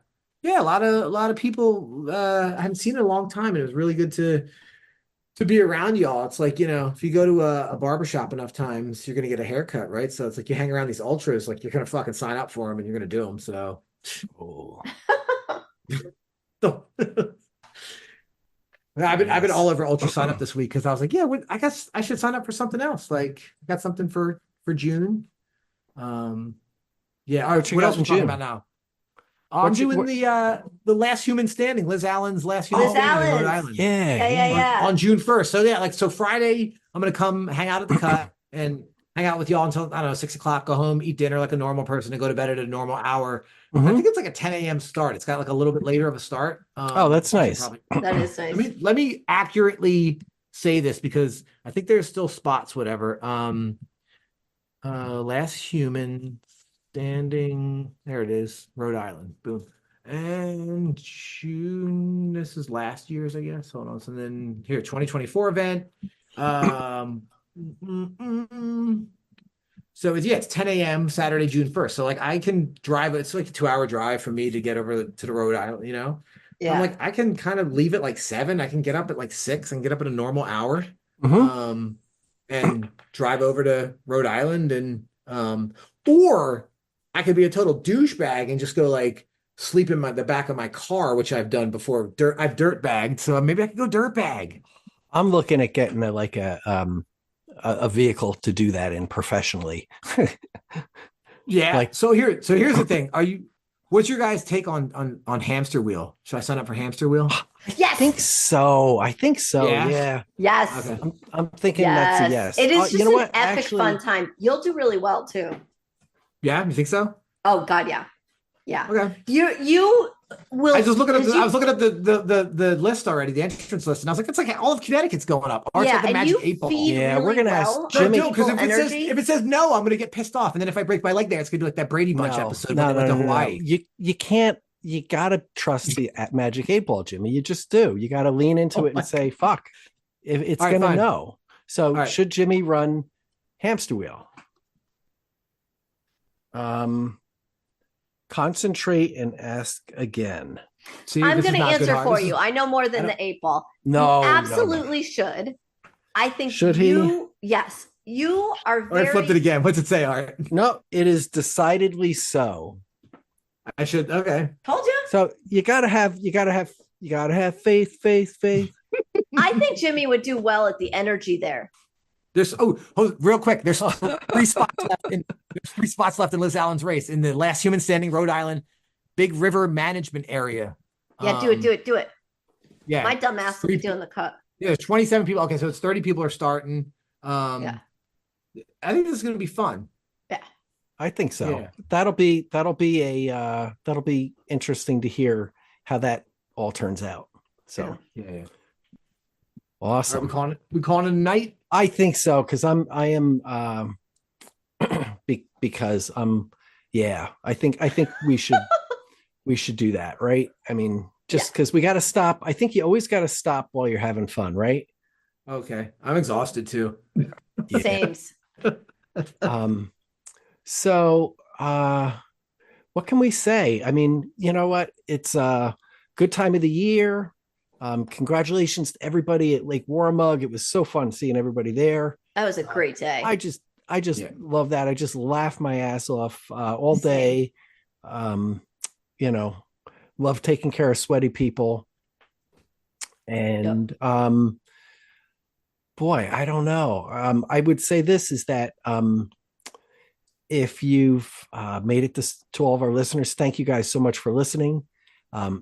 a lot of people I haven't seen in a long time, and it was really good to be around y'all. It's like, if you go to a barbershop enough times, you're gonna get a haircut, right? So it's like you hang around these ultras, like you're gonna fucking sign up for them, and you're gonna do them. So, I've been all over ultra sign up this week because I was like, yeah, I guess I should sign up for something else. Like, I got something for June. Yeah. All right. What else are we talking about now? I'm doing the Last Human Standing, Liz Allen's Last Human Standing in Rhode Island. Yeah. On June 1st. So yeah, so Friday, I'm gonna come hang out at the cut and hang out with y'all until, I don't know, 6 o'clock, go home, eat dinner like a normal person, and go to bed at a normal hour. I think it's like a 10 a.m. start. It's got like a little bit later of a start. Oh, that's nice. That is nice. Let me accurately say this because I think there's still spots, whatever. Last Human Standing, there it is, Rhode Island. Boom. And June, this is last year's, I guess. Hold on. So then here, 2024 event. So it's 10 a.m. Saturday, June 1st. So like I can drive, it's like a 2-hour drive for me to get over to the Rhode Island, Yeah. I'm like, I can kind of leave at like 7. I can get up at like 6 and get up at a normal hour. And drive over to Rhode Island, and or I could be a total douchebag and just go like sleep in the back of my car, which I've done before. I've dirt bagged, so maybe I could go dirt bag. I'm looking at getting a vehicle to do that in professionally. Yeah. So here's the thing. What's your guys' take on Hamster Wheel? Should I sign up for Hamster Wheel? Yes. I think so. Yeah. Yes. Okay. I'm thinking that's a yes. It is just an epic fun time. You'll do really well too. Yeah, you think so? Oh God, yeah. Yeah. Okay. You will. I was looking at the list already, the entrance list, and I was like, it's like all of Connecticut's going up. Or it's like the Magic 8 Ball. Yeah, really we're gonna ask Jimmy, because if it says no, I'm gonna get pissed off, and then if I break my leg there, it's gonna be like that Brady Bunch episode when they went to Hawaii. You can't. You gotta trust the Magic 8 Ball, Jimmy. You just do. You gotta lean into it and say, "Fuck, if it's gonna know." So should Jimmy run Hamster Wheel? Concentrate and ask again. See, I'm going to answer for you. I know more than the 8 Ball. No, you absolutely should. I think should he? Yes, you are very. All right, flipped it again. What's it say? All right. No, it is decidedly so. I should. Okay. Told you. So you gotta have faith. I think Jimmy would do well at the energy there. There's real quick. There's 3 spots left. There's 3 spots left in Liz Allen's race in the Last Human Standing, Rhode Island, Big River Management Area. Yeah, do it. Yeah, my dumb ass will be doing the cut. Yeah, there's 27 people. Okay, so it's 30 people are starting. Yeah, I think this is going to be fun. Yeah, I think so. Yeah. That'll be interesting to hear how that all turns out. So yeah. Awesome. Right, we calling it a night. I think so because I think we should do that, right? I mean, just because we got to stop. I think you always got to stop while you're having fun, right? Okay, I'm exhausted too. Same. So what can we say? I mean, you know what? It's a good time of the year. Congratulations to everybody at Lake Waramaug. It was so fun seeing everybody there. That was a great day. I just love that. I just laughed my ass off all day. Love taking care of sweaty people. And boy, I don't know. I would say this is that if you've made it to all of our listeners, thank you guys so much for listening.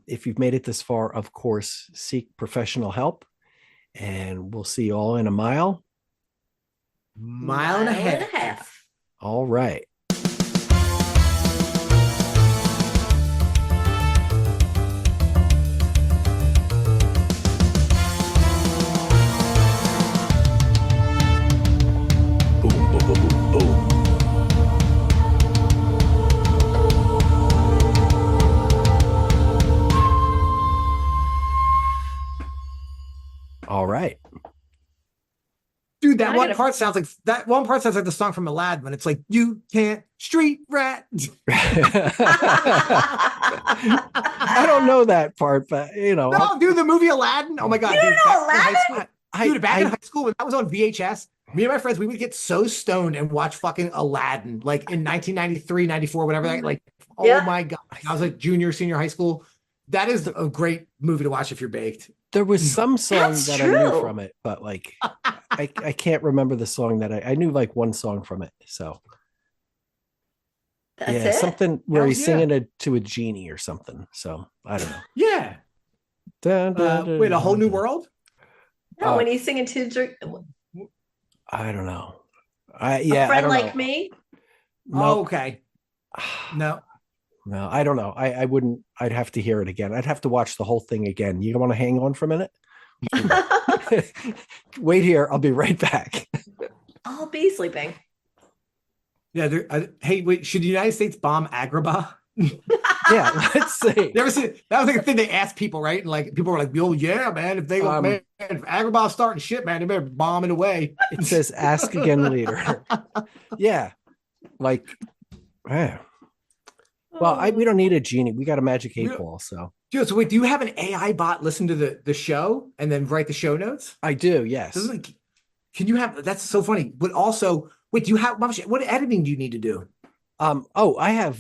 If you've made it this far, of course, seek professional help, and we'll see you all in a mile and a half. All right. Dude, that one part sounds like the song from Aladdin when it's like, you can't street rat. I don't know that part, but No, dude, the movie Aladdin. Oh my God. You don't know Aladdin? Back in high school, when that was on VHS, me and my friends, we would get so stoned and watch fucking Aladdin, like in 1993, 94, whatever. Oh my God. I was like junior, senior high school. That is a great movie to watch if you're baked. There was some song that I knew from it, but like I can't remember the song that I knew like one song from it. So that's it? something where he's singing it to a genie or something. So I don't know. Yeah. Wait, A Whole New World? No, when he's singing to I don't know. A Friend Like Me? No. Oh, okay. No, I don't know. I wouldn't. I'd have to hear it again. I'd have to watch the whole thing again. You want to hang on for a minute? Wait here. I'll be right back. I'll be sleeping. Yeah. Hey, wait. Should the United States bomb Agrabah? Yeah. Let's see. You ever see that was like a thing they asked people, right? And like people were like, "Oh yeah, man. If they go, man, if Agrabah's starting shit, man, they better bomb it away." It says, "Ask again later." Yeah. Like, man. Well, we don't need a genie. We got a magic 8-ball. So, dude. So wait, do you have an AI bot listen to the show and then write the show notes? I do. Yes. Can you have? That's so funny. But also, wait, do you have what editing do you need to do? I have.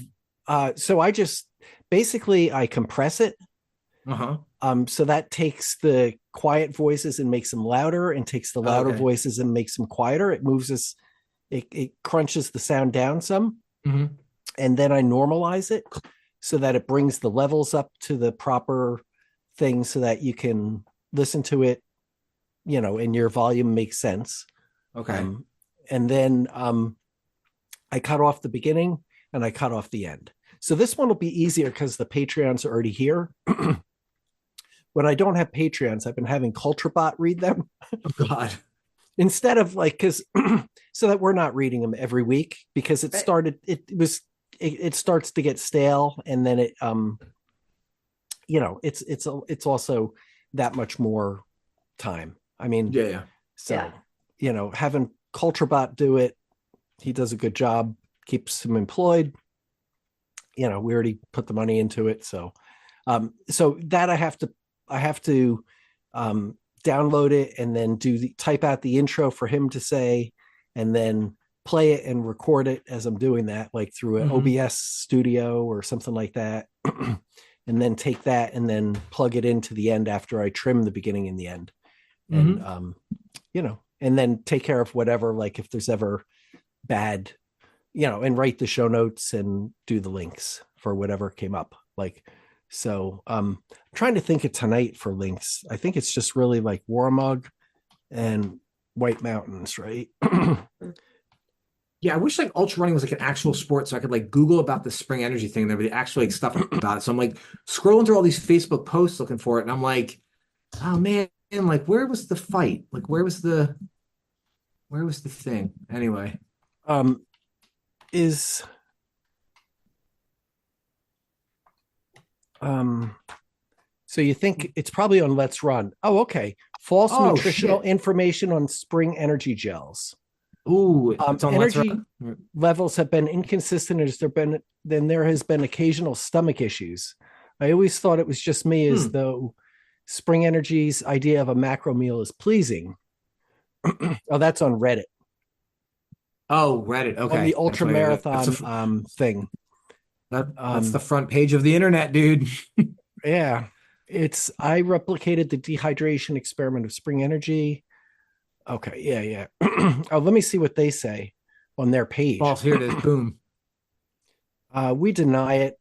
So I just basically I compress it. So that takes the quiet voices and makes them louder, and takes the louder voices and makes them quieter. It moves us. It crunches the sound down some. Mm-hmm. And then I normalize it so that it brings the levels up to the proper thing so that you can listen to it, and your volume makes sense. Okay. And then I cut off the beginning and I cut off the end. So this one will be easier because the Patreons are already here. When I don't have Patreons, I've been having CultraBot read them. Oh God. Instead of so that we're not reading them every week, because it starts to get stale, and then it's also that much more time. I mean, having CultraBot do it, he does a good job, keeps him employed. We already put the money into it, so that I have to download it and then type out the intro for him to say, and then play it and record it as I'm doing that, like through an OBS studio or something like that. And then take that and then plug it into the end after I trim the beginning and the end. And, and then take care of whatever, like if there's ever bad, and write the show notes and do the links for whatever came up. So I'm trying to think of tonight for links. I think it's just really like Waramaug and White Mountains, right? Yeah, I wish ultra running was an actual sport, so I could Google about the spring energy thing and there would be actually stuff about it. So I'm scrolling through all these Facebook posts looking for it, and I'm like, oh man, where was the fight? Where was the thing? Anyway, so you think it's probably on Let's Run? Oh, okay. False nutritional information on spring energy gels. Ooh, it's on energy levels have been inconsistent as there has been occasional stomach issues. I always thought it was just me, as though Spring Energy's idea of a macro meal is pleasing. Oh, that's on Reddit. Oh, Reddit. Okay. On the ultra marathon thing. That's the front page of the internet, dude. Yeah. I replicated the dehydration experiment of Spring Energy. Okay. Yeah. Oh, let me see what they say on their page. False. Here it is. Boom. We deny it.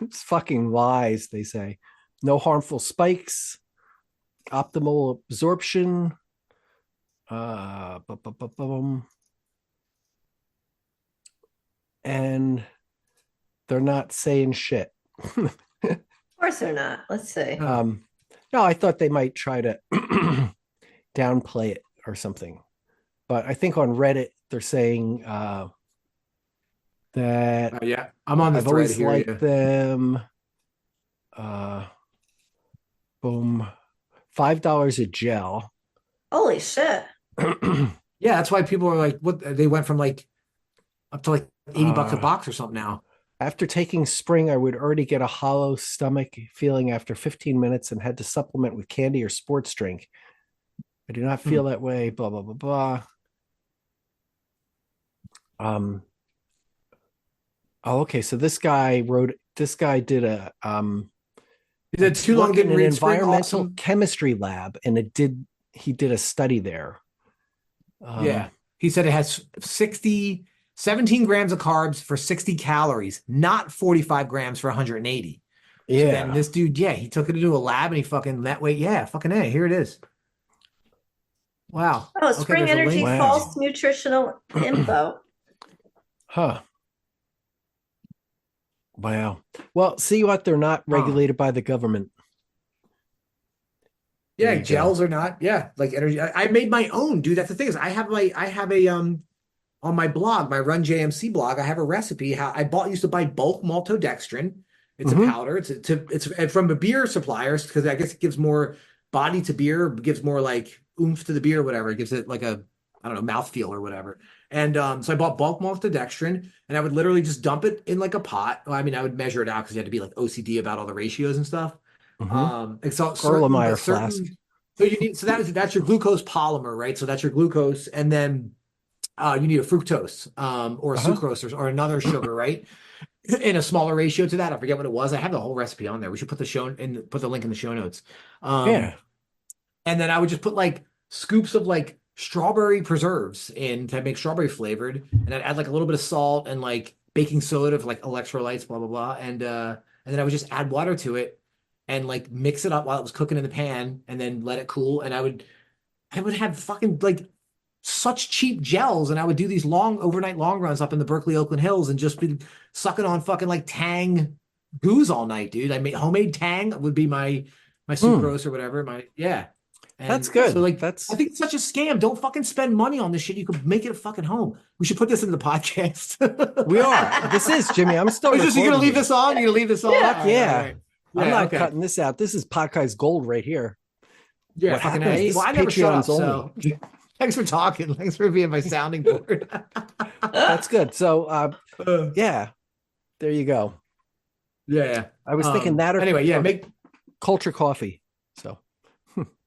It's fucking lies, they say. No harmful spikes. Optimal absorption. And they're not saying shit. Of course they're not. Let's see. No, I thought they might try to downplay it or something. But I think on Reddit they're saying that yeah, I'm on the I've thread always here. liked them. Boom. $5 a gel. Holy shit. Yeah, that's why people are like, what? They went from like up to like $80 a box or something now. After taking Spring, I would already get a hollow stomach feeling after 15 minutes and had to supplement with candy or sports drink. I do not feel that way. Blah blah blah blah. Oh, okay. So this guy did a He did too long in didn't an read Spring. environmental Awesome. chemistry lab, and he did a study there. Yeah. He said it has 17 grams of carbs for 60 calories, not 45 grams for 180. Yeah. So then this dude, he took it into a lab and he fucking that way. Yeah, fucking A. Here it is. Wow. Oh, Spring Okay, Energy Wow. false nutritional info. Huh. Wow. Well, see what? They're not regulated by the government. Yeah, gels are not. Yeah, like energy. I made my own, dude. That's the thing is I have a on my blog, my RUNJMC blog, I have a recipe how used to buy bulk maltodextrin. It's a powder. It's from a beer suppliers because I guess it gives more body to beer, gives more like oomph to the beer, whatever. It gives it like a, I don't know, mouthfeel or whatever. And so I bought bulk maltodextrin and I would literally just dump it in like a pot. Well, I mean, I would measure it out because you had to be like OCD about all the ratios and stuff. And so Erlenmeyer flask. So you need, that's your glucose polymer, right? So that's your glucose. And then you need a fructose or a sucrose or another sugar, right? In a smaller ratio to that. I forget what it was. I have the whole recipe on there. We should put the link in the show notes. And then I would just put like scoops of like strawberry preserves in to make strawberry flavored, and I'd add like a little bit of salt and like baking soda for like electrolytes, blah blah blah, and then I would just add water to it and like mix it up while it was cooking in the pan, and then let it cool. And I would have fucking like such cheap gels, and I would do these overnight long runs up in the Berkeley Oakland Hills and just be sucking on fucking like Tang booze all night, dude. I made homemade Tang would be my sucrose or whatever. And that's good. So like I think it's such a scam. Don't fucking spend money on this shit. You could make it fucking home. We should put this in the podcast. We are. This is Jimmy. I'm still. You're gonna leave this on? You're gonna leave this on? Yeah. Right. I'm not cutting this out. This is podcast gold right here. Yeah. What fucking happens? well, I never shut up, only. so thanks for talking. Thanks for being my sounding board. That's good. So yeah. There you go. Yeah. I was thinking that or make Cultra coffee. So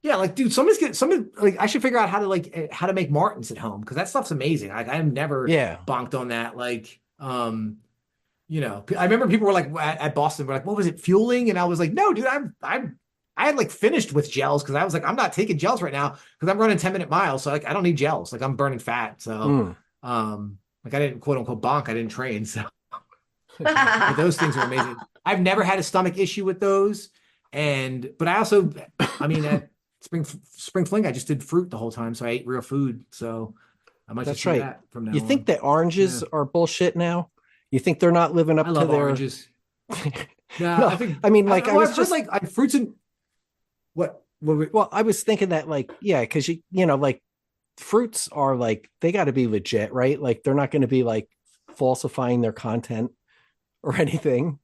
yeah, like dude, somebody like I should figure out how to make Martins at home because that stuff's amazing. Like I've never bonked on that. Like you know, I remember people were like at Boston were like, what was it, fueling? And I was like, no, dude, I had like finished with gels because I was like, I'm not taking gels right now because I'm running 10-minute miles. So like I don't need gels. Like I'm burning fat. So like I didn't quote unquote bonk, I didn't train. So but those things are amazing. I've never had a stomach issue with those. But I also, I mean, at Spring Fling, I just did fruit the whole time. So I ate real food. So I might just do that from now on. You think that oranges are bullshit now? You think they're not living up to their oranges? No, I mean, like I was just like fruits and what? Well, I was thinking that like, yeah, because you know, like fruits are like, they got to be legit, right? Like they're not going to be like falsifying their content or anything.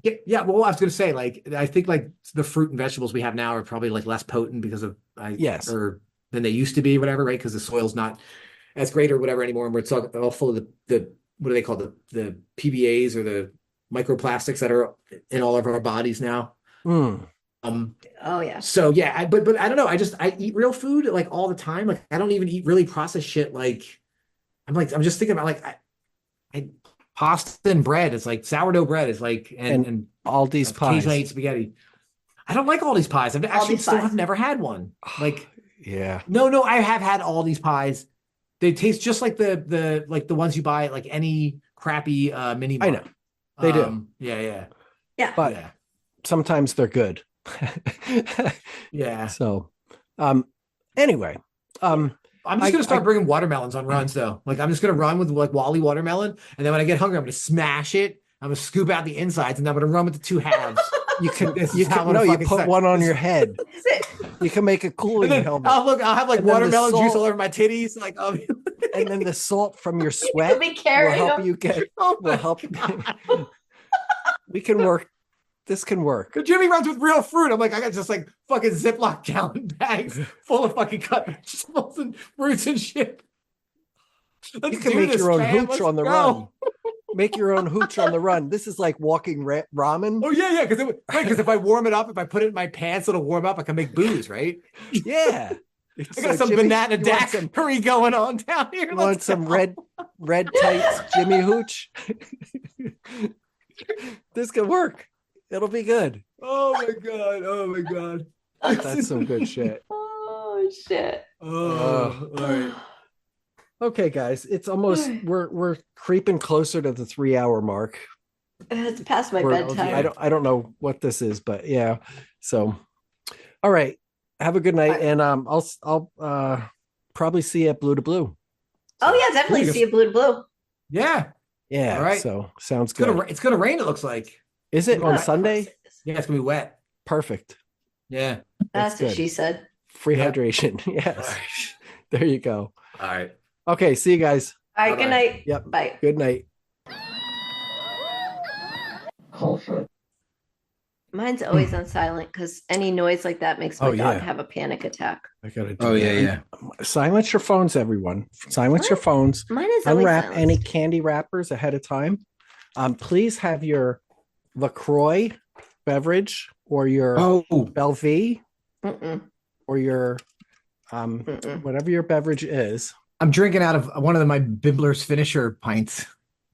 Well, I was going to say, like, I think like the fruit and vegetables we have now are probably like less potent because of or than they used to be, whatever, right? Because the soil's not as great or whatever anymore, and we're all full of the what do they call the PBAs or the microplastics that are in all of our bodies now. Oh yeah. So yeah, but I don't know. I eat real food like all the time. Like I don't even eat really processed shit. Like I'm just thinking about like I pasta and bread. It's like sourdough bread is like and Aldi's pies. Occasionally I eat spaghetti. I don't like Aldi's pies. I've actually still have never had one. Like no, I have had all these pies. They taste just like the ones you buy at like any crappy mini mart. I know they do. Yeah. But sometimes they're good. Yeah. So, anyway, I'm just gonna start bringing watermelons on runs though. Like I'm just gonna run with like Wally watermelon, and then when I get hungry, I'm gonna smash it. I'm gonna scoop out the insides, and then I'm gonna run with the two halves. You put one on your head. You can make a cooling helmet. I'll have like watermelon juice all over my titties, like and then the salt from your sweat will help you get. Will help. We can work. This can work. Jimmy runs with real fruit. I'm like, I got just like fucking Ziploc gallon bags full of fucking cut vegetables and fruits and shit. You can make your own hooch on the run. Make your own hooch on the run. This is like walking ramen. Oh yeah, because if I warm it up, if I put it in my pants, it'll warm up. I can make booze, right? Yeah. I got some Jimmy, banana daiquiri going on down here. You want some red tights, Jimmy Hooch? This could work. It'll be good. Oh my god. That's some good shit. Oh shit. Oh, all right. Okay, guys, it's almost we're creeping closer to the 3-hour mark. It's past my bedtime. I don't know what this is, but yeah. So, all right. Have a good night, and I'll probably see you at Blue to Blue. Oh yeah, definitely see you Blue to Blue. Yeah. Yeah. All right. So sounds good. It's gonna rain. It looks like. Is it on Sunday? Yeah, it's gonna be wet. Perfect. Yeah. That's what she said. Free hydration. Yes. Right. There you go. All right. Okay. See you guys. All right. Good night. Yep. Bye. Good night. Mine's always on silent because any noise like that makes my dog have a panic attack. I gotta do yeah. Silence your phones, everyone. Silence your phones. Mine is unwrap any candy wrappers ahead of time. Please have your LaCroix beverage or your Belvie or your whatever your beverage is. I'm drinking out of one of my Bibblers finisher pints.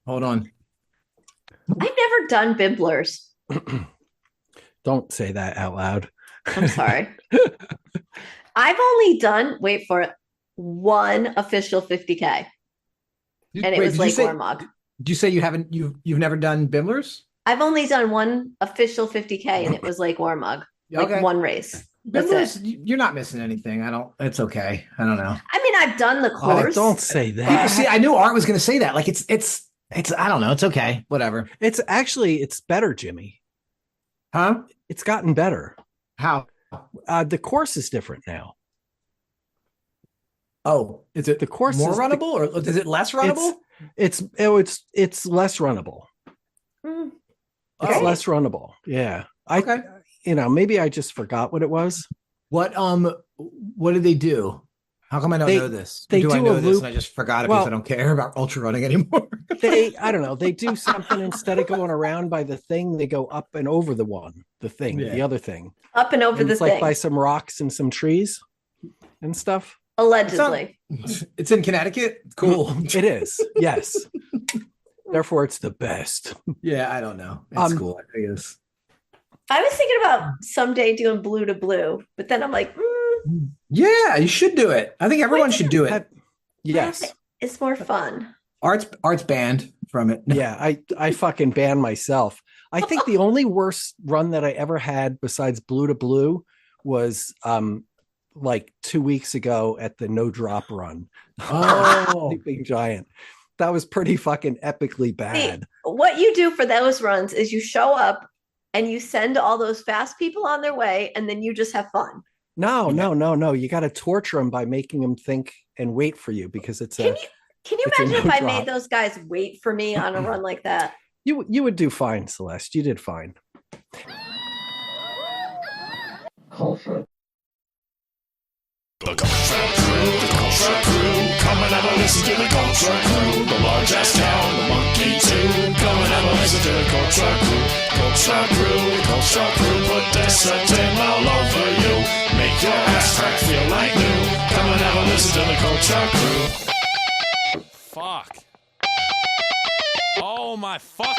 Hold on. I've never done Bibblers. Don't say that out loud. I'm sorry. I've only done, wait for it, one official 50K. And it was like Waramaug. Did you say you've never done Bibblers? I've only done one official 50K and it was like Waramaug. Like one race. That's it. You're not missing anything. It's okay. I don't know. I mean, I've done the course. Oh, don't say that. See, I knew Art was going to say that. Like it's I don't know. It's okay. Whatever. It's better, Jimmy. Huh? It's gotten better. How? The course is different now. Oh, is it the course more runnable or is it less runnable? It's less runnable. It's less runnable. Yeah. Maybe I just forgot what it was. What did they do? How come I don't know this? They do I know a this loop. and I just forgot it because I don't care about ultra running anymore? I don't know. They do something instead of going around by the thing, they go up and over the other thing. Up and over the thing. Like by some rocks and some trees and stuff. Allegedly. It's in Connecticut? Cool. It is. Yes. Therefore, it's the best. Yeah, I don't know. It's cool, I guess. I was thinking about someday doing Blue to Blue, but then I'm like, yeah, you should do it. I think everyone should do it. Yes. It's more fun. Art's banned from it. Yeah, I fucking banned myself. I think the only worst run that I ever had besides Blue to Blue was like 2 weeks ago at the No Drop Run. Oh, Sleeping Giant. That was pretty fucking epically bad. See, what you do for those runs is you show up and you send all those fast people on their way, and then you just have fun. No. You got to torture them by making them think and wait for you because it's Can you imagine if I made those guys wait for me on a run like that? You would do fine, Celeste. You did fine. The Cultra Crew, come and have a listen to the Cultra Crew. The largest town, the monkey too. Come and have a listen to the Cultra Crew. Cultra Crew, put Desertin all over you. Make your ass crack feel like new. Come and have a listen to the Cultra Crew. Fuck. Oh my fucking...